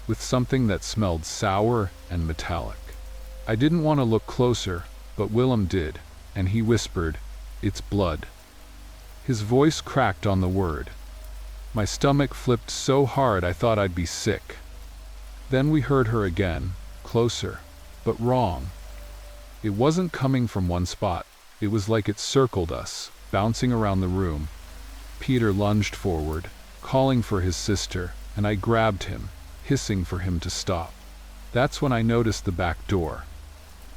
Speaker 1: with something that smelled sour and metallic. I didn't want to look closer, but Willem did, and he whispered, "It's blood." His voice cracked on the word. My stomach flipped so hard I thought I'd be sick. Then we heard her again, closer, but wrong. It wasn't coming from one spot. It was like it circled us, bouncing around the room. Peter lunged forward, calling for his sister, and I grabbed him, hissing for him to stop. That's when I noticed the back door.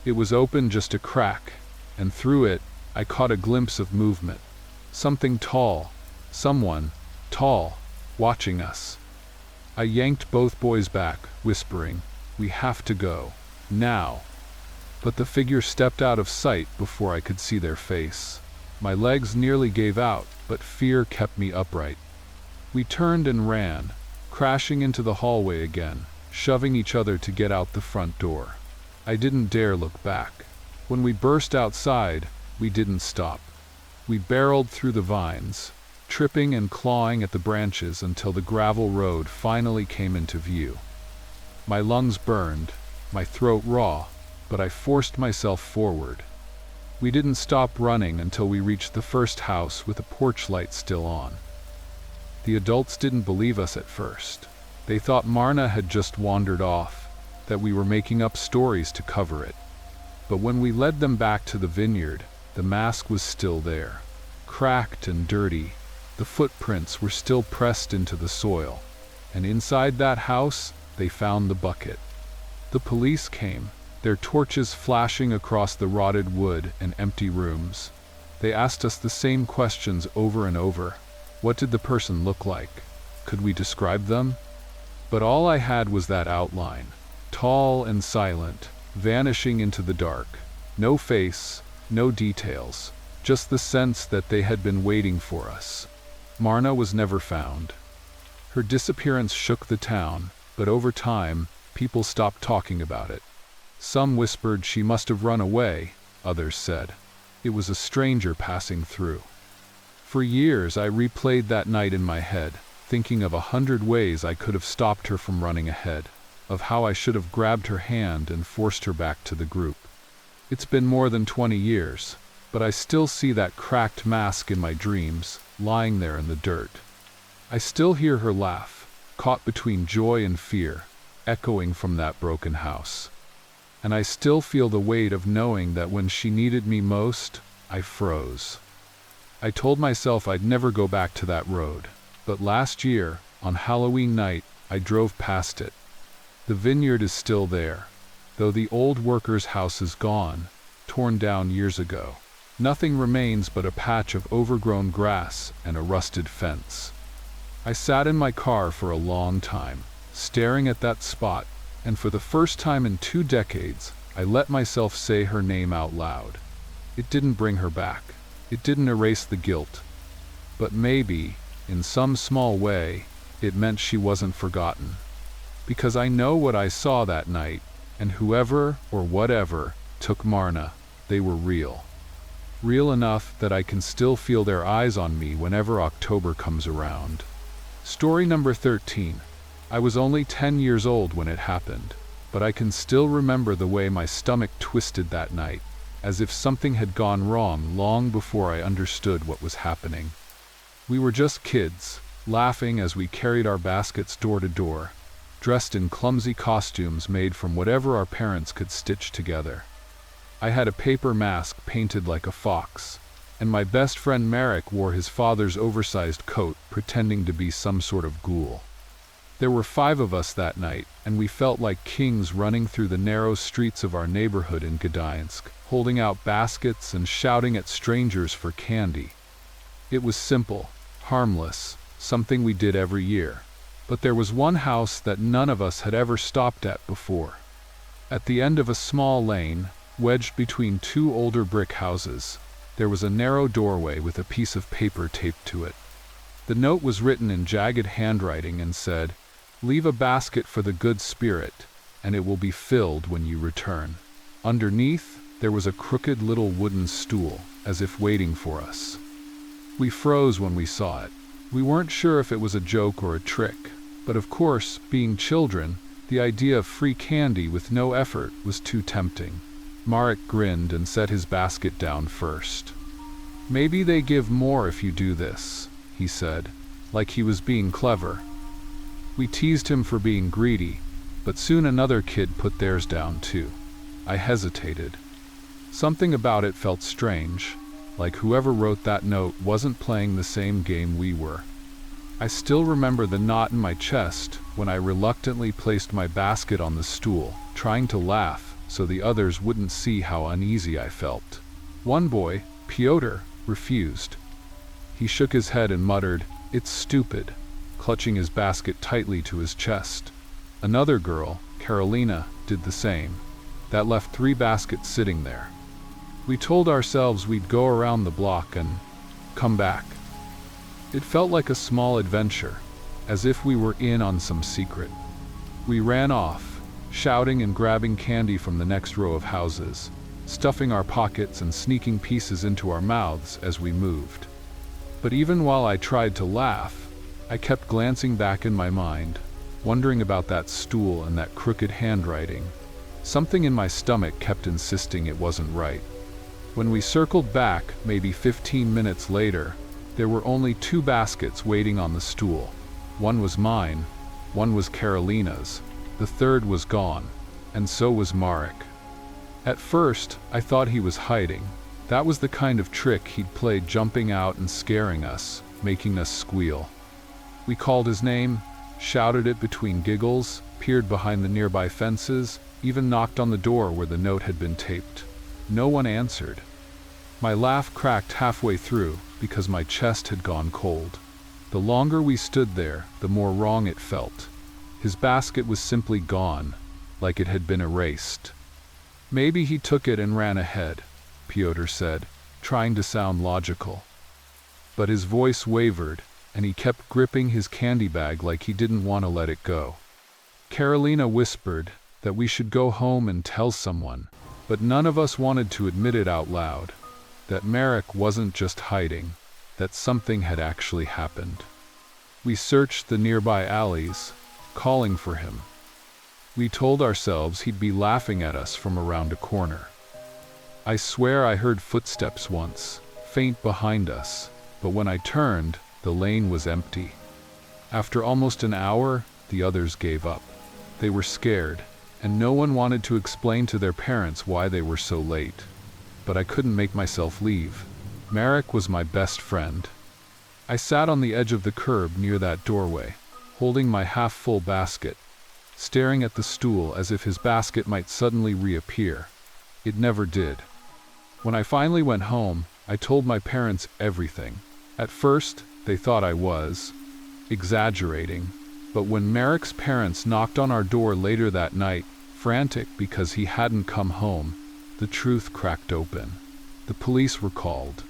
Speaker 1: It was open just a crack, and through it, I caught a glimpse of movement. Something tall, someone, tall, watching us. I yanked both boys back, whispering, "We have to go, now." But the figure stepped out of sight before I could see their face. My legs nearly gave out, but fear kept me upright. We turned and ran, crashing into the hallway again, shoving each other to get out the front door. I didn't dare look back. When we burst outside, we didn't stop. We barreled through the vines, tripping and clawing at the branches until the gravel road finally came into view. My lungs burned, my throat raw, but I forced myself forward. We didn't stop running until we reached the first house with a porch light still on. The adults didn't believe us at first. They thought Marna had just wandered off, that we were making up stories to cover it. But when we led them back to the vineyard, the mask was still there, cracked and dirty. The footprints were still pressed into the soil, and inside that house, they found the bucket. The police came, their torches flashing across the rotted wood and empty rooms. They asked us the same questions over and over. What did the person look like? Could we describe them? But all I had was that outline, tall and silent, vanishing into the dark. No face, no details, just the sense that they had been waiting for us. Marna was never found. Her disappearance shook the town, but over time, people stopped talking about it. Some whispered she must have run away, others said it was a stranger passing through. For years I replayed that night in my head, thinking of 100 ways I could have stopped her from running ahead, of how I should have grabbed her hand and forced her back to the group. It's been more than 20 years, but I still see that cracked mask in my dreams, lying there in the dirt. I still hear her laugh, caught between joy and fear, echoing from that broken house. And I still feel the weight of knowing that when she needed me most, I froze. I told myself I'd never go back to that road, but last year, on Halloween night, I drove past it. The vineyard is still there, though the old worker's house is gone, torn down years ago. Nothing remains but a patch of overgrown grass and a rusted fence. I sat in my car for a long time, staring at that spot, and for the first time in 2 decades, I let myself say her name out loud. It didn't bring her back. It didn't erase the guilt. But maybe, in some small way, it meant she wasn't forgotten. Because I know what I saw that night, and whoever or whatever took Marna, they were real. Real enough that I can still feel their eyes on me whenever October comes around. Story number 13. I was only 10 years old when it happened, but I can still remember the way my stomach twisted that night, as if something had gone wrong long before I understood what was happening. We were just kids, laughing as we carried our baskets door to door, dressed in clumsy costumes made from whatever our parents could stitch together. I had a paper mask painted like a fox, and my best friend Merrick wore his father's oversized coat, pretending to be some sort of ghoul. There were 5 of us that night, and we felt like kings running through the narrow streets of our neighborhood in Gdańsk, holding out baskets and shouting at strangers for candy. It was simple, harmless, something we did every year. But there was one house that none of us had ever stopped at before. At the end of a small lane, wedged between 2 older brick houses, there was a narrow doorway with a piece of paper taped to it. The note was written in jagged handwriting and said, "Leave a basket for the good spirit, and it will be filled when you return." Underneath, there was a crooked little wooden stool, as if waiting for us. We froze when we saw it. We weren't sure if it was a joke or a trick, but of course, being children, the idea of free candy with no effort was too tempting. Marek grinned and set his basket down first. "Maybe they give more if you do this," he said, like he was being clever. We teased him for being greedy, but soon another kid put theirs down too. I hesitated. Something about it felt strange, like whoever wrote that note wasn't playing the same game we were. I still remember the knot in my chest when I reluctantly placed my basket on the stool, trying to laugh so the others wouldn't see how uneasy I felt. One boy, Piotr, refused. He shook his head and muttered, "It's stupid," clutching his basket tightly to his chest. Another girl, Karolina, did the same. That left 3 baskets sitting there. We told ourselves we'd go around the block and come back. It felt like a small adventure, as if we were in on some secret. We ran off, shouting and grabbing candy from the next row of houses, stuffing our pockets and sneaking pieces into our mouths as we moved. But even while I tried to laugh, I kept glancing back in my mind, wondering about that stool and that crooked handwriting. Something in my stomach kept insisting it wasn't right. When we circled back, maybe 15 minutes later, there were only 2 baskets waiting on the stool. One was mine, one was Karolina's, the third was gone, and so was Marek. At first, I thought he was hiding. That was the kind of trick he'd played, jumping out and scaring us, making us squeal. We called his name, shouted it between giggles, peered behind the nearby fences, even knocked on the door where the note had been taped. No one answered. My laugh cracked halfway through because my chest had gone cold. The longer we stood there, the more wrong it felt. His basket was simply gone, like it had been erased. Maybe he took it and ran ahead, Pyotr said, trying to sound logical. But his voice wavered, and he kept gripping his candy bag like he didn't want to let it go. Karolina whispered that we should go home and tell someone, but none of us wanted to admit it out loud, that Marek wasn't just hiding, that something had actually happened. We searched the nearby alleys, calling for him. We told ourselves he'd be laughing at us from around a corner. I swear I heard footsteps once, faint behind us, but when I turned, the lane was empty. After almost an hour, the others gave up. They were scared, and no one wanted to explain to their parents why they were so late. But I couldn't make myself leave. Marek was my best friend. I sat on the edge of the curb near that doorway, holding my half-full basket, staring at the stool as if his basket might suddenly reappear. It never did. When I finally went home, I told my parents everything. At first, they thought I was exaggerating, but when Marek's parents knocked on our door later that night, frantic because he hadn't come home, the truth cracked open. The police were called.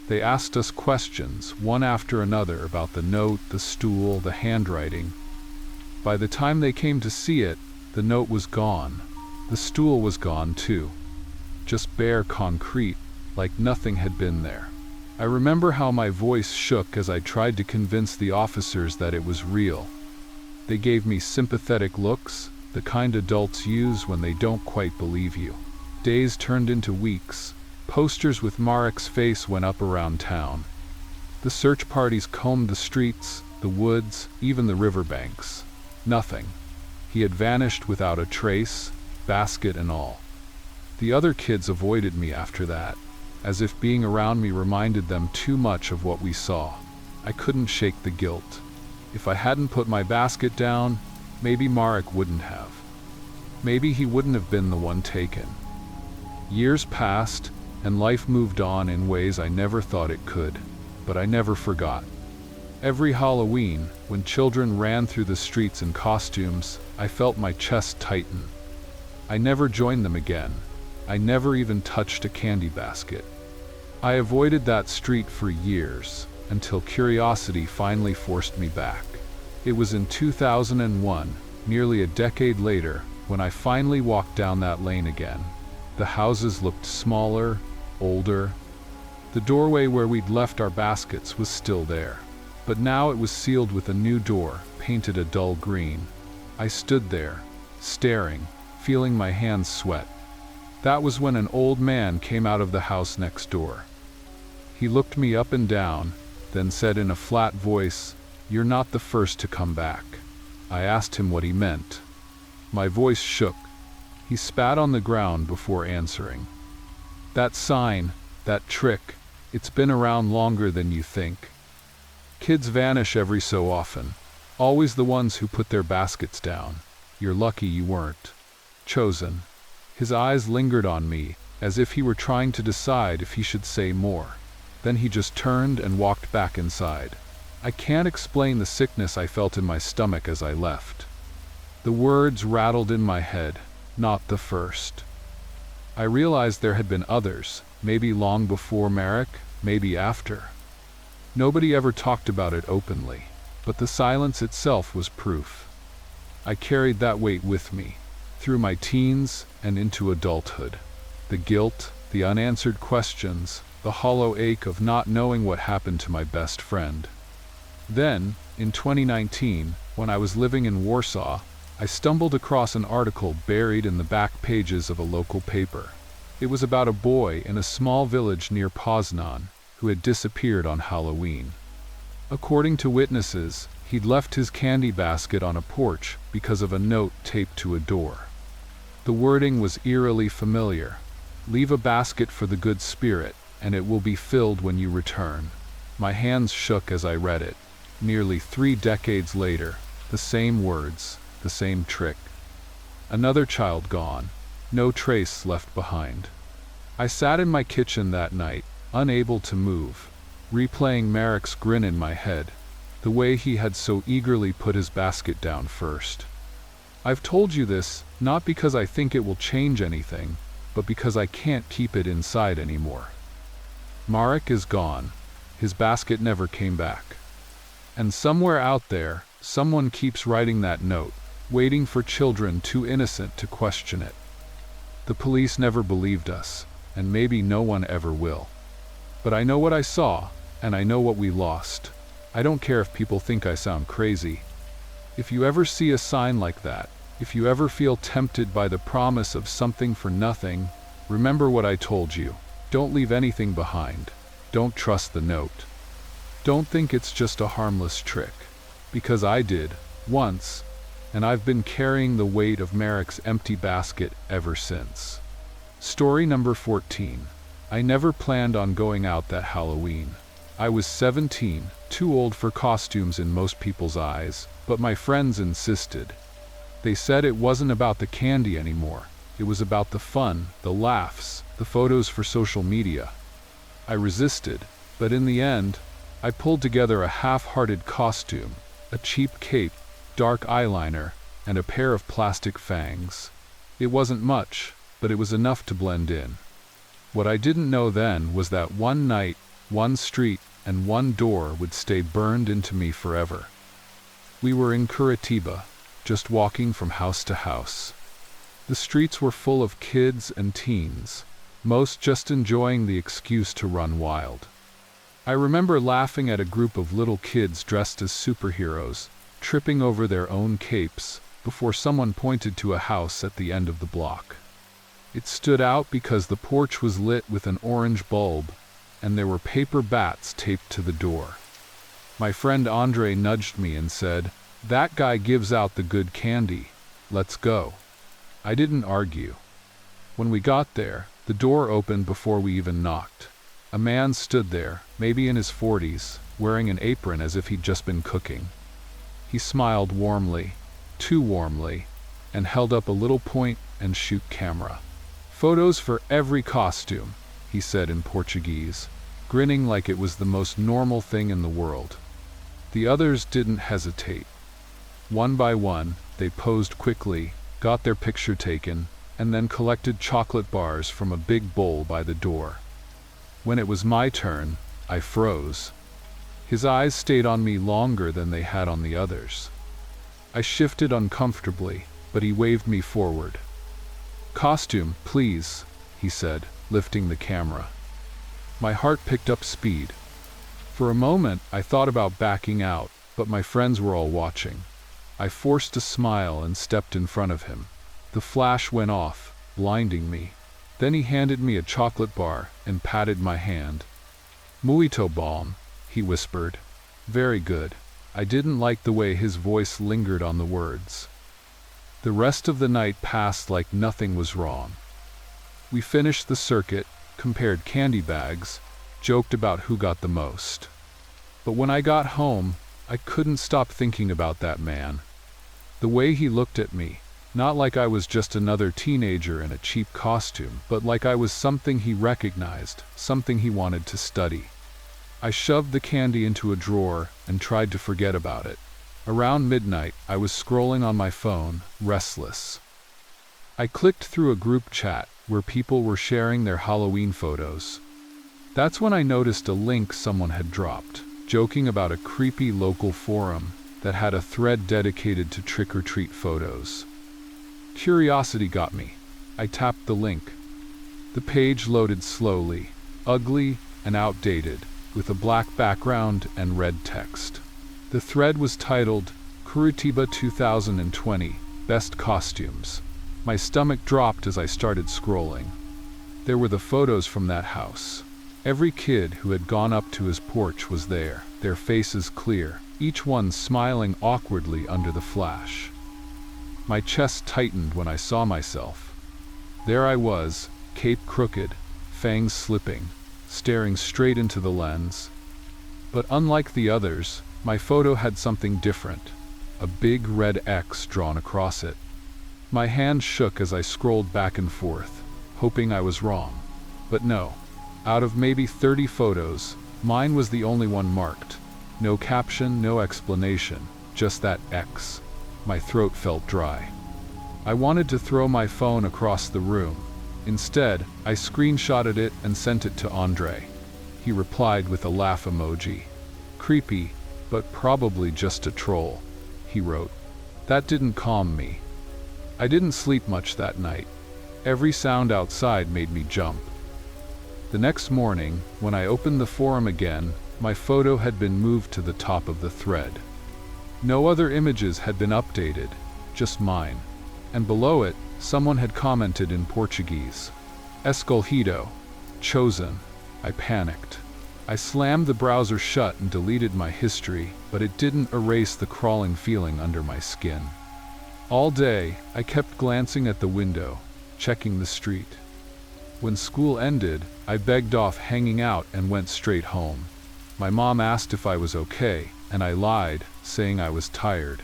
Speaker 1: They asked us questions, one after another, about the note, the stool, the handwriting. By the time they came to see it, the note was gone. The stool was gone too. Just bare concrete, like nothing had been there. I remember how my voice shook as I tried to convince the officers that it was real. They gave me sympathetic looks, the kind adults use when they don't quite believe you. Days turned into weeks. Posters with Marek's face went up around town. The search parties combed the streets, the woods, even the riverbanks. Nothing. He had vanished without a trace, basket and all. The other kids avoided me after that, as if being around me reminded them too much of what we saw. I couldn't shake the guilt. If I hadn't put my basket down, maybe Marek wouldn't have. Maybe he wouldn't have been the one taken. Years passed, and life moved on in ways I never thought it could, but I never forgot. Every Halloween, when children ran through the streets in costumes, I felt my chest tighten. I never joined them again. I never even touched a candy basket. I avoided that street for years, until curiosity finally forced me back. It was in 2001, nearly a decade later, when I finally walked down that lane again. The houses looked smaller, older. The doorway where we'd left our baskets was still there, but now it was sealed with a new door, painted a dull green. I stood there, staring, feeling my hands sweat. That was when an old man came out of the house next door. He looked me up and down, then said in a flat voice, "You're not the first to come back." I asked him what he meant. My voice shook. He spat on the ground before answering. "That sign, that trick, it's been around longer than you think. Kids vanish every so often, always the ones who put their baskets down. You're lucky you weren't chosen." His eyes lingered on me, as if he were trying to decide if he should say more. Then he just turned and walked back inside. I can't explain the sickness I felt in my stomach as I left. The words rattled in my head, "Not the first." I realized there had been others, maybe long before Marek, maybe after. Nobody ever talked about it openly, but the silence itself was proof. I carried that weight with me, through my teens and into adulthood. The guilt, the unanswered questions, the hollow ache of not knowing what happened to my best friend. Then, in 2019, when I was living in Warsaw, I stumbled across an article buried in the back pages of a local paper. It was about a boy in a small village near Poznan who had disappeared on Halloween. According to witnesses, he'd left his candy basket on a porch because of a note taped to a door. The wording was eerily familiar. "Leave a basket for the good spirit, and it will be filled when you return." My hands shook as I read it. Nearly 3 decades later, the same words, the same trick. Another child gone, no trace left behind. I sat in my kitchen that night, unable to move, replaying Marek's grin in my head, the way he had so eagerly put his basket down first. I've told you this, not because I think it will change anything, but because I can't keep it inside anymore. Marek is gone. His basket never came back. And somewhere out there, someone keeps writing that note, waiting for children too innocent to question it. The police never believed us, and maybe no one ever will. But I know what I saw, and I know what we lost. I don't care if people think I sound crazy. If you ever see a sign like that, if you ever feel tempted by the promise of something for nothing, remember what I told you. Don't leave anything behind. Don't trust the note. Don't think it's just a harmless trick. Because I did, once, and I've been carrying the weight of Marek's empty basket ever since. Story number 14. I never planned on going out that Halloween. I was 17, too old for costumes in most people's eyes, but my friends insisted. They said it wasn't about the candy anymore. It was about the fun, the laughs, the photos for social media. I resisted, but in the end, I pulled together a half-hearted costume, a cheap cape, dark eyeliner, and a pair of plastic fangs. It wasn't much, but it was enough to blend in. What I didn't know then was that one night, one street, and one door would stay burned into me forever. We were in Curitiba, just walking from house to house. The streets were full of kids and teens, most just enjoying the excuse to run wild. I remember laughing at a group of little kids dressed as superheroes, tripping over their own capes, before someone pointed to a house at the end of the block. It stood out because the porch was lit with an orange bulb, and there were paper bats taped to the door. My friend Andre nudged me and said, "That guy gives out the good candy. Let's go." I didn't argue. When we got there, the door opened before we even knocked. A man stood there, maybe in his 40s, wearing an apron as if he'd just been cooking. He smiled warmly, too warmly, and held up a little point-and-shoot camera. "Photos for every costume," he said in Portuguese, grinning like it was the most normal thing in the world. The others didn't hesitate. One by one, they posed quickly, got their picture taken, and then collected chocolate bars from a big bowl by the door. When it was my turn, I froze. His eyes stayed on me longer than they had on the others. I shifted uncomfortably, but he waved me forward. "Costume, please," he said, lifting the camera. My heart picked up speed. For a moment, I thought about backing out, but my friends were all watching. I forced a smile and stepped in front of him. The flash went off, blinding me. Then he handed me a chocolate bar and patted my hand. "Muito bom," he whispered. "Very good." I didn't like the way his voice lingered on the words. The rest of the night passed like nothing was wrong. We finished the circuit, compared candy bags, joked about who got the most. But when I got home, I couldn't stop thinking about that man. The way he looked at me, not like I was just another teenager in a cheap costume, but like I was something he recognized, something he wanted to study. I shoved the candy into a drawer and tried to forget about it. Around midnight, I was scrolling on my phone, restless. I clicked through a group chat where people were sharing their Halloween photos. That's when I noticed a link someone had dropped, joking about a creepy local forum that had a thread dedicated to trick-or-treat photos. Curiosity got me. I tapped the link. The page loaded slowly, ugly and outdated, with a black background and red text. The thread was titled, "Curitiba 2020, Best Costumes." My stomach dropped as I started scrolling. There were the photos from that house. Every kid who had gone up to his porch was there, their faces clear, each one smiling awkwardly under the flash. My chest tightened when I saw myself. There I was, cape crooked, fangs slipping, staring straight into the lens. But unlike the others, my photo had something different, a big red X drawn across it. My hand shook as I scrolled back and forth, hoping I was wrong. But no. Out of maybe 30 photos, mine was the only one marked. No caption, no explanation, just that X. My throat felt dry. I wanted to throw my phone across the room. Instead, I screenshotted it and sent it to Andre. He replied with a laugh emoji. "Creepy, but probably just a troll," he wrote. That didn't calm me. I didn't sleep much that night. Every sound outside made me jump. The next morning, when I opened the forum again, my photo had been moved to the top of the thread. No other images had been updated, just mine. And below it, someone had commented in Portuguese. "Escolhido. Chosen." I panicked. I slammed the browser shut and deleted my history, but it didn't erase the crawling feeling under my skin. All day, I kept glancing at the window, checking the street. When school ended, I begged off hanging out and went straight home. My mom asked if I was okay, and I lied, saying I was tired.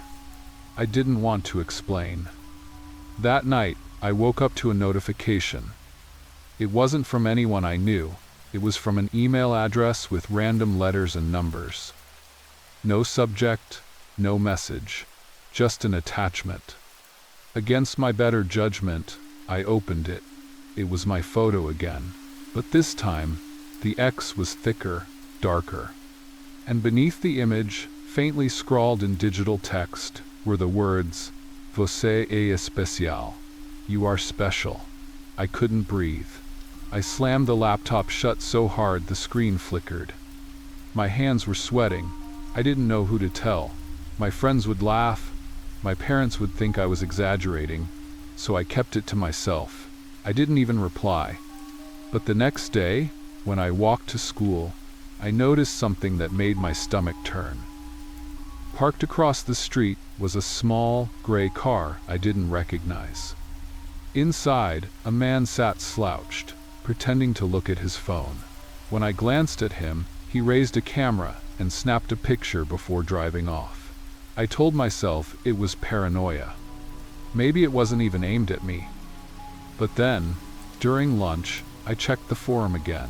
Speaker 1: I didn't want to explain. That night, I woke up to a notification. It wasn't from anyone I knew. It was from an email address with random letters and numbers. No subject, no message, just an attachment. Against my better judgment, I opened it. It was my photo again. But this time, the X was thicker, darker. And beneath the image, faintly scrawled in digital text, were the words, "Você é especial." You are special. I couldn't breathe. I slammed the laptop shut so hard the screen flickered. My hands were sweating. I didn't know who to tell. My friends would laugh. My parents would think I was exaggerating, so I kept it to myself. I didn't even reply. But the next day, when I walked to school, I noticed something that made my stomach turn. Parked across the street was a small, gray car I didn't recognize. Inside, a man sat slouched, pretending to look at his phone. When I glanced at him, he raised a camera and snapped a picture before driving off. I told myself it was paranoia. Maybe it wasn't even aimed at me. But then, during lunch, I checked the forum again.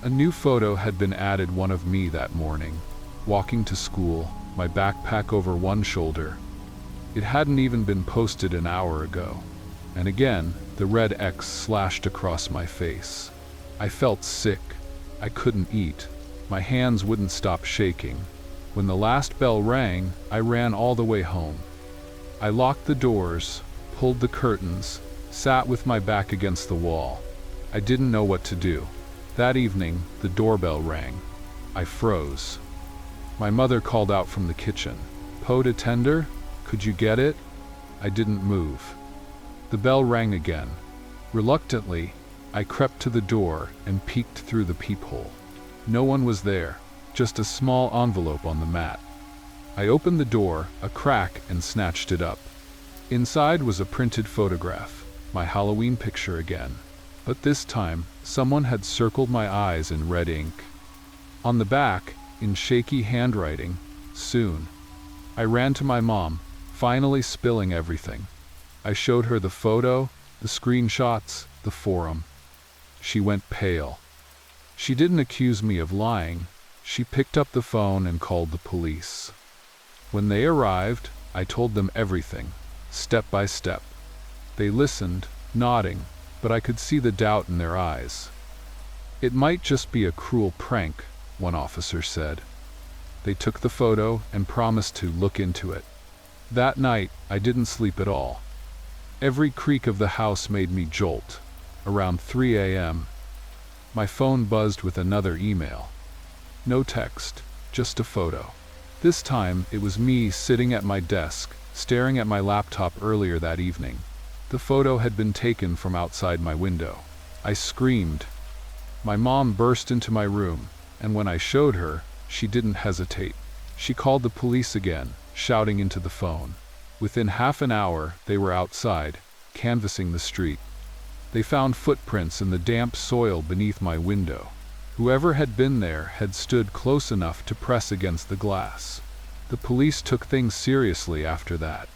Speaker 1: A new photo had been added, one of me that morning, walking to school, my backpack over one shoulder. It hadn't even been posted an hour ago. And again, the red X slashed across my face. I felt sick. I couldn't eat. My hands wouldn't stop shaking. When the last bell rang, I ran all the way home. I locked the doors, pulled the curtains, sat with my back against the wall. I didn't know what to do. That evening, the doorbell rang. I froze. My mother called out from the kitchen. "Pot attender? Could you get it?" I didn't move. The bell rang again. Reluctantly, I crept to the door and peeked through the peephole. No one was there, just a small envelope on the mat. I opened the door, a crack, and snatched it up. Inside was a printed photograph, my Halloween picture again. But this time, someone had circled my eyes in red ink. On the back, in shaky handwriting, "Soon." I ran to my mom, finally spilling everything. I showed her the photo, the screenshots, the forum. She went pale. She didn't accuse me of lying. She picked up the phone and called the police. When they arrived, I told them everything, step by step. They listened, nodding, but I could see the doubt in their eyes. "It might just be a cruel prank," one officer said. They took the photo and promised to look into it. That night, I didn't sleep at all. Every creak of the house made me jolt. Around 3 a.m., my phone buzzed with another email. No text, just a photo. This time, it was me sitting at my desk, staring at my laptop earlier that evening. The photo had been taken from outside my window. I screamed. My mom burst into my room, and when I showed her, she didn't hesitate. She called the police again, shouting into the phone. Within half an hour, they were outside, canvassing the street. They found footprints in the damp soil beneath my window. Whoever had been there had stood close enough to press against the glass. The police took things seriously after that.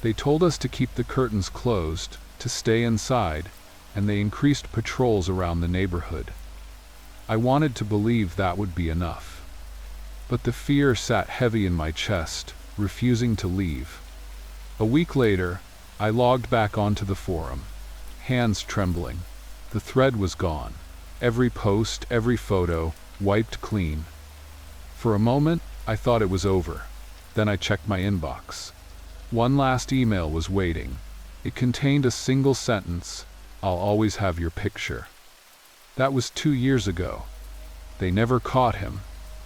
Speaker 1: They told us to keep the curtains closed, to stay inside, and they increased patrols around the neighborhood. I wanted to believe that would be enough. But the fear sat heavy in my chest, refusing to leave. A week later, I logged back onto the forum, hands trembling. The thread was gone. Every post, every photo, wiped clean. For a moment, I thought it was over. Then I checked my inbox. One last email was waiting. It contained a single sentence, "I'll always have your picture." That was 2 years ago. They never caught him.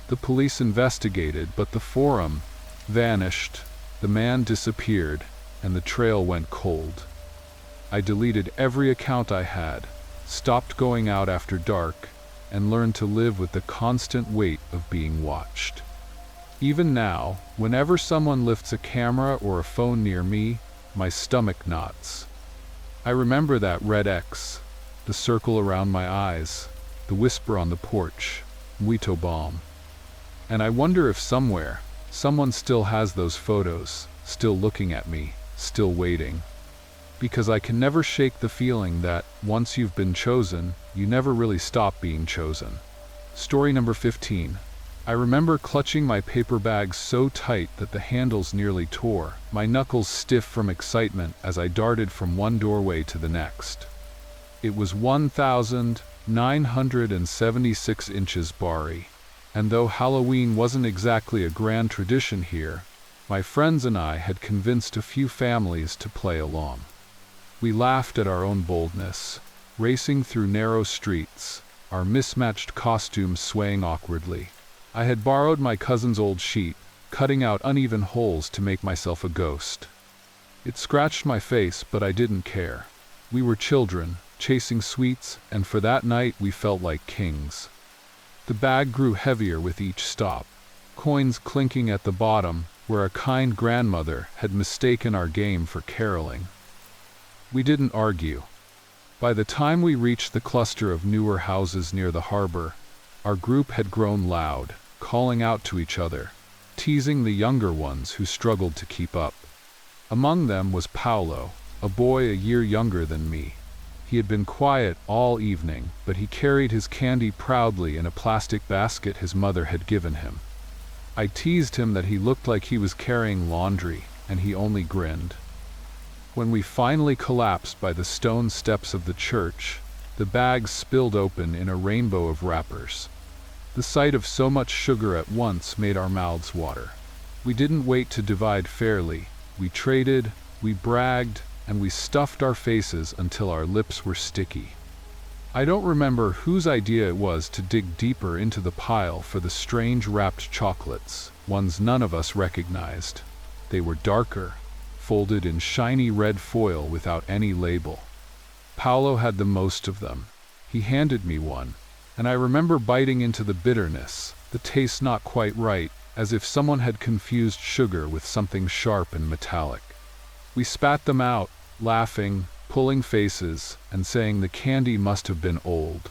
Speaker 1: The police investigated, but the forum vanished. The man disappeared, and the trail went cold. I deleted every account I had, stopped going out after dark, and learned to live with the constant weight of being watched. Even now, whenever someone lifts a camera or a phone near me, my stomach knots. I remember that red X, the circle around my eyes, the whisper on the porch, Muito bom. And I wonder if somewhere, someone still has those photos, still looking at me, still waiting. Because I can never shake the feeling that, once you've been chosen, you never really stop being chosen. Story number 15. I remember clutching my paper bag so tight that the handles nearly tore, my knuckles stiff from excitement as I darted from one doorway to the next. It was 1,976 inches Bari, and though Halloween wasn't exactly a grand tradition here, my friends and I had convinced a few families to play along. We laughed at our own boldness, racing through narrow streets, our mismatched costumes swaying awkwardly. I had borrowed my cousin's old sheet, cutting out uneven holes to make myself a ghost. It scratched my face, but I didn't care. We were children, chasing sweets, and for that night we felt like kings. The bag grew heavier with each stop, coins clinking at the bottom, where a kind grandmother had mistaken our game for caroling. We didn't argue. By the time we reached the cluster of newer houses near the harbor, our group had grown loud, calling out to each other, teasing the younger ones who struggled to keep up. Among them was Paolo, a boy a year younger than me. He had been quiet all evening, but he carried his candy proudly in a plastic basket his mother had given him. I teased him that he looked like he was carrying laundry, and he only grinned. When we finally collapsed by the stone steps of the church, the bags spilled open in a rainbow of wrappers. The sight of so much sugar at once made our mouths water. We didn't wait to divide fairly. We traded, we bragged, and we stuffed our faces until our lips were sticky. I don't remember whose idea it was to dig deeper into the pile for the strange wrapped chocolates, ones none of us recognized. They were darker, folded in shiny red foil without any label. Paolo had the most of them. He handed me one, and I remember biting into the bitterness, the taste not quite right, as if someone had confused sugar with something sharp and metallic. We spat them out, laughing, pulling faces, and saying the candy must have been old.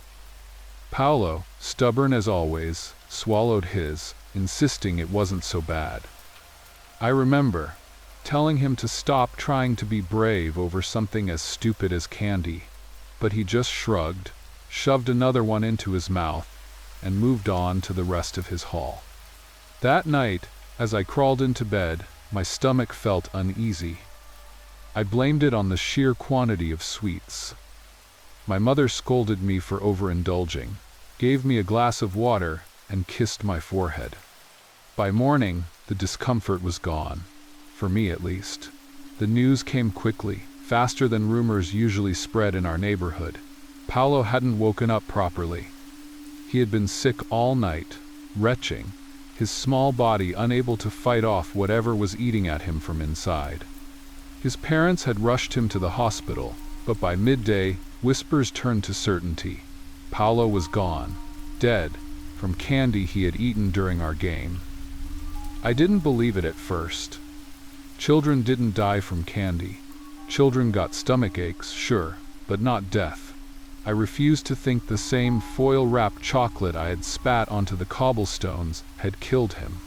Speaker 1: Paolo, stubborn as always, swallowed his, insisting it wasn't so bad. I remember telling him to stop trying to be brave over something as stupid as candy, but he just shrugged, shoved another one into his mouth, and moved on to the rest of his haul. That night, as I crawled into bed, my stomach felt uneasy. I blamed it on the sheer quantity of sweets. My mother scolded me for overindulging, gave me a glass of water, and kissed my forehead. By morning, the discomfort was gone. For me at least. The news came quickly, faster than rumors usually spread in our neighborhood. Paolo hadn't woken up properly. He had been sick all night, retching, his small body unable to fight off whatever was eating at him from inside. His parents had rushed him to the hospital, but by midday, whispers turned to certainty. Paolo was gone, dead, from candy he had eaten during our game. I didn't believe it at first. Children didn't die from candy. Children got stomach aches, sure, but not death. I refused to think the same foil-wrapped chocolate I had spat onto the cobblestones had killed him.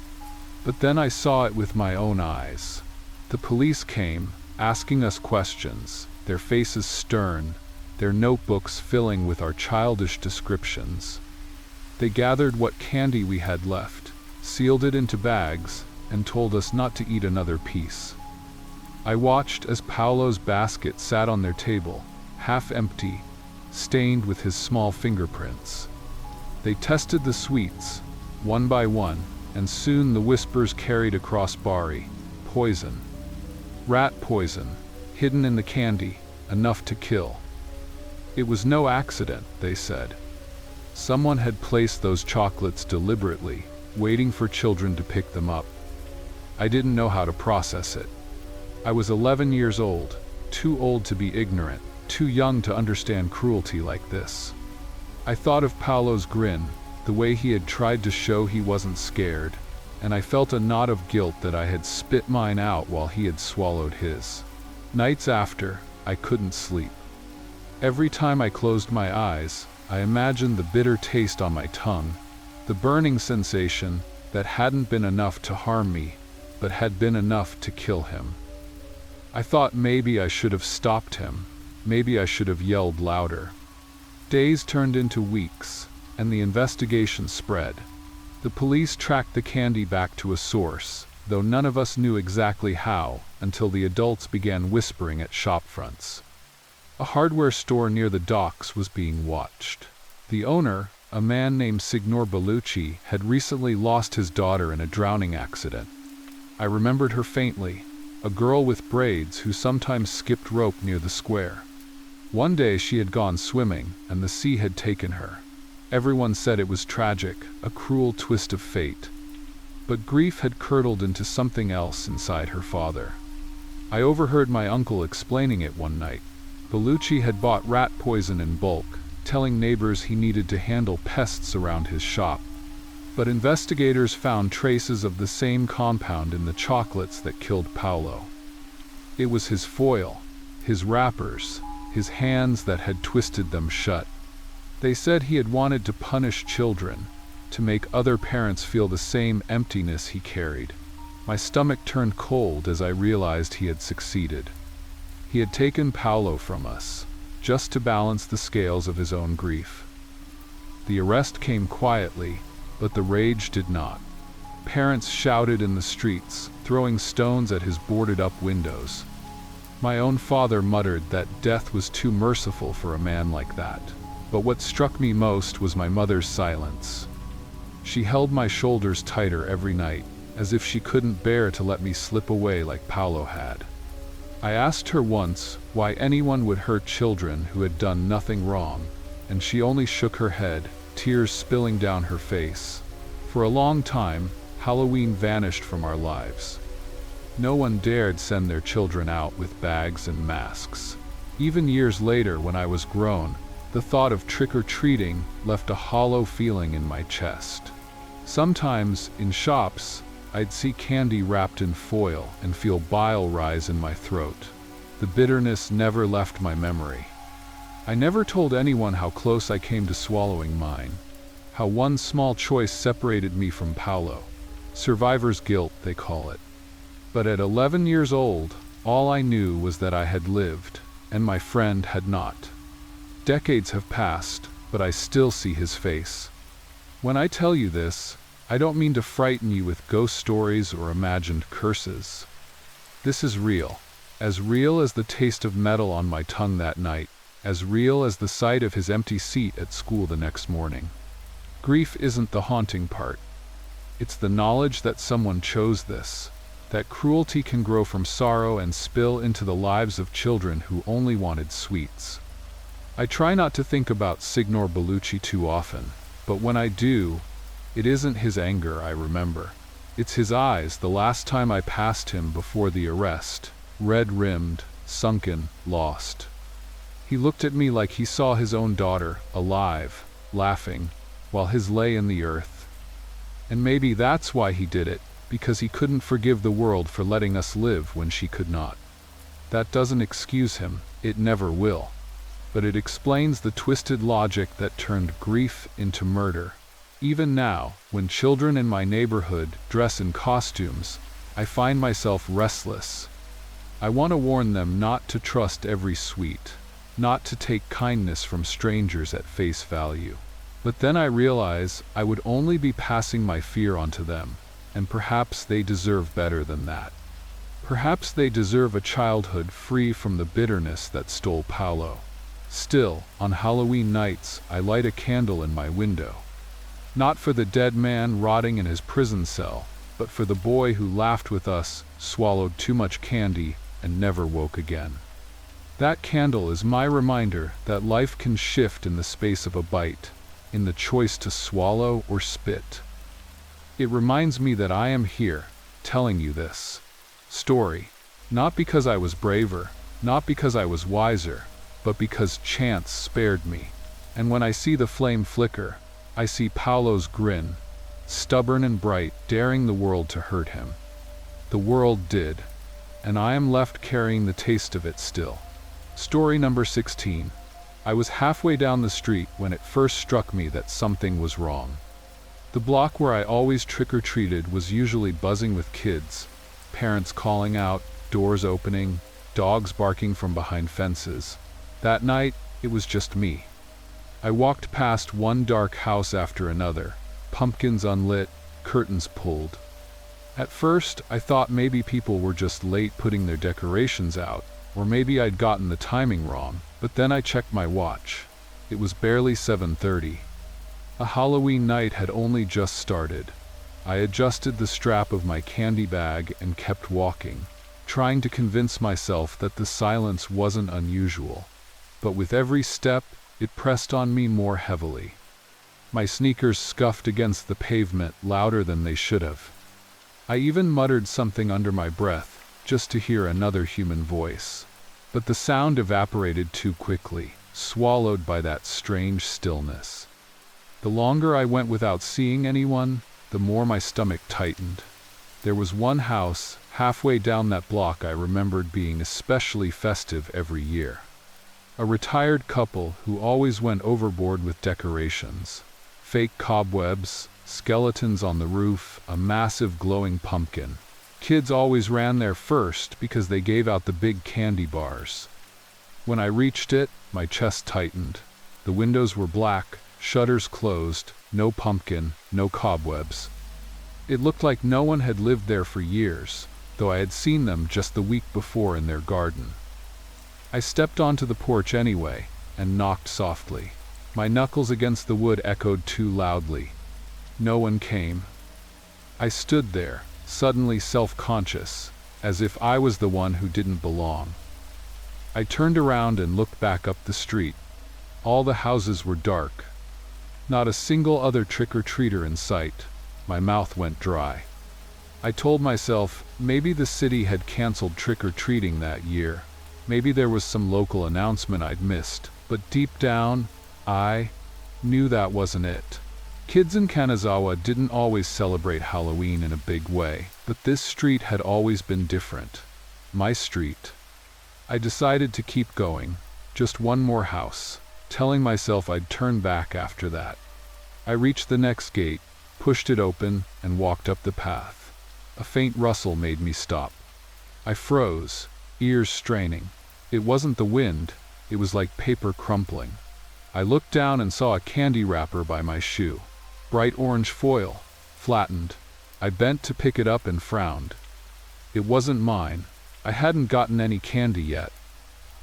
Speaker 1: But then I saw it with my own eyes. The police came, asking us questions, their faces stern, their notebooks filling with our childish descriptions. They gathered what candy we had left, sealed it into bags, and told us not to eat another piece. I watched as Paolo's basket sat on their table, half empty, stained with his small fingerprints. They tested the sweets, one by one, and soon the whispers carried across Bari. Poison. Rat poison, hidden in the candy, enough to kill. It was no accident, they said. Someone had placed those chocolates deliberately, waiting for children to pick them up. I didn't know how to process it. I was 11 years old, too old to be ignorant, too young to understand cruelty like this. I thought of Paolo's grin, the way he had tried to show he wasn't scared, and I felt a knot of guilt that I had spit mine out while he had swallowed his. Nights after, I couldn't sleep. Every time I closed my eyes, I imagined the bitter taste on my tongue, the burning sensation that hadn't been enough to harm me, but had been enough to kill him. I thought maybe I should have stopped him, maybe I should have yelled louder. Days turned into weeks, and the investigation spread. The police tracked the candy back to a source, though none of us knew exactly how, until the adults began whispering at shop fronts. A hardware store near the docks was being watched. The owner, a man named Signor Bellucci, had recently lost his daughter in a drowning accident. I remembered her faintly, a girl with braids who sometimes skipped rope near the square. One day she had gone swimming, and the sea had taken her. Everyone said it was tragic, a cruel twist of fate. But grief had curdled into something else inside her father. I overheard my uncle explaining it one night. Bellucci had bought rat poison in bulk, telling neighbors he needed to handle pests around his shop. But investigators found traces of the same compound in the chocolates that killed Paolo. It was his foil, his wrappers, his hands that had twisted them shut. They said he had wanted to punish children, to make other parents feel the same emptiness he carried. My stomach turned cold as I realized he had succeeded. He had taken Paolo from us, just to balance the scales of his own grief. The arrest came quietly, but the rage did not. Parents shouted in the streets, throwing stones at his boarded-up windows. My own father muttered that death was too merciful for a man like that. But what struck me most was my mother's silence. She held my shoulders tighter every night, as if she couldn't bear to let me slip away like Paolo had. I asked her once why anyone would hurt children who had done nothing wrong, and she only shook her head, tears spilling down her face. For a long time, Halloween vanished from our lives. No one dared send their children out with bags and masks. Even years later, when I was grown, the thought of trick-or-treating left a hollow feeling in my chest. Sometimes, in shops, I'd see candy wrapped in foil and feel bile rise in my throat. The bitterness never left my memory. I never told anyone how close I came to swallowing mine, how one small choice separated me from Paolo. Survivor's guilt, they call it. But at 11 years old, all I knew was that I had lived, and my friend had not. Decades have passed, but I still see his face. When I tell you this, I don't mean to frighten you with ghost stories or imagined curses. This is real as the taste of metal on my tongue that night, as real as the sight of his empty seat at school the next morning. Grief isn't the haunting part. It's the knowledge that someone chose this, that cruelty can grow from sorrow and spill into the lives of children who only wanted sweets. I try not to think about Signor Bellucci too often, but when I do, it isn't his anger I remember. It's his eyes the last time I passed him before the arrest, red-rimmed, sunken, lost. He looked at me like he saw his own daughter, alive, laughing, while his lay in the earth. And maybe that's why he did it, because he couldn't forgive the world for letting us live when she could not. That doesn't excuse him, it never will. But it explains the twisted logic that turned grief into murder. Even now, when children in my neighborhood dress in costumes, I find myself restless. I want to warn them not to trust every sweet. not to take kindness from strangers at face value. But then I realize I would only be passing my fear onto them, and perhaps they deserve better than that. Perhaps they deserve a childhood free from the bitterness that stole Paolo. Still, on Halloween nights, I light a candle in my window. Not for the dead man rotting in his prison cell, but for the boy who laughed with us, swallowed too much candy, and never woke again. That candle is my reminder that life can shift in the space of a bite, in the choice to swallow or spit. It reminds me that I am here, telling you this story, not because I was braver, not because I was wiser, but because chance spared me. And when I see the flame flicker, I see Paolo's grin, stubborn and bright, daring the world to hurt him. The world did, and I am left carrying the taste of it still. Story number 16. I was halfway down the street when it first struck me that something was wrong. The block where I always trick-or-treated was usually buzzing with kids, parents calling out, doors opening, dogs barking from behind fences. That night, it was just me. I walked past one dark house after another, pumpkins unlit, curtains pulled. At first, I thought maybe people were just late putting their decorations out, or maybe I'd gotten the timing wrong, but then I checked my watch. It was barely 7:30. A Halloween night had only just started. I adjusted the strap of my candy bag and kept walking, trying to convince myself that the silence wasn't unusual. But with every step, it pressed on me more heavily. My sneakers scuffed against the pavement louder than they should have. I even muttered something under my breath, just to hear another human voice. But the sound evaporated too quickly, swallowed by that strange stillness. The longer I went without seeing anyone, the more my stomach tightened. There was one house, halfway down that block I remembered being especially festive every year. A retired couple who always went overboard with decorations. Fake cobwebs, skeletons on the roof, a massive glowing pumpkin. Kids always ran there first because they gave out the big candy bars. When I reached it, my chest tightened. The windows were black, shutters closed, no pumpkin, no cobwebs. It looked like no one had lived there for years, though I had seen them just the week before in their garden. I stepped onto the porch anyway, and knocked softly. My knuckles against the wood echoed too loudly. No one came. I stood there, suddenly self-conscious, as if I was the one who didn't belong. I turned around and looked back up the street. All the houses were dark. Not a single other trick-or-treater in sight. My mouth went dry. I told myself maybe the city had canceled trick-or-treating that year. Maybe there was some local announcement I'd missed, but deep down, I knew that wasn't it. Kids in Kanazawa didn't always celebrate Halloween in a big way, but this street had always been different. My street. I decided to keep going, just one more house, telling myself I'd turn back after that. I reached the next gate, pushed it open, and walked up the path. A faint rustle made me stop. I froze, ears straining. It wasn't the wind, it was like paper crumpling. I looked down and saw a candy wrapper by my shoe. Bright orange foil, flattened. I bent to pick it up and frowned. It wasn't mine. I hadn't gotten any candy yet.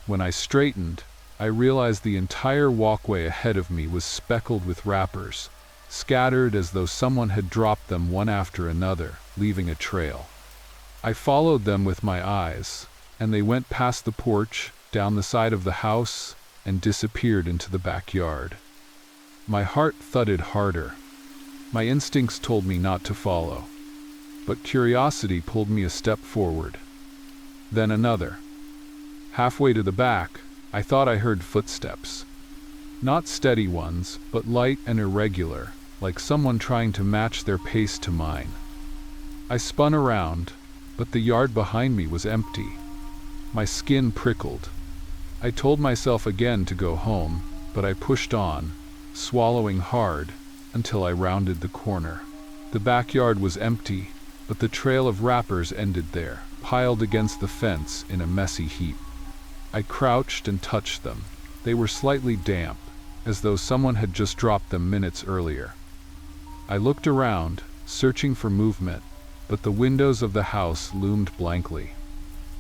Speaker 1: When I straightened, I realized the entire walkway ahead of me was speckled with wrappers, scattered as though someone had dropped them one after another, leaving a trail. I followed them with my eyes, and they went past the porch, down the side of the house, and disappeared into the backyard. My heart thudded harder. My instincts told me not to follow, but curiosity pulled me a step forward. Then another. Halfway to the back, I thought I heard footsteps. Not steady ones, but light and irregular, like someone trying to match their pace to mine. I spun around, but the yard behind me was empty. My skin prickled. I told myself again to go home, but I pushed on, swallowing hard, until I rounded the corner. The backyard was empty, but the trail of wrappers ended there, piled against the fence in a messy heap. I crouched and touched them. They were slightly damp, as though someone had just dropped them minutes earlier. I looked around, searching for movement, but the windows of the house loomed blankly.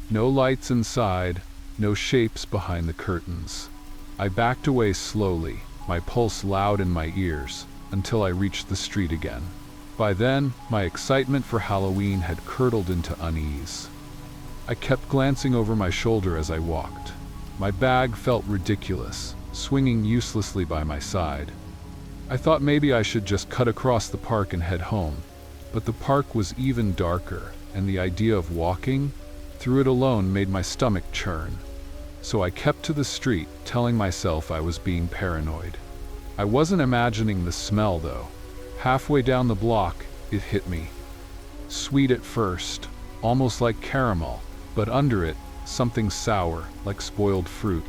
Speaker 1: No lights inside, no shapes behind the curtains. I backed away slowly, my pulse loud in my ears, until I reached the street again. By then, my excitement for Halloween had curdled into unease. I kept glancing over my shoulder as I walked. My bag felt ridiculous, swinging uselessly by my side. I thought maybe I should just cut across the park and head home, but the park was even darker, and the idea of walking through it alone made my stomach churn. So I kept to the street, telling myself I was being paranoid. I wasn't imagining the smell though. Halfway down the block, it hit me. Sweet at first, almost like caramel, but under it, something sour, like spoiled fruit.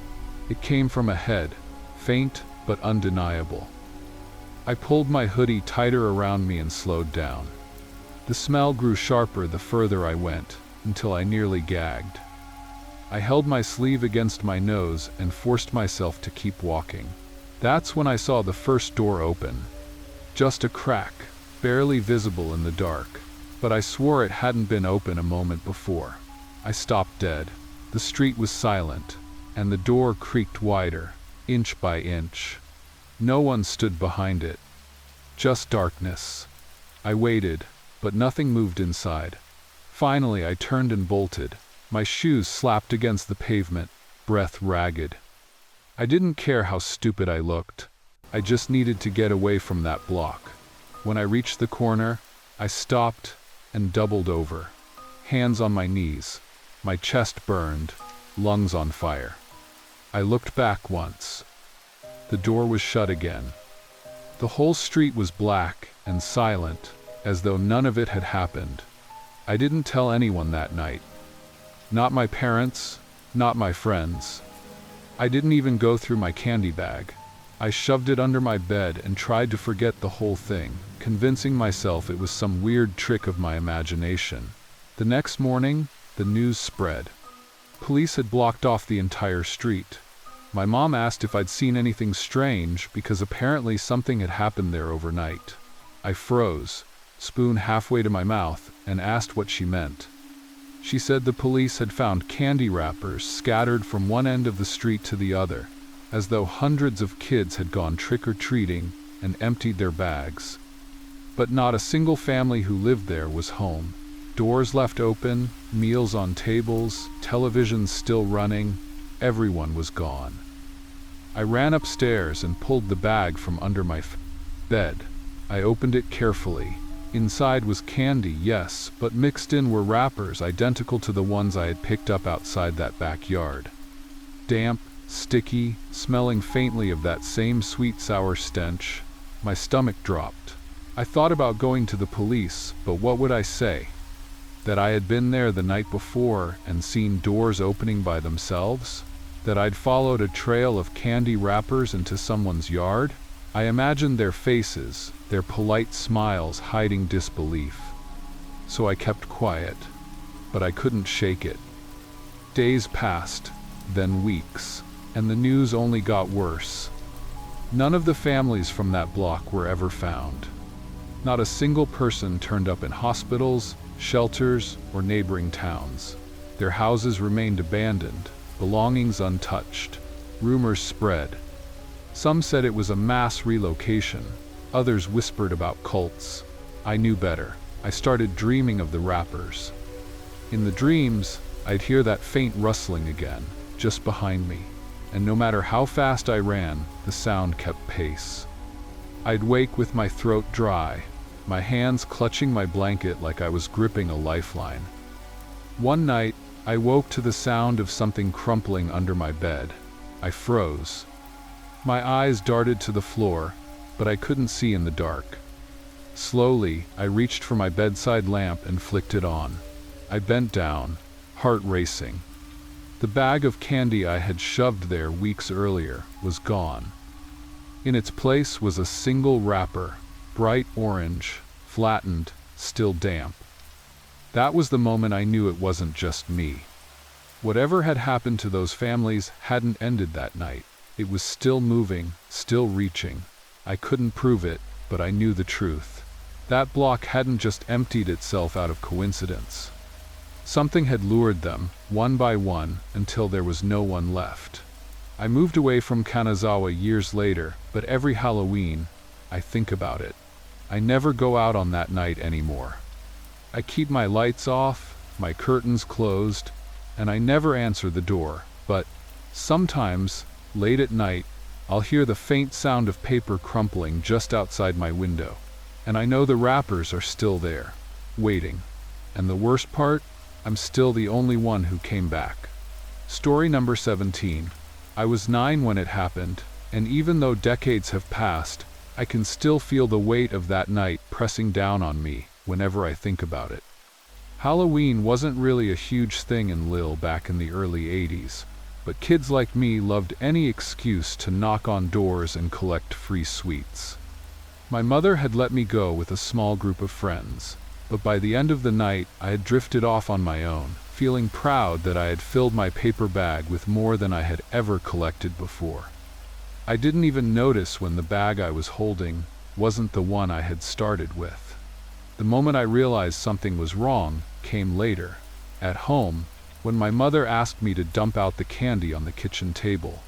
Speaker 1: It came from ahead, faint but undeniable. I pulled my hoodie tighter around me and slowed down. The smell grew sharper the further I went, until I nearly gagged. I held my sleeve against my nose and forced myself to keep walking. That's when I saw the first door open. Just a crack, barely visible in the dark, but I swore it hadn't been open a moment before. I stopped dead. The street was silent, and the door creaked wider, inch by inch. No one stood behind it. Just darkness. I waited, but nothing moved inside. Finally, I turned and bolted. My shoes slapped against the pavement, breath ragged. I didn't care how stupid I looked. I just needed to get away from that block. When I reached the corner, I stopped and doubled over. Hands on my knees. My chest burned, lungs on fire. I looked back once. The door was shut again. The whole street was black and silent, as though none of it had happened. I didn't tell anyone that night. Not my parents, not my friends. I didn't even go through my candy bag. I shoved it under my bed and tried to forget the whole thing, convincing myself it was some weird trick of my imagination. The next morning, the news spread. Police had blocked off the entire street. My mom asked if I'd seen anything strange because apparently something had happened there overnight. I froze, spoon halfway to my mouth, and asked what she meant. She said the police had found candy wrappers scattered from one end of the street to the other, as though hundreds of kids had gone trick-or-treating and emptied their bags. But not a single family who lived there was home. Doors left open, meals on tables, televisions still running. Everyone was gone. I ran upstairs and pulled the bag from under my bed. I opened it carefully. Inside was candy, yes, but mixed in were wrappers identical to the ones I had picked up outside that backyard. Damp, sticky, smelling faintly of that same sweet sour stench. My stomach dropped. I thought about going to the police, but what would I say? That I had been there the night before and seen doors opening by themselves? That I'd followed a trail of candy wrappers into someone's yard? I imagined their faces, their polite smiles hiding disbelief. So I kept quiet, but I couldn't shake it. Days passed, then weeks, and the news only got worse. None of the families from that block were ever found. Not a single person turned up in hospitals, shelters, or neighboring towns. Their houses remained abandoned, belongings untouched. Rumors spread. Some said it was a mass relocation. Others whispered about cults. I knew better. I started dreaming of the wrappers. In the dreams, I'd hear that faint rustling again, just behind me, and no matter how fast I ran, the sound kept pace. I'd wake with my throat dry, my hands clutching my blanket like I was gripping a lifeline. One night, I woke to the sound of something crumpling under my bed. I froze. My eyes darted to the floor, but I couldn't see in the dark. Slowly, I reached for my bedside lamp and flicked it on. I bent down, heart racing. The bag of candy I had shoved there weeks earlier was gone. In its place was a single wrapper, bright orange, flattened, still damp. That was the moment I knew it wasn't just me. Whatever had happened to those families hadn't ended that night. It was still moving, still reaching. I couldn't prove it, but I knew the truth. That block hadn't just emptied itself out of coincidence. Something had lured them, one by one, until there was no one left. I moved away from Kanazawa years later, but every Halloween, I think about it. I never go out on that night anymore. I keep my lights off, my curtains closed, and I never answer the door, but sometimes, late at night, I'll hear the faint sound of paper crumpling just outside my window, and I know the wrappers are still there, waiting. And the worst part? I'm still the only one who came back. Story number 17. I was 9 when it happened, and even though decades have passed, I can still feel the weight of that night pressing down on me whenever I think about it. Halloween wasn't really a huge thing in Lille back in the early 80s, but kids like me loved any excuse to knock on doors and collect free sweets. My mother had let me go with a small group of friends, but by the end of the night I had drifted off on my own, feeling proud that I had filled my paper bag with more than I had ever collected before. I didn't even notice when the bag I was holding wasn't the one I had started with. The moment I realized something was wrong came later, at home, when my mother asked me to dump out the candy on the kitchen table.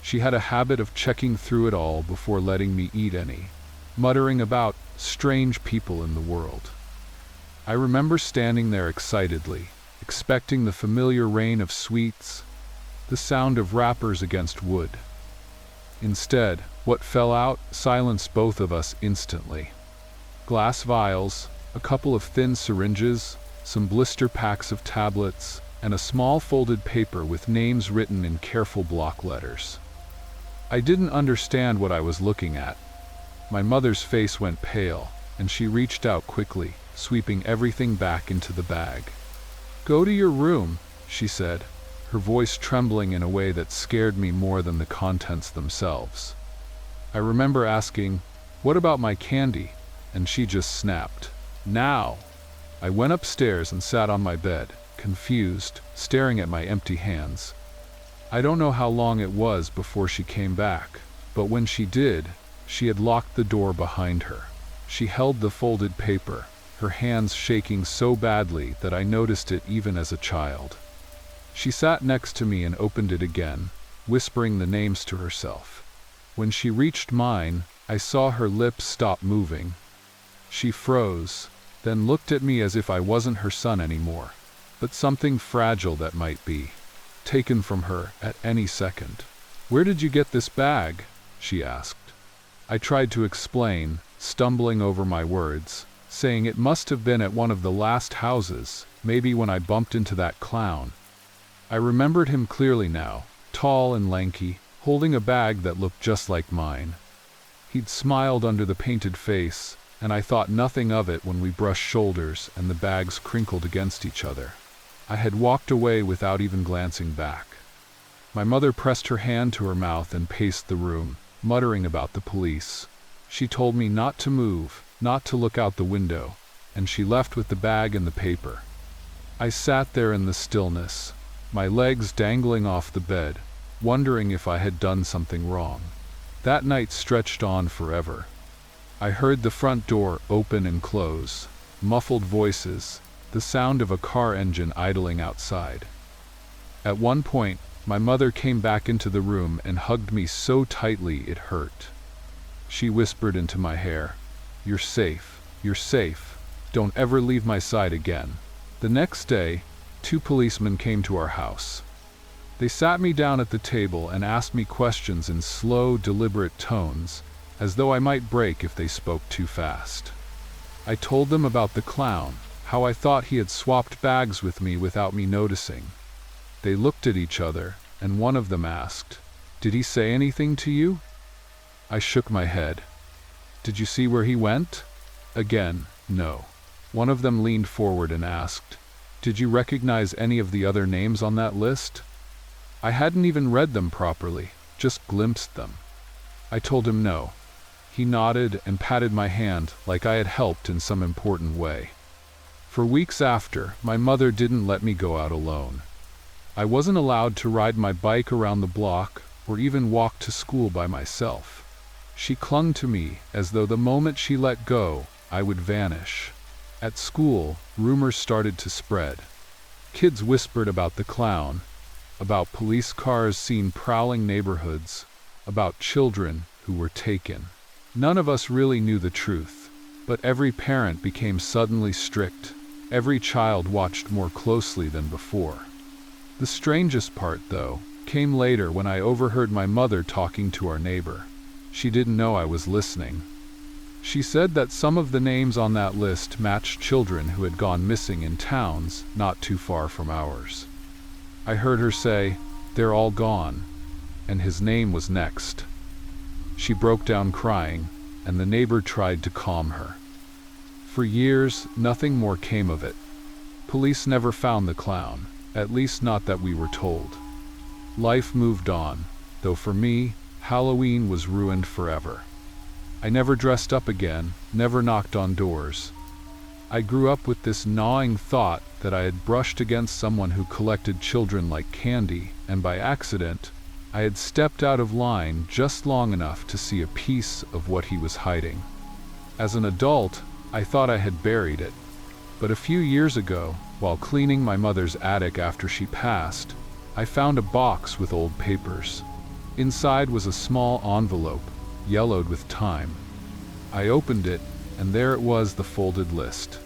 Speaker 1: She had a habit of checking through it all before letting me eat any, muttering about strange people in the world. I remember standing there excitedly, expecting the familiar rain of sweets, the sound of wrappers against wood. Instead, what fell out silenced both of us instantly. Glass vials, a couple of thin syringes, some blister packs of tablets, and a small folded paper with names written in careful block letters. I didn't understand what I was looking at. My mother's face went pale, and she reached out quickly, sweeping everything back into the bag. "Go to your room," she said, her voice trembling in a way that scared me more than the contents themselves. I remember asking, "What about my candy?" And she just snapped, "Now!" I went upstairs and sat on my bed, confused, staring at my empty hands. I don't know how long it was before she came back, but when she did, she had locked the door behind her. She held the folded paper, her hands shaking so badly that I noticed it even as a child. She sat next to me and opened it again, whispering the names to herself. When she reached mine, I saw her lips stop moving. She froze, then looked at me as if I wasn't her son anymore, but something fragile that might be, taken from her at any second. "Where did you get this bag?" she asked. I tried to explain, stumbling over my words, saying it must have been at one of the last houses, maybe when I bumped into that clown. I remembered him clearly now, tall and lanky, holding a bag that looked just like mine. He'd smiled under the painted face, and I thought nothing of it when we brushed shoulders and the bags crinkled against each other. I had walked away without even glancing back. My mother pressed her hand to her mouth and paced the room, muttering about the police. She told me not to move, not to look out the window, and she left with the bag and the paper. I sat there in the stillness, my legs dangling off the bed, wondering if I had done something wrong. That night stretched on forever. I heard the front door open and close, muffled voices, the sound of a car engine idling outside. At one point, my mother came back into the room and hugged me so tightly it hurt. She whispered into my hair, "You're safe, you're safe. Don't ever leave my side again." The next day, 2 policemen came to our house. They sat me down at the table and asked me questions in slow, deliberate tones, as though I might break if they spoke too fast. I told them about the clown, how I thought he had swapped bags with me without me noticing. They looked at each other, and one of them asked, "Did he say anything to you?" I shook my head. "Did you see where he went?" Again, no. One of them leaned forward and asked, "Did you recognize any of the other names on that list?" I hadn't even read them properly, just glimpsed them. I told him no. He nodded and patted my hand like I had helped in some important way. For weeks after, my mother didn't let me go out alone. I wasn't allowed to ride my bike around the block or even walk to school by myself. She clung to me as though the moment she let go, I would vanish. At school, rumors started to spread. Kids whispered about the clown, about police cars seen prowling neighborhoods, about children who were taken. None of us really knew the truth, but every parent became suddenly strict. Every child watched more closely than before. The strangest part, though, came later when I overheard my mother talking to our neighbor. She didn't know I was listening. She said that some of the names on that list matched children who had gone missing in towns not too far from ours. I heard her say, "They're all gone," and his name was next. She broke down crying, and the neighbor tried to calm her. For years, nothing more came of it. Police never found the clown, at least not that we were told. Life moved on, though for me, Halloween was ruined forever. I never dressed up again, never knocked on doors. I grew up with this gnawing thought that I had brushed against someone who collected children like candy, and by accident, I had stepped out of line just long enough to see a piece of what he was hiding. As an adult, I thought I had buried it. But a few years ago, while cleaning my mother's attic after she passed, I found a box with old papers. Inside was a small envelope, yellowed with time. I opened it, and there it was, the folded list.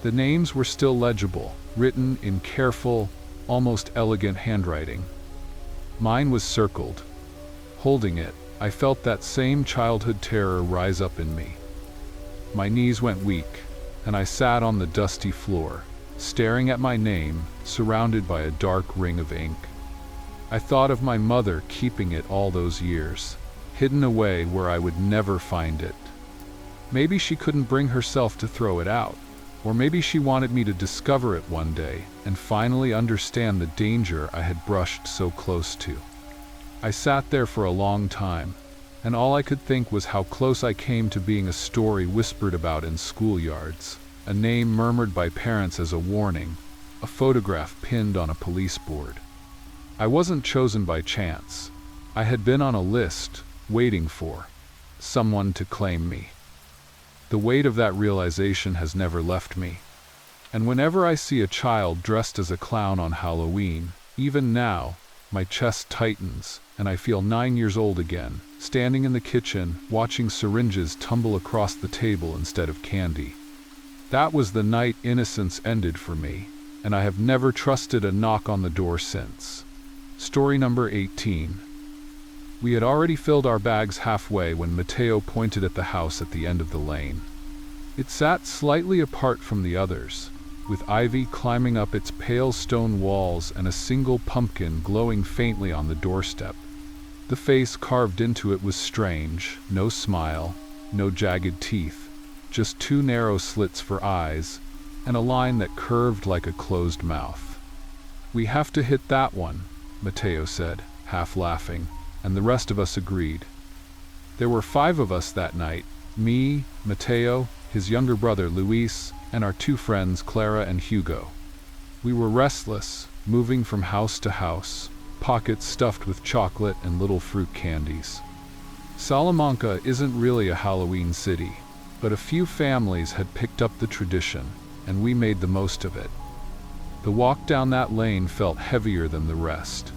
Speaker 1: The names were still legible, written in careful, almost elegant handwriting. Mine was circled. Holding it, I felt that same childhood terror rise up in me. My knees went weak, and I sat on the dusty floor, staring at my name, surrounded by a dark ring of ink. I thought of my mother keeping it all those years, hidden away where I would never find it. Maybe she couldn't bring herself to throw it out, or maybe she wanted me to discover it one day and finally understand the danger I had brushed so close to. I sat there for a long time, and all I could think was how close I came to being a story whispered about in schoolyards, a name murmured by parents as a warning, a photograph pinned on a police board. I wasn't chosen by chance. I had been on a list, waiting for someone to claim me. The weight of that realization has never left me. And whenever I see a child dressed as a clown on Halloween, even now, my chest tightens, and I feel 9 years old again, standing in the kitchen, watching syringes tumble across the table instead of candy. That was the night innocence ended for me, and I have never trusted a knock on the door since. Story number 18. We had already filled our bags halfway when Mateo pointed at the house at the end of the lane. It sat slightly apart from the others, with ivy climbing up its pale stone walls and a single pumpkin glowing faintly on the doorstep. The face carved into it was strange, no smile, no jagged teeth, just 2 narrow slits for eyes, and a line that curved like a closed mouth. "We have to hit that one," Mateo said, half laughing, and the rest of us agreed. There were 5 of us that night, me, Mateo, his younger brother Luis, and our 2 friends Clara and Hugo. We were restless, moving from house to house, pockets stuffed with chocolate and little fruit candies. Salamanca isn't really a Halloween city, but a few families had picked up the tradition, and we made the most of it. The walk down that lane felt heavier than the rest.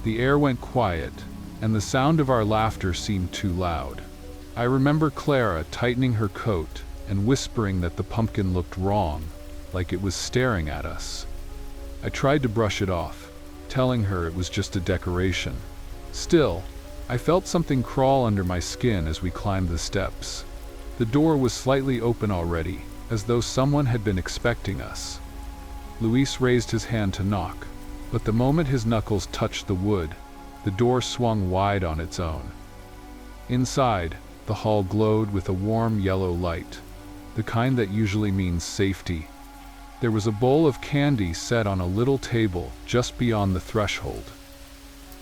Speaker 1: The air went quiet, and the sound of our laughter seemed too loud. I remember Clara tightening her coat and whispering that the pumpkin looked wrong, like it was staring at us. I tried to brush it off, telling her it was just a decoration. Still, I felt something crawl under my skin as we climbed the steps. The door was slightly open already, as though someone had been expecting us. Luis raised his hand to knock, but the moment his knuckles touched the wood, the door swung wide on its own. Inside, the hall glowed with a warm yellow light, the kind that usually means safety. There was a bowl of candy set on a little table just beyond the threshold.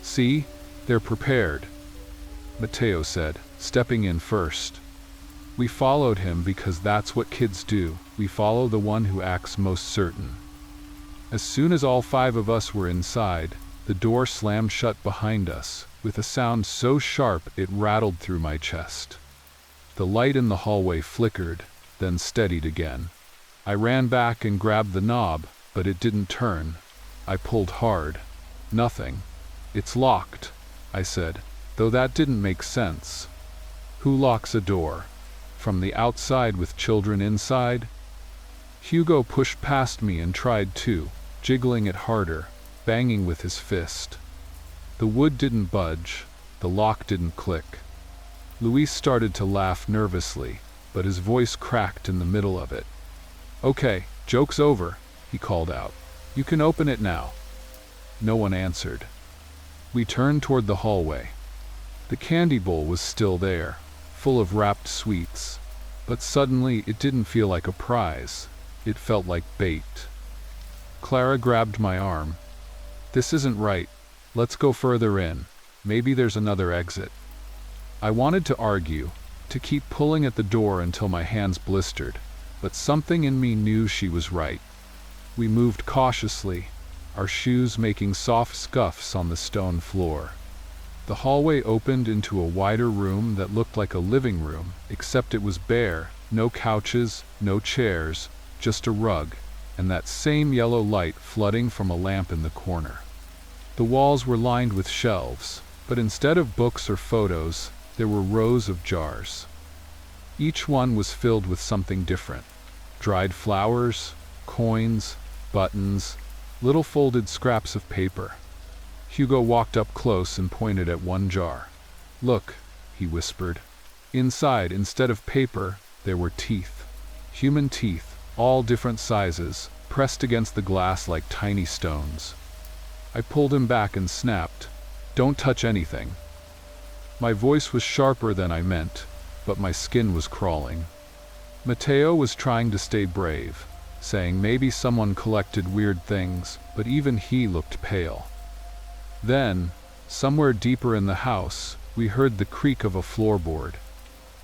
Speaker 1: "See, they're prepared," Mateo said, stepping in first. We followed him because that's what kids do. We follow the one who acts most certain. As soon as all 5 of us were inside, the door slammed shut behind us, with a sound so sharp it rattled through my chest. The light in the hallway flickered, then steadied again. I ran back and grabbed the knob, but it didn't turn. I pulled hard. Nothing. "It's locked," I said, though that didn't make sense. Who locks a door? From the outside with children inside? Hugo pushed past me and tried too, jiggling it harder, banging with his fist. The wood didn't budge, the lock didn't click. Luis started to laugh nervously, but his voice cracked in the middle of it. "Okay, joke's over," he called out. "You can open it now." No one answered. We turned toward the hallway. The candy bowl was still there, full of wrapped sweets, but suddenly it didn't feel like a prize. It felt like bait. Clara grabbed my arm. "This isn't right. Let's go further in. Maybe there's another exit." I wanted to argue, to keep pulling at the door until my hands blistered, but something in me knew she was right. We moved cautiously, our shoes making soft scuffs on the stone floor. The hallway opened into a wider room that looked like a living room, except it was bare, no couches, no chairs, just a rug, and that same yellow light flooding from a lamp in the corner. The walls were lined with shelves, but instead of books or photos, there were rows of jars. Each one was filled with something different: dried flowers, coins, buttons, little folded scraps of paper. Hugo walked up close and pointed at one jar. "Look," he whispered. Inside, instead of paper, there were teeth. Human teeth, all different sizes, pressed against the glass like tiny stones. I pulled him back and snapped, "Don't touch anything." My voice was sharper than I meant, but my skin was crawling. Mateo was trying to stay brave, saying maybe someone collected weird things, but even he looked pale. Then, somewhere deeper in the house, we heard the creak of a floorboard.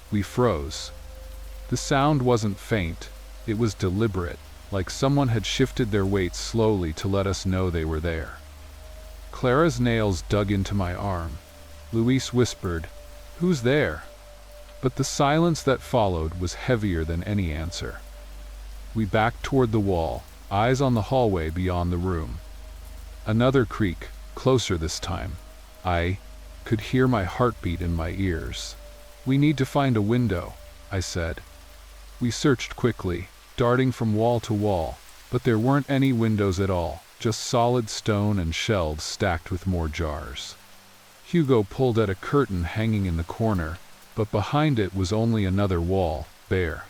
Speaker 1: We froze. The sound wasn't faint, it was deliberate, like someone had shifted their weight slowly to let us know they were there. Clara's nails dug into my arm. Luis whispered, "Who's there?" But the silence that followed was heavier than any answer. We backed toward the wall, eyes on the hallway beyond the room. Another creak, closer this time. I could hear my heartbeat in my ears. "We need to find a window," I said. We searched quickly, darting from wall to wall, but there weren't any windows at all, just solid stone and shelves stacked with more jars. Hugo pulled at a curtain hanging in the corner, but behind it was only another wall, bare.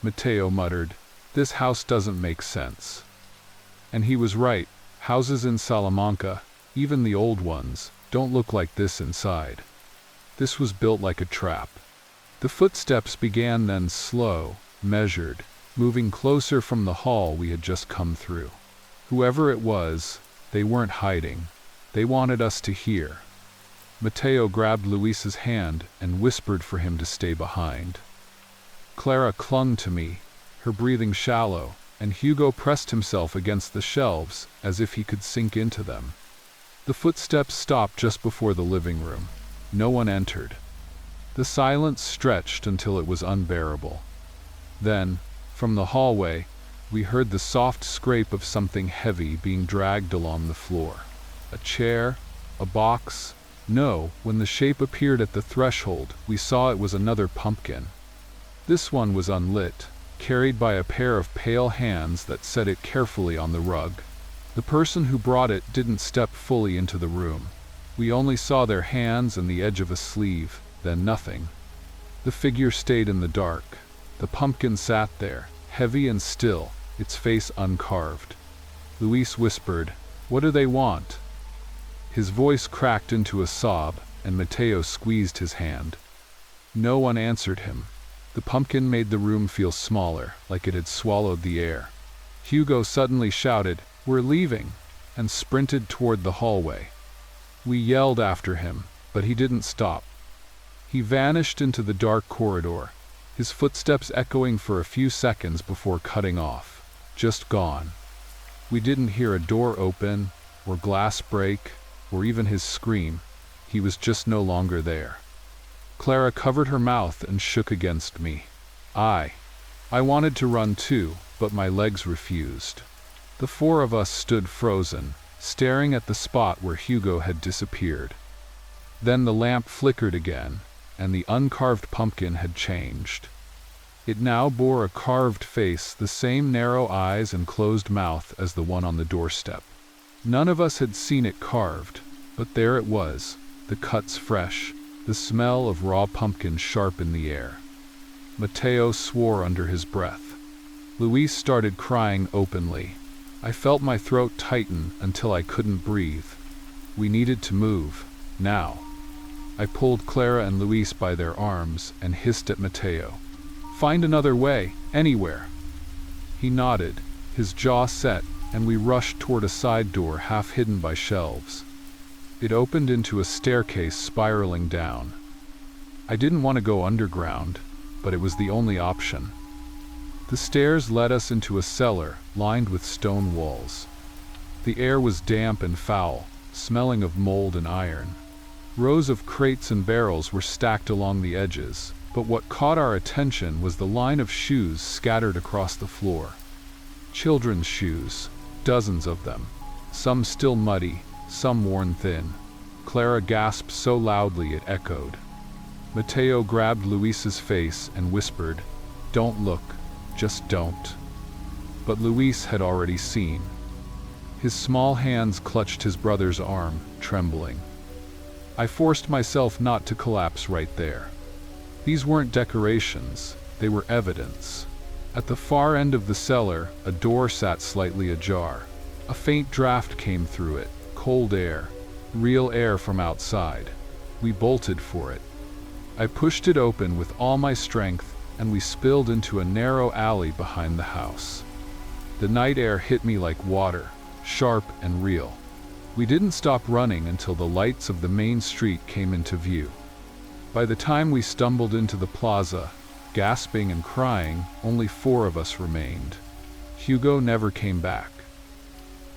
Speaker 1: Mateo muttered, "This house doesn't make sense." And he was right. Houses in Salamanca, even the old ones, don't look like this inside. This was built like a trap. The footsteps began then slow, measured, moving closer from the hall we had just come through. Whoever it was, they weren't hiding. They wanted us to hear. Mateo grabbed Luis's hand and whispered for him to stay behind. Clara clung to me, her breathing shallow, and Hugo pressed himself against the shelves as if he could sink into them. The footsteps stopped just before the living room. No one entered. The silence stretched until it was unbearable. Then, from the hallway, we heard the soft scrape of something heavy being dragged along the floor. A chair, a box. No, when the shape appeared at the threshold, we saw it was another pumpkin. This one was unlit, carried by a pair of pale hands that set it carefully on the rug. The person who brought it didn't step fully into the room. We only saw their hands and the edge of a sleeve, then nothing. The figure stayed in the dark. The pumpkin sat there, heavy and still, its face uncarved. Luis whispered, "What do they want?" His voice cracked into a sob, and Mateo squeezed his hand. No one answered him. The pumpkin made the room feel smaller, like it had swallowed the air. Hugo suddenly shouted, "We're leaving," and sprinted toward the hallway. We yelled after him, but he didn't stop. He vanished into the dark corridor, his footsteps echoing for a few seconds before cutting off. Just gone. We didn't hear a door open, or glass break, or even his scream. he was just no longer there. Clara covered her mouth and shook against me. I wanted to run too, but my legs refused. The four of us stood frozen, staring at the spot where Hugo had disappeared. Then the lamp flickered again, and the uncarved pumpkin had changed. It now bore a carved face, the same narrow eyes and closed mouth as the one on the doorstep. None of us had seen it carved, but there it was, the cuts fresh, the smell of raw pumpkin sharp in the air. Mateo swore under his breath. Luis started crying openly. I felt my throat tighten until I couldn't breathe. We needed to move, now. I pulled Clara and Luis by their arms and hissed at Mateo. "Find another way, anywhere." He nodded, his jaw set, and we rushed toward a side door half hidden by shelves. It opened into a staircase spiraling down. I didn't want to go underground, but it was the only option. The stairs led us into a cellar lined with stone walls. The air was damp and foul, smelling of mold and iron. Rows of crates and barrels were stacked along the edges, but what caught our attention was the line of shoes scattered across the floor. Children's shoes, dozens of them, some still muddy, some worn thin. Clara gasped so loudly it echoed. Mateo grabbed Luis's face and whispered, "Don't look, just don't." But Luis had already seen. His small hands clutched his brother's arm, trembling. I forced myself not to collapse right there. These weren't decorations, they were evidence. At the far end of the cellar, a door sat slightly ajar. A faint draft came through it, cold air, real air from outside. We bolted for it. I pushed it open with all my strength, and we spilled into a narrow alley behind the house. The night air hit me like water, sharp and real. We didn't stop running until the lights of the main street came into view. By the time we stumbled into the plaza, gasping and crying, only 4 of us remained. Hugo never came back.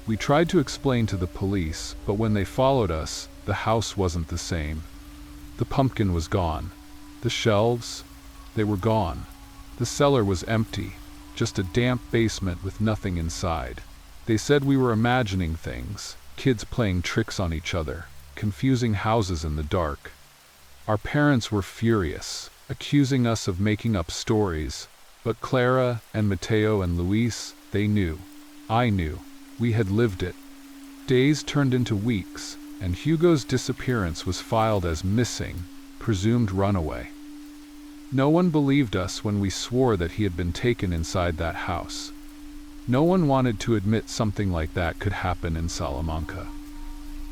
Speaker 1: We tried to explain to the police, but when they followed us, the house wasn't the same. The pumpkin was gone. The shelves, they were gone. The cellar was empty, just a damp basement with nothing inside. They said we were imagining things, kids playing tricks on each other, confusing houses in the dark. Our parents were furious, accusing us of making up stories, but Clara and Mateo and Luis, they knew. I knew. We had lived it. Days turned into weeks, and Hugo's disappearance was filed as missing, presumed runaway. No one believed us when we swore that he had been taken inside that house. No one wanted to admit something like that could happen in Salamanca.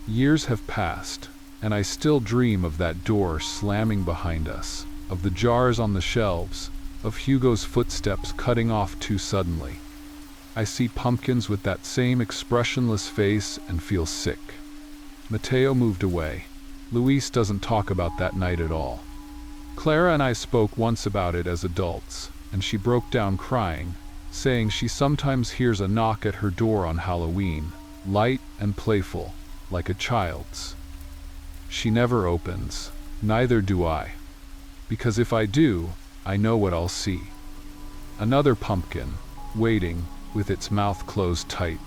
Speaker 1: Years have passed, and I still dream of that door slamming behind us, of the jars on the shelves, of Hugo's footsteps cutting off too suddenly. I see pumpkins with that same expressionless face and feel sick. Mateo moved away. Luis doesn't talk about that night at all. Clara and I spoke once about it as adults, and she broke down crying, saying she sometimes hears a knock at her door on Halloween, light and playful, like a child's. She never opens, neither do I. Because if I do, I know what I'll see. Another pumpkin, waiting, with its mouth closed tight.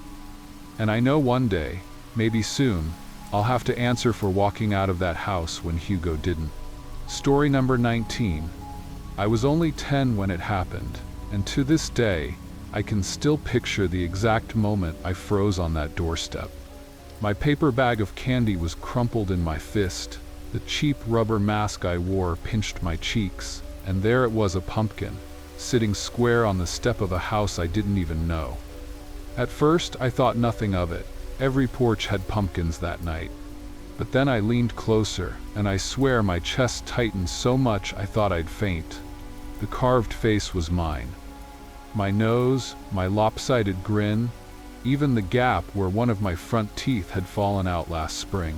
Speaker 1: And I know one day, maybe soon, I'll have to answer for walking out of that house when Hugo didn't. Story number 19. I was only 10 when it happened, and to this day, I can still picture the exact moment I froze on that doorstep. My paper bag of candy was crumpled in my fist, the cheap rubber mask I wore pinched my cheeks, and there it was, a pumpkin, sitting square on the step of a house I didn't even know. At first, I thought nothing of it. Every porch had pumpkins that night. But then I leaned closer, and I swear my chest tightened so much I thought I'd faint. The carved face was mine. My nose, my lopsided grin, even the gap where one of my front teeth had fallen out last spring.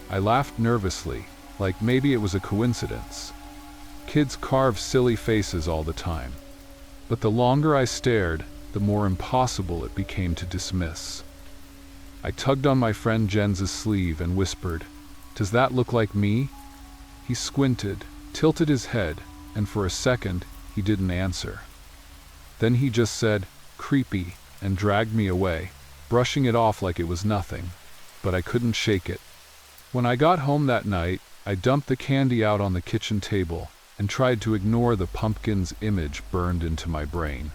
Speaker 1: I laughed nervously, like maybe it was a coincidence. Kids carve silly faces all the time. But the longer I stared, the more impossible it became to dismiss. I tugged on my friend Jens's sleeve and whispered, Does that look like me?" He squinted, tilted his head, and for a second, he didn't answer. Then he just said, "Creepy," and dragged me away, brushing it off like it was nothing. But I couldn't shake it. When I got home that night, I dumped the candy out on the kitchen table and tried to ignore the pumpkin's image burned into my brain.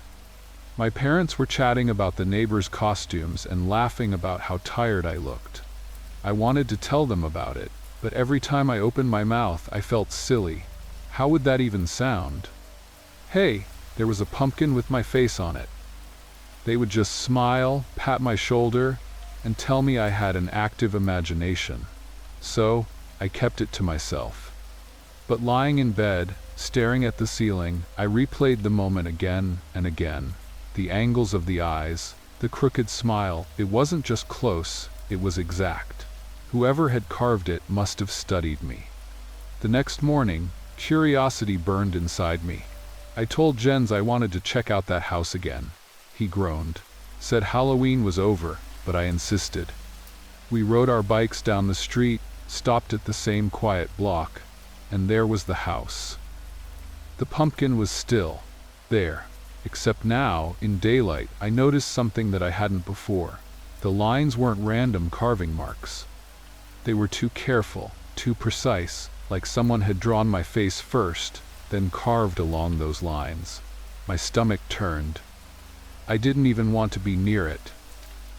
Speaker 1: My parents were chatting about the neighbors' costumes and laughing about how tired I looked. I wanted to tell them about it, but every time I opened my mouth, I felt silly. How would that even sound? Hey, there was a pumpkin with my face on it. They would just smile, pat my shoulder, and tell me I had an active imagination. So, I kept it to myself. But lying in bed, staring at the ceiling, I replayed the moment again and again. The angles of the eyes, the crooked smile, it wasn't just close, it was exact. Whoever had carved it must have studied me. The next morning, curiosity burned inside me. I told Jens I wanted to check out that house again. He groaned, said Halloween was over, but I insisted. We rode our bikes down the street, stopped at the same quiet block, and there was the house. The pumpkin was still there, except now, in daylight, I noticed something that I hadn't before. The lines weren't random carving marks. They were too careful, too precise, like someone had drawn my face first, then carved along those lines. My stomach turned. I didn't even want to be near it.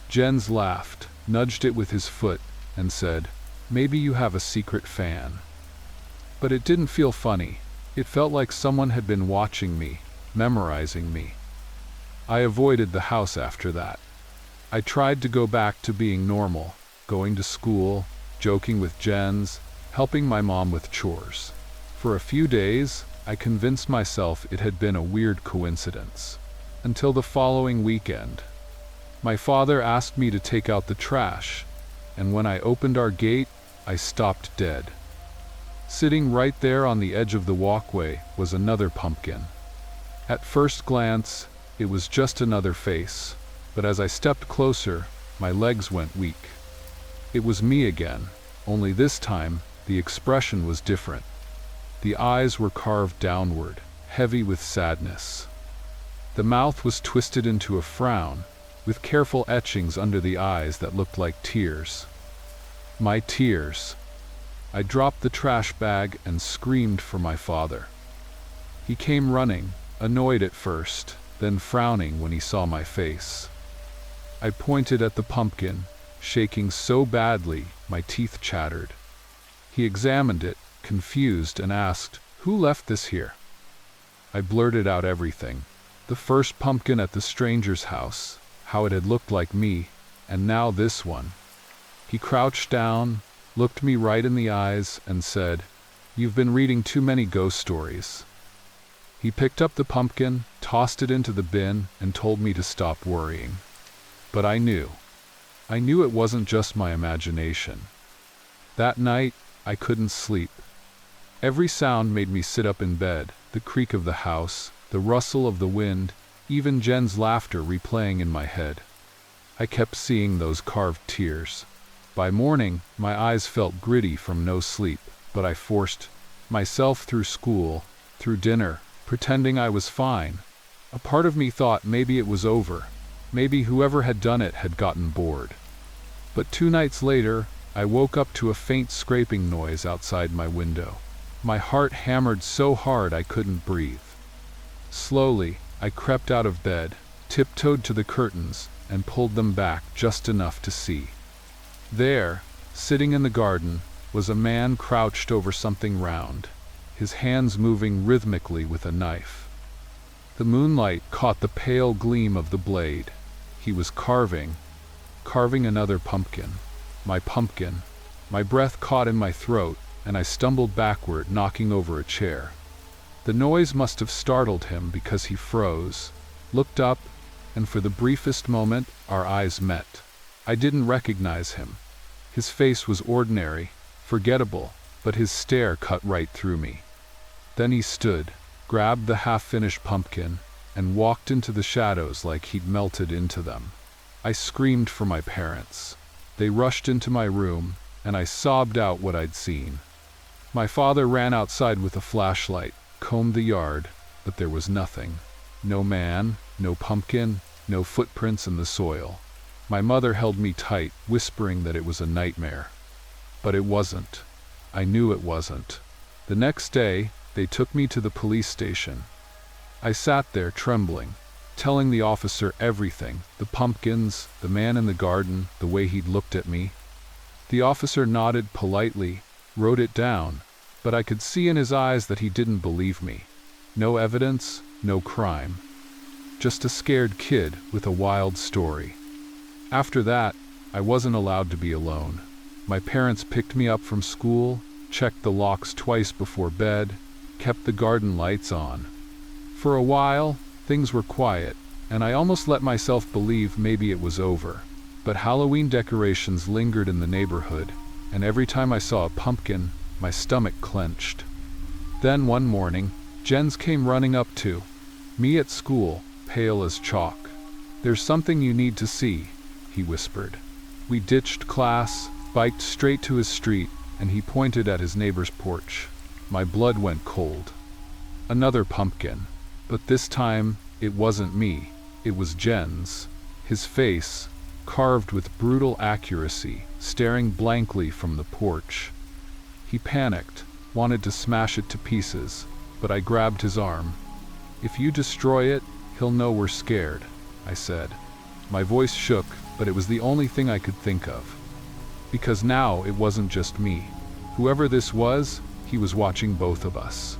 Speaker 1: Jens laughed, nudged it with his foot, and said, "Maybe you have a secret fan." But it didn't feel funny. It felt like someone had been watching me, memorizing me. I avoided the house after that. I tried to go back to being normal, going to school, joking with Jens, helping my mom with chores. For a few days, I convinced myself it had been a weird coincidence. Until the following weekend. My father asked me to take out the trash, and when I opened our gate, I stopped dead. Sitting right there on the edge of the walkway was another pumpkin. At first glance, it was just another face, but as I stepped closer, my legs went weak. It was me again, only this time, the expression was different. The eyes were carved downward, heavy with sadness. The mouth was twisted into a frown, with careful etchings under the eyes that looked like tears. My tears. I dropped the trash bag and screamed for my father. He came running, annoyed at first, then frowning when he saw my face. I pointed at the pumpkin, shaking so badly my teeth chattered. He examined it, confused, and asked, "Who left this here?" I blurted out everything. The first pumpkin at the stranger's house, how it had looked like me, and now this one. He crouched down, looked me right in the eyes, and said, "You've been reading too many ghost stories." He picked up the pumpkin, tossed it into the bin, and told me to stop worrying. But I knew it wasn't just my imagination. That night, I couldn't sleep. Every sound made me sit up in bed, the creak of the house, the rustle of the wind, even Jen's laughter replaying in my head. I kept seeing those carved tears. By morning, my eyes felt gritty from no sleep, but I forced myself through school, through dinner, pretending I was fine. A part of me thought maybe it was over. Maybe whoever had done it had gotten bored. But 2 nights later, I woke up to a faint scraping noise outside my window. My heart hammered so hard I couldn't breathe. Slowly, I crept out of bed, tiptoed to the curtains, and pulled them back just enough to see. There, sitting in the garden, was a man crouched over something round, his hands moving rhythmically with a knife. The moonlight caught the pale gleam of the blade. He was carving another pumpkin. My pumpkin. My breath caught in my throat, and I stumbled backward, knocking over a chair. The noise must have startled him because he froze, looked up, and for the briefest moment, our eyes met. I didn't recognize him. His face was ordinary, forgettable, but his stare cut right through me. Then he stood, grabbed the half-finished pumpkin, and walked into the shadows like he'd melted into them. I screamed for my parents. They rushed into my room, and I sobbed out what I'd seen. My father ran outside with a flashlight, combed the yard, but there was nothing. No man, no pumpkin, no footprints in the soil. My mother held me tight, whispering that it was a nightmare. But it wasn't. I knew it wasn't. The next day, they took me to the police station. I sat there trembling, telling the officer everything, the pumpkins, the man in the garden, the way he'd looked at me. The officer nodded politely, wrote it down, but I could see in his eyes that he didn't believe me. No evidence, no crime. Just a scared kid with a wild story. After that, I wasn't allowed to be alone. My parents picked me up from school, checked the locks twice before bed, kept the garden lights on. For a while, things were quiet, and I almost let myself believe maybe it was over. But Halloween decorations lingered in the neighborhood, and every time I saw a pumpkin, my stomach clenched. Then one morning, Jens came running up to me at school, pale as chalk. "There's something you need to see," he whispered. We ditched class, biked straight to his street, and he pointed at his neighbor's porch. My blood went cold. Another pumpkin. But this time, it wasn't me. It was Jens. His face, carved with brutal accuracy, staring blankly from the porch. He panicked, wanted to smash it to pieces, but I grabbed his arm. "If you destroy it, he'll know we're scared," I said. My voice shook, but it was the only thing I could think of. Because now it wasn't just me. Whoever this was, he was watching both of us.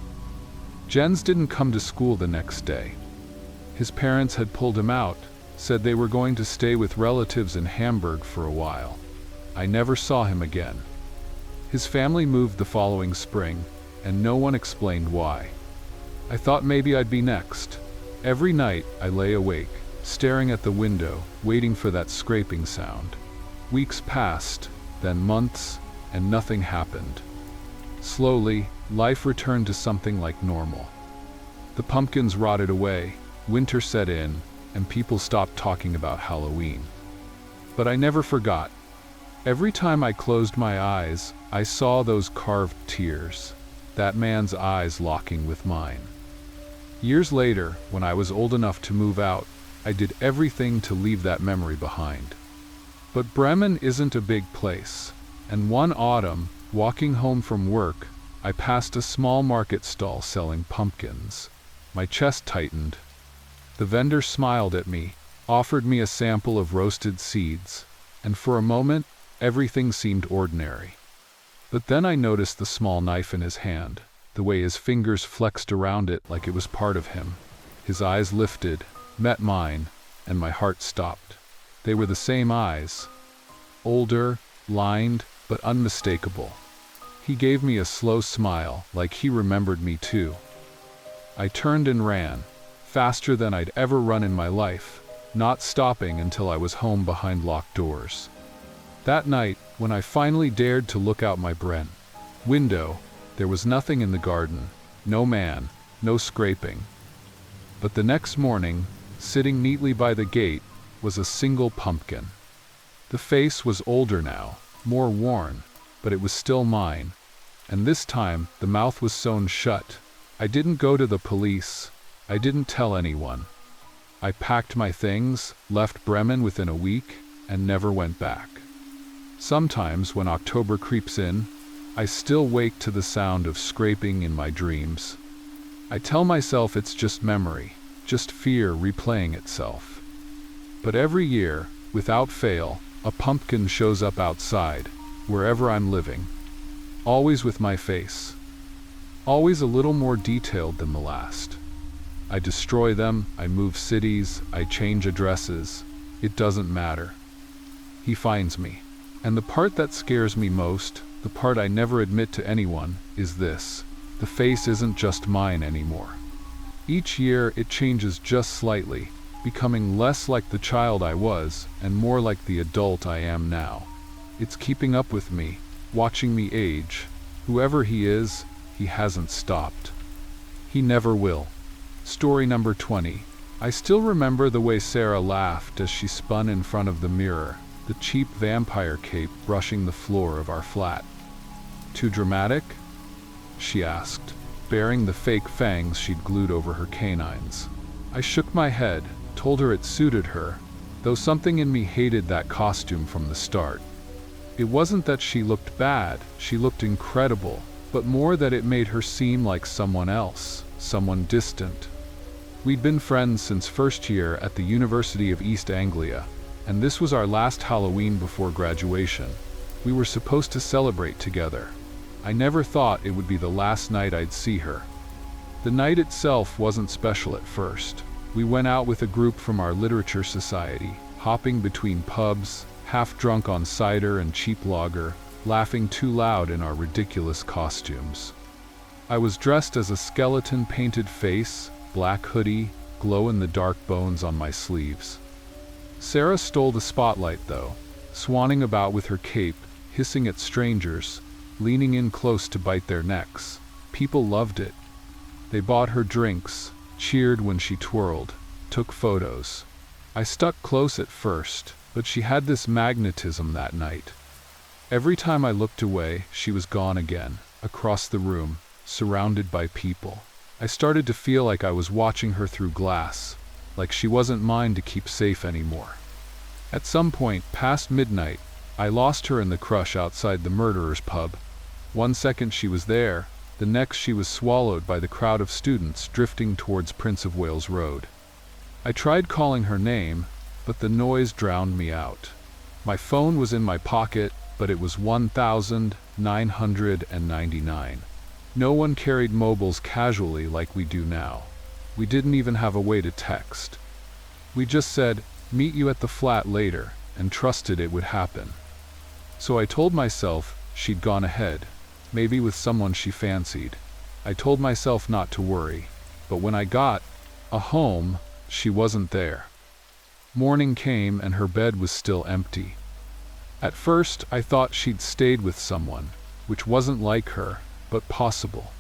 Speaker 1: Jens didn't come to school the next day. His parents had pulled him out, said they were going to stay with relatives in Hamburg for a while. I never saw him again. His family moved the following spring, and no one explained why. I thought maybe I'd be next. Every night I lay awake, staring at the window, waiting for that scraping sound. Weeks passed, then months, and nothing happened. Slowly, life returned to something like normal. The pumpkins rotted away, winter set in, and people stopped talking about Halloween. But I never forgot. Every time I closed my eyes, I saw those carved tears, that man's eyes locking with mine. Years later, when I was old enough to move out, I did everything to leave that memory behind. But Bremen isn't a big place, and one autumn, walking home from work, I passed a small market stall selling pumpkins. My chest tightened. The vendor smiled at me, offered me a sample of roasted seeds, and for a moment, everything seemed ordinary. But then I noticed the small knife in his hand, the way his fingers flexed around it like it was part of him. His eyes lifted, met mine, and my heart stopped. They were the same eyes. Older, lined, but unmistakable. He gave me a slow smile, like he remembered me too. I turned and ran, faster than I'd ever run in my life, not stopping until I was home behind locked doors. That night, when I finally dared to look out my window, there was nothing in the garden, no man, no scraping. But the next morning, sitting neatly by the gate, was a single pumpkin. The face was older now, more worn, but it was still mine. And this time, the mouth was sewn shut. I didn't go to the police. I didn't tell anyone. I packed my things, left Bremen within a week, and never went back. Sometimes, when October creeps in, I still wake to the sound of scraping in my dreams. I tell myself it's just memory, just fear replaying itself. But every year, without fail, a pumpkin shows up outside, wherever I'm living. Always with my face. Always a little more detailed than the last. I destroy them, I move cities, I change addresses. It doesn't matter. He finds me. And the part that scares me most, the part I never admit to anyone, is this. The face isn't just mine anymore. Each year it changes just slightly, becoming less like the child I was and more like the adult I am now. It's keeping up with me, watching me age. Whoever he is, he hasn't stopped. He never will. Story number 20. I still remember the way Sarah laughed as she spun in front of the mirror, the cheap vampire cape brushing the floor of our flat. "Too dramatic?" she asked, baring the fake fangs she'd glued over her canines. I shook my head, told her it suited her, though something in me hated that costume from the start. It wasn't that she looked bad, she looked incredible, but more that it made her seem like someone else, someone distant. We'd been friends since first year at the University of East Anglia, and this was our last Halloween before graduation. We were supposed to celebrate together. I never thought it would be the last night I'd see her. The night itself wasn't special at first. We went out with a group from our literature society, hopping between pubs, half drunk on cider and cheap lager, laughing too loud in our ridiculous costumes. I was dressed as a skeleton painted face, black hoodie, glow-in-the-dark bones on my sleeves. Sarah stole the spotlight though, swanning about with her cape, hissing at strangers, leaning in close to bite their necks. People loved it. They bought her drinks, cheered when she twirled, took photos. I stuck close at first, but she had this magnetism that night. Every time I looked away, she was gone again, across the room, surrounded by people. I started to feel like I was watching her through glass, like she wasn't mine to keep safe anymore. At some point, past midnight, I lost her in the crush outside the murderer's pub. One second she was there, the next she was swallowed by the crowd of students drifting towards Prince of Wales Road. I tried calling her name, but the noise drowned me out. My phone was in my pocket, but it was 1999. No one carried mobiles casually like we do now. We didn't even have a way to text. We just said, "Meet you at the flat later," and trusted it would happen. So I told myself she'd gone ahead, maybe with someone she fancied. I told myself not to worry, but when I got home, she wasn't there. Morning came and her bed was still empty. At first, I thought she'd stayed with someone, which wasn't like her, but possible.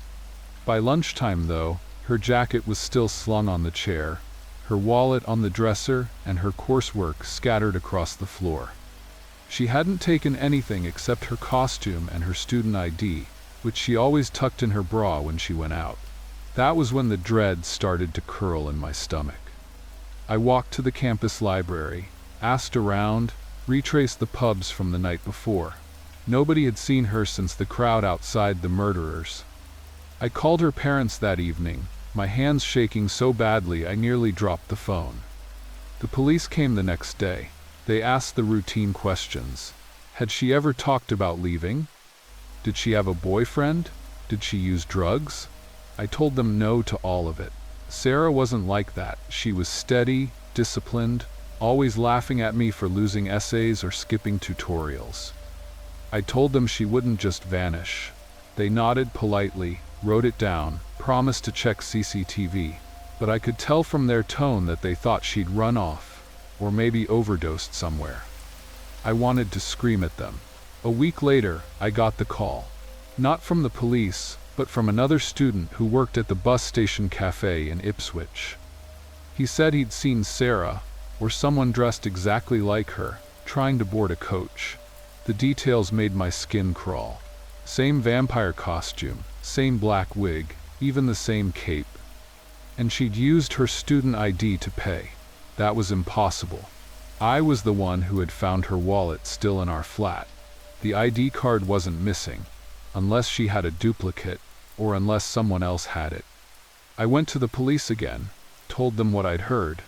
Speaker 1: By lunchtime, though, her jacket was still slung on the chair, her wallet on the dresser, and her coursework scattered across the floor. She hadn't taken anything except her costume and her student ID, which she always tucked in her bra when she went out. That was when the dread started to curl in my stomach. I walked to the campus library, asked around, retraced the pubs from the night before. Nobody had seen her since the crowd outside the murderers. I called her parents that evening, my hands shaking so badly I nearly dropped the phone. The police came the next day. They asked the routine questions. Had she ever talked about leaving? Did she have a boyfriend? Did she use drugs? I told them no to all of it. Sarah wasn't like that. She was steady, disciplined, always laughing at me for losing essays or skipping tutorials. I told them she wouldn't just vanish. They nodded politely, wrote it down, promised to check CCTV, but I could tell from their tone that they thought she'd run off, or maybe overdosed somewhere. I wanted to scream at them. A week later, I got the call. Not from the police, but from another student who worked at the bus station cafe in Ipswich. He said he'd seen Sarah, or someone dressed exactly like her, trying to board a coach. The details made my skin crawl. Same vampire costume, same black wig, even the same cape. And she'd used her student ID to pay. That was impossible. I was the one who had found her wallet still in our flat. The ID card wasn't missing, unless she had a duplicate, or unless someone else had it. I went to the police again, told them what I'd heard.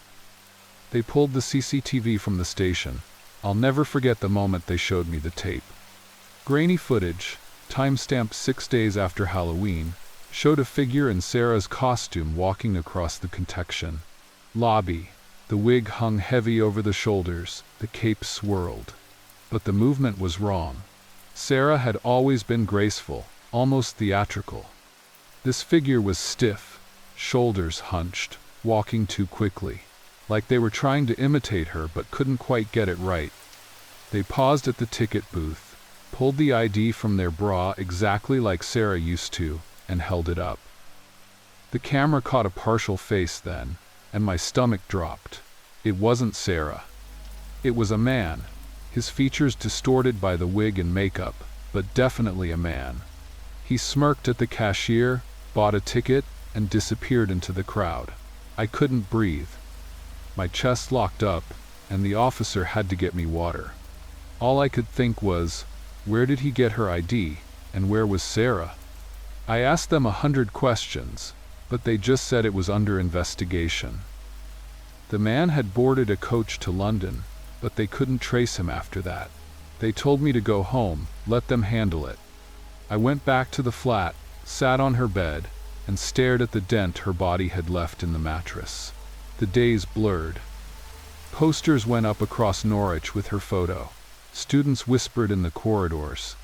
Speaker 1: They pulled the CCTV from the station. I'll never forget the moment they showed me the tape. Grainy footage, time-stamped 6 days after Halloween, showed a figure in Sarah's costume walking across the Contection lobby. The wig hung heavy over the shoulders, the cape swirled. But the movement was wrong. Sarah had always been graceful, almost theatrical. This figure was stiff, shoulders hunched, walking too quickly, like they were trying to imitate her but couldn't quite get it right. They paused at the ticket booth, pulled the ID from their bra exactly like Sarah used to, and held it up. The camera caught a partial face then, and my stomach dropped. It wasn't Sarah. It was a man. his features distorted by the wig and makeup, but definitely a man. He smirked at the cashier, bought a ticket, and disappeared into the crowd. I couldn't breathe. My chest locked up, and the officer had to get me water. All I could think was, where did he get her ID, and where was Sarah? I asked them 100 questions, but they just said it was under investigation. The man had boarded a coach to London, but they couldn't trace him after that. They told me to go home, let them handle it. I went back to the flat, sat on her bed, and stared at the dent her body had left in the mattress. The days blurred. Posters went up across Norwich with her photo. Students whispered in the corridors.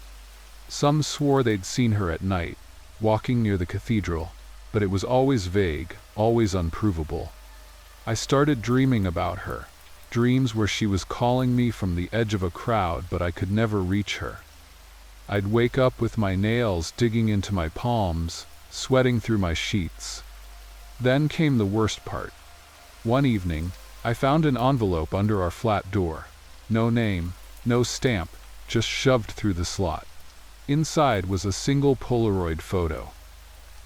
Speaker 1: Some swore they'd seen her at night, walking near the cathedral, but it was always vague, always unprovable. I started dreaming about her, dreams where she was calling me from the edge of a crowd, but I could never reach her. I'd wake up with my nails digging into my palms, sweating through my sheets. Then came the worst part. One evening, I found an envelope under our flat door. No name, no stamp, just shoved through the slot. Inside was a single Polaroid photo.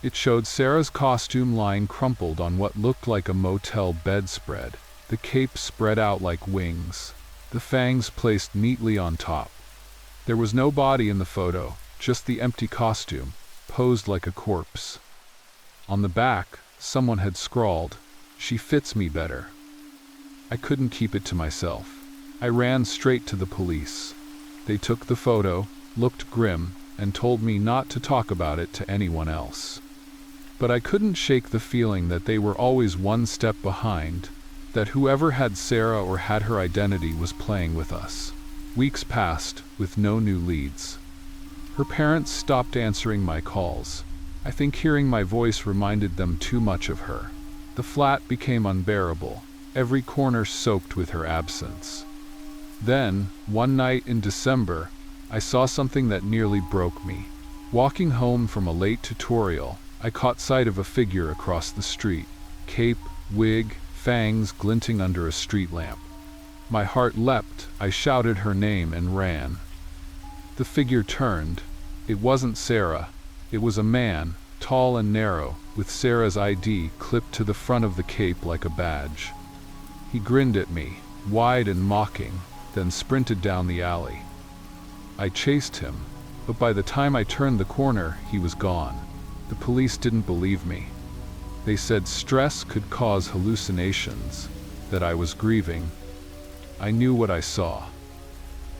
Speaker 1: It showed Sarah's costume lying crumpled on what looked like a motel bedspread, the cape spread out like wings, the fangs placed neatly on top. There was no body in the photo, just the empty costume, posed like a corpse. On the back, someone had scrawled, "She fits me better." I couldn't keep it to myself. I ran straight to the police. They took the photo, looked grim, and told me not to talk about it to anyone else. But I couldn't shake the feeling that they were always one step behind, that whoever had Sarah or had her identity was playing with us. Weeks passed, with no new leads. Her parents stopped answering my calls. I think hearing my voice reminded them too much of her. The flat became unbearable, every corner soaked with her absence. Then, one night in December, I saw something that nearly broke me. Walking home from a late tutorial, I caught sight of a figure across the street, cape, wig, fangs glinting under a street lamp. My heart leapt, I shouted her name and ran. The figure turned. It wasn't Sarah. It was a man, tall and narrow, with Sarah's ID clipped to the front of the cape like a badge. He grinned at me, wide and mocking, then sprinted down the alley. I chased him, but by the time I turned the corner, he was gone. The police didn't believe me. They said stress could cause hallucinations, that I was grieving. I knew what I saw.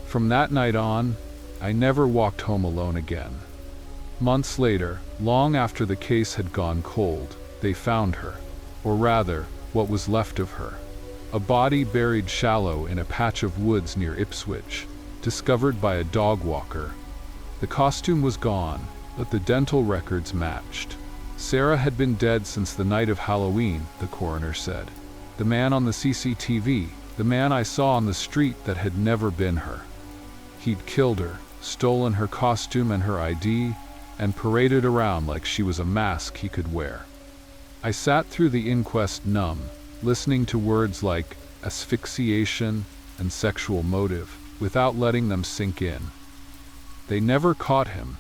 Speaker 1: From that night on, I never walked home alone again. Months later, long after the case had gone cold, they found her, or rather, what was left of her. A body buried shallow in a patch of woods near Ipswich, discovered by a dog walker. The costume was gone, but the dental records matched. Sarah had been dead since the night of Halloween, the coroner said. The man on the CCTV, the man I saw on the street that had never been her. He'd killed her, stolen her costume and her ID, and paraded around like she was a mask he could wear. I sat through the inquest numb, listening to words like asphyxiation and sexual motive, without letting them sink in. They never caught him.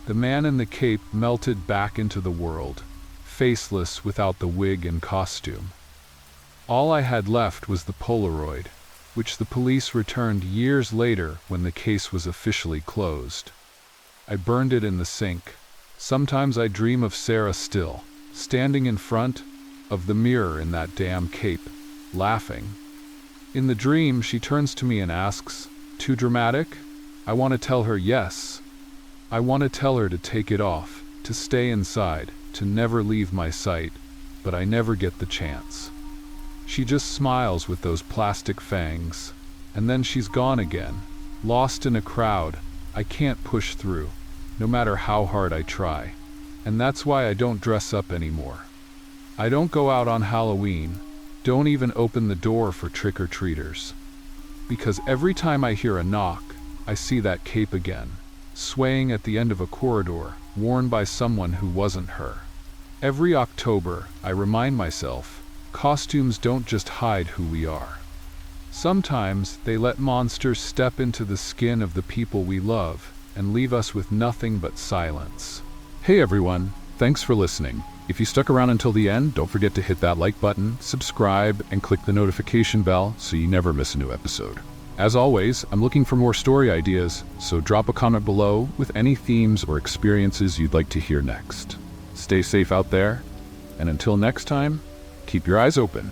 Speaker 1: The man in the cape melted back into the world, faceless without the wig and costume. All I had left was the Polaroid, which the police returned years later when the case was officially closed. I burned it in the sink. Sometimes I dream of Sarah still, standing in front of the mirror in that damn cape, laughing. In the dream, she turns to me and asks, "Too dramatic?" I want to tell her yes. I want to tell her to take it off, to stay inside, to never leave my sight, but I never get the chance. She just smiles with those plastic fangs, and then she's gone again, lost in a crowd I can't push through, no matter how hard I try. And that's why I don't dress up anymore. I don't go out on Halloween, don't even open the door for trick-or-treaters. Because every time I hear a knock, I see that cape again, swaying at the end of a corridor, worn by someone who wasn't her. Every October, I remind myself, costumes don't just hide who we are. Sometimes they let monsters step into the skin of the people we love and leave us with nothing but silence. Hey everyone, thanks for listening. If you stuck around until the end, don't forget to hit that like button, subscribe, and click the notification bell so you never miss a new episode. As always, I'm looking for more story ideas, so drop a comment below with any themes or experiences you'd like to hear next. Stay safe out there, and until next time, keep your eyes open.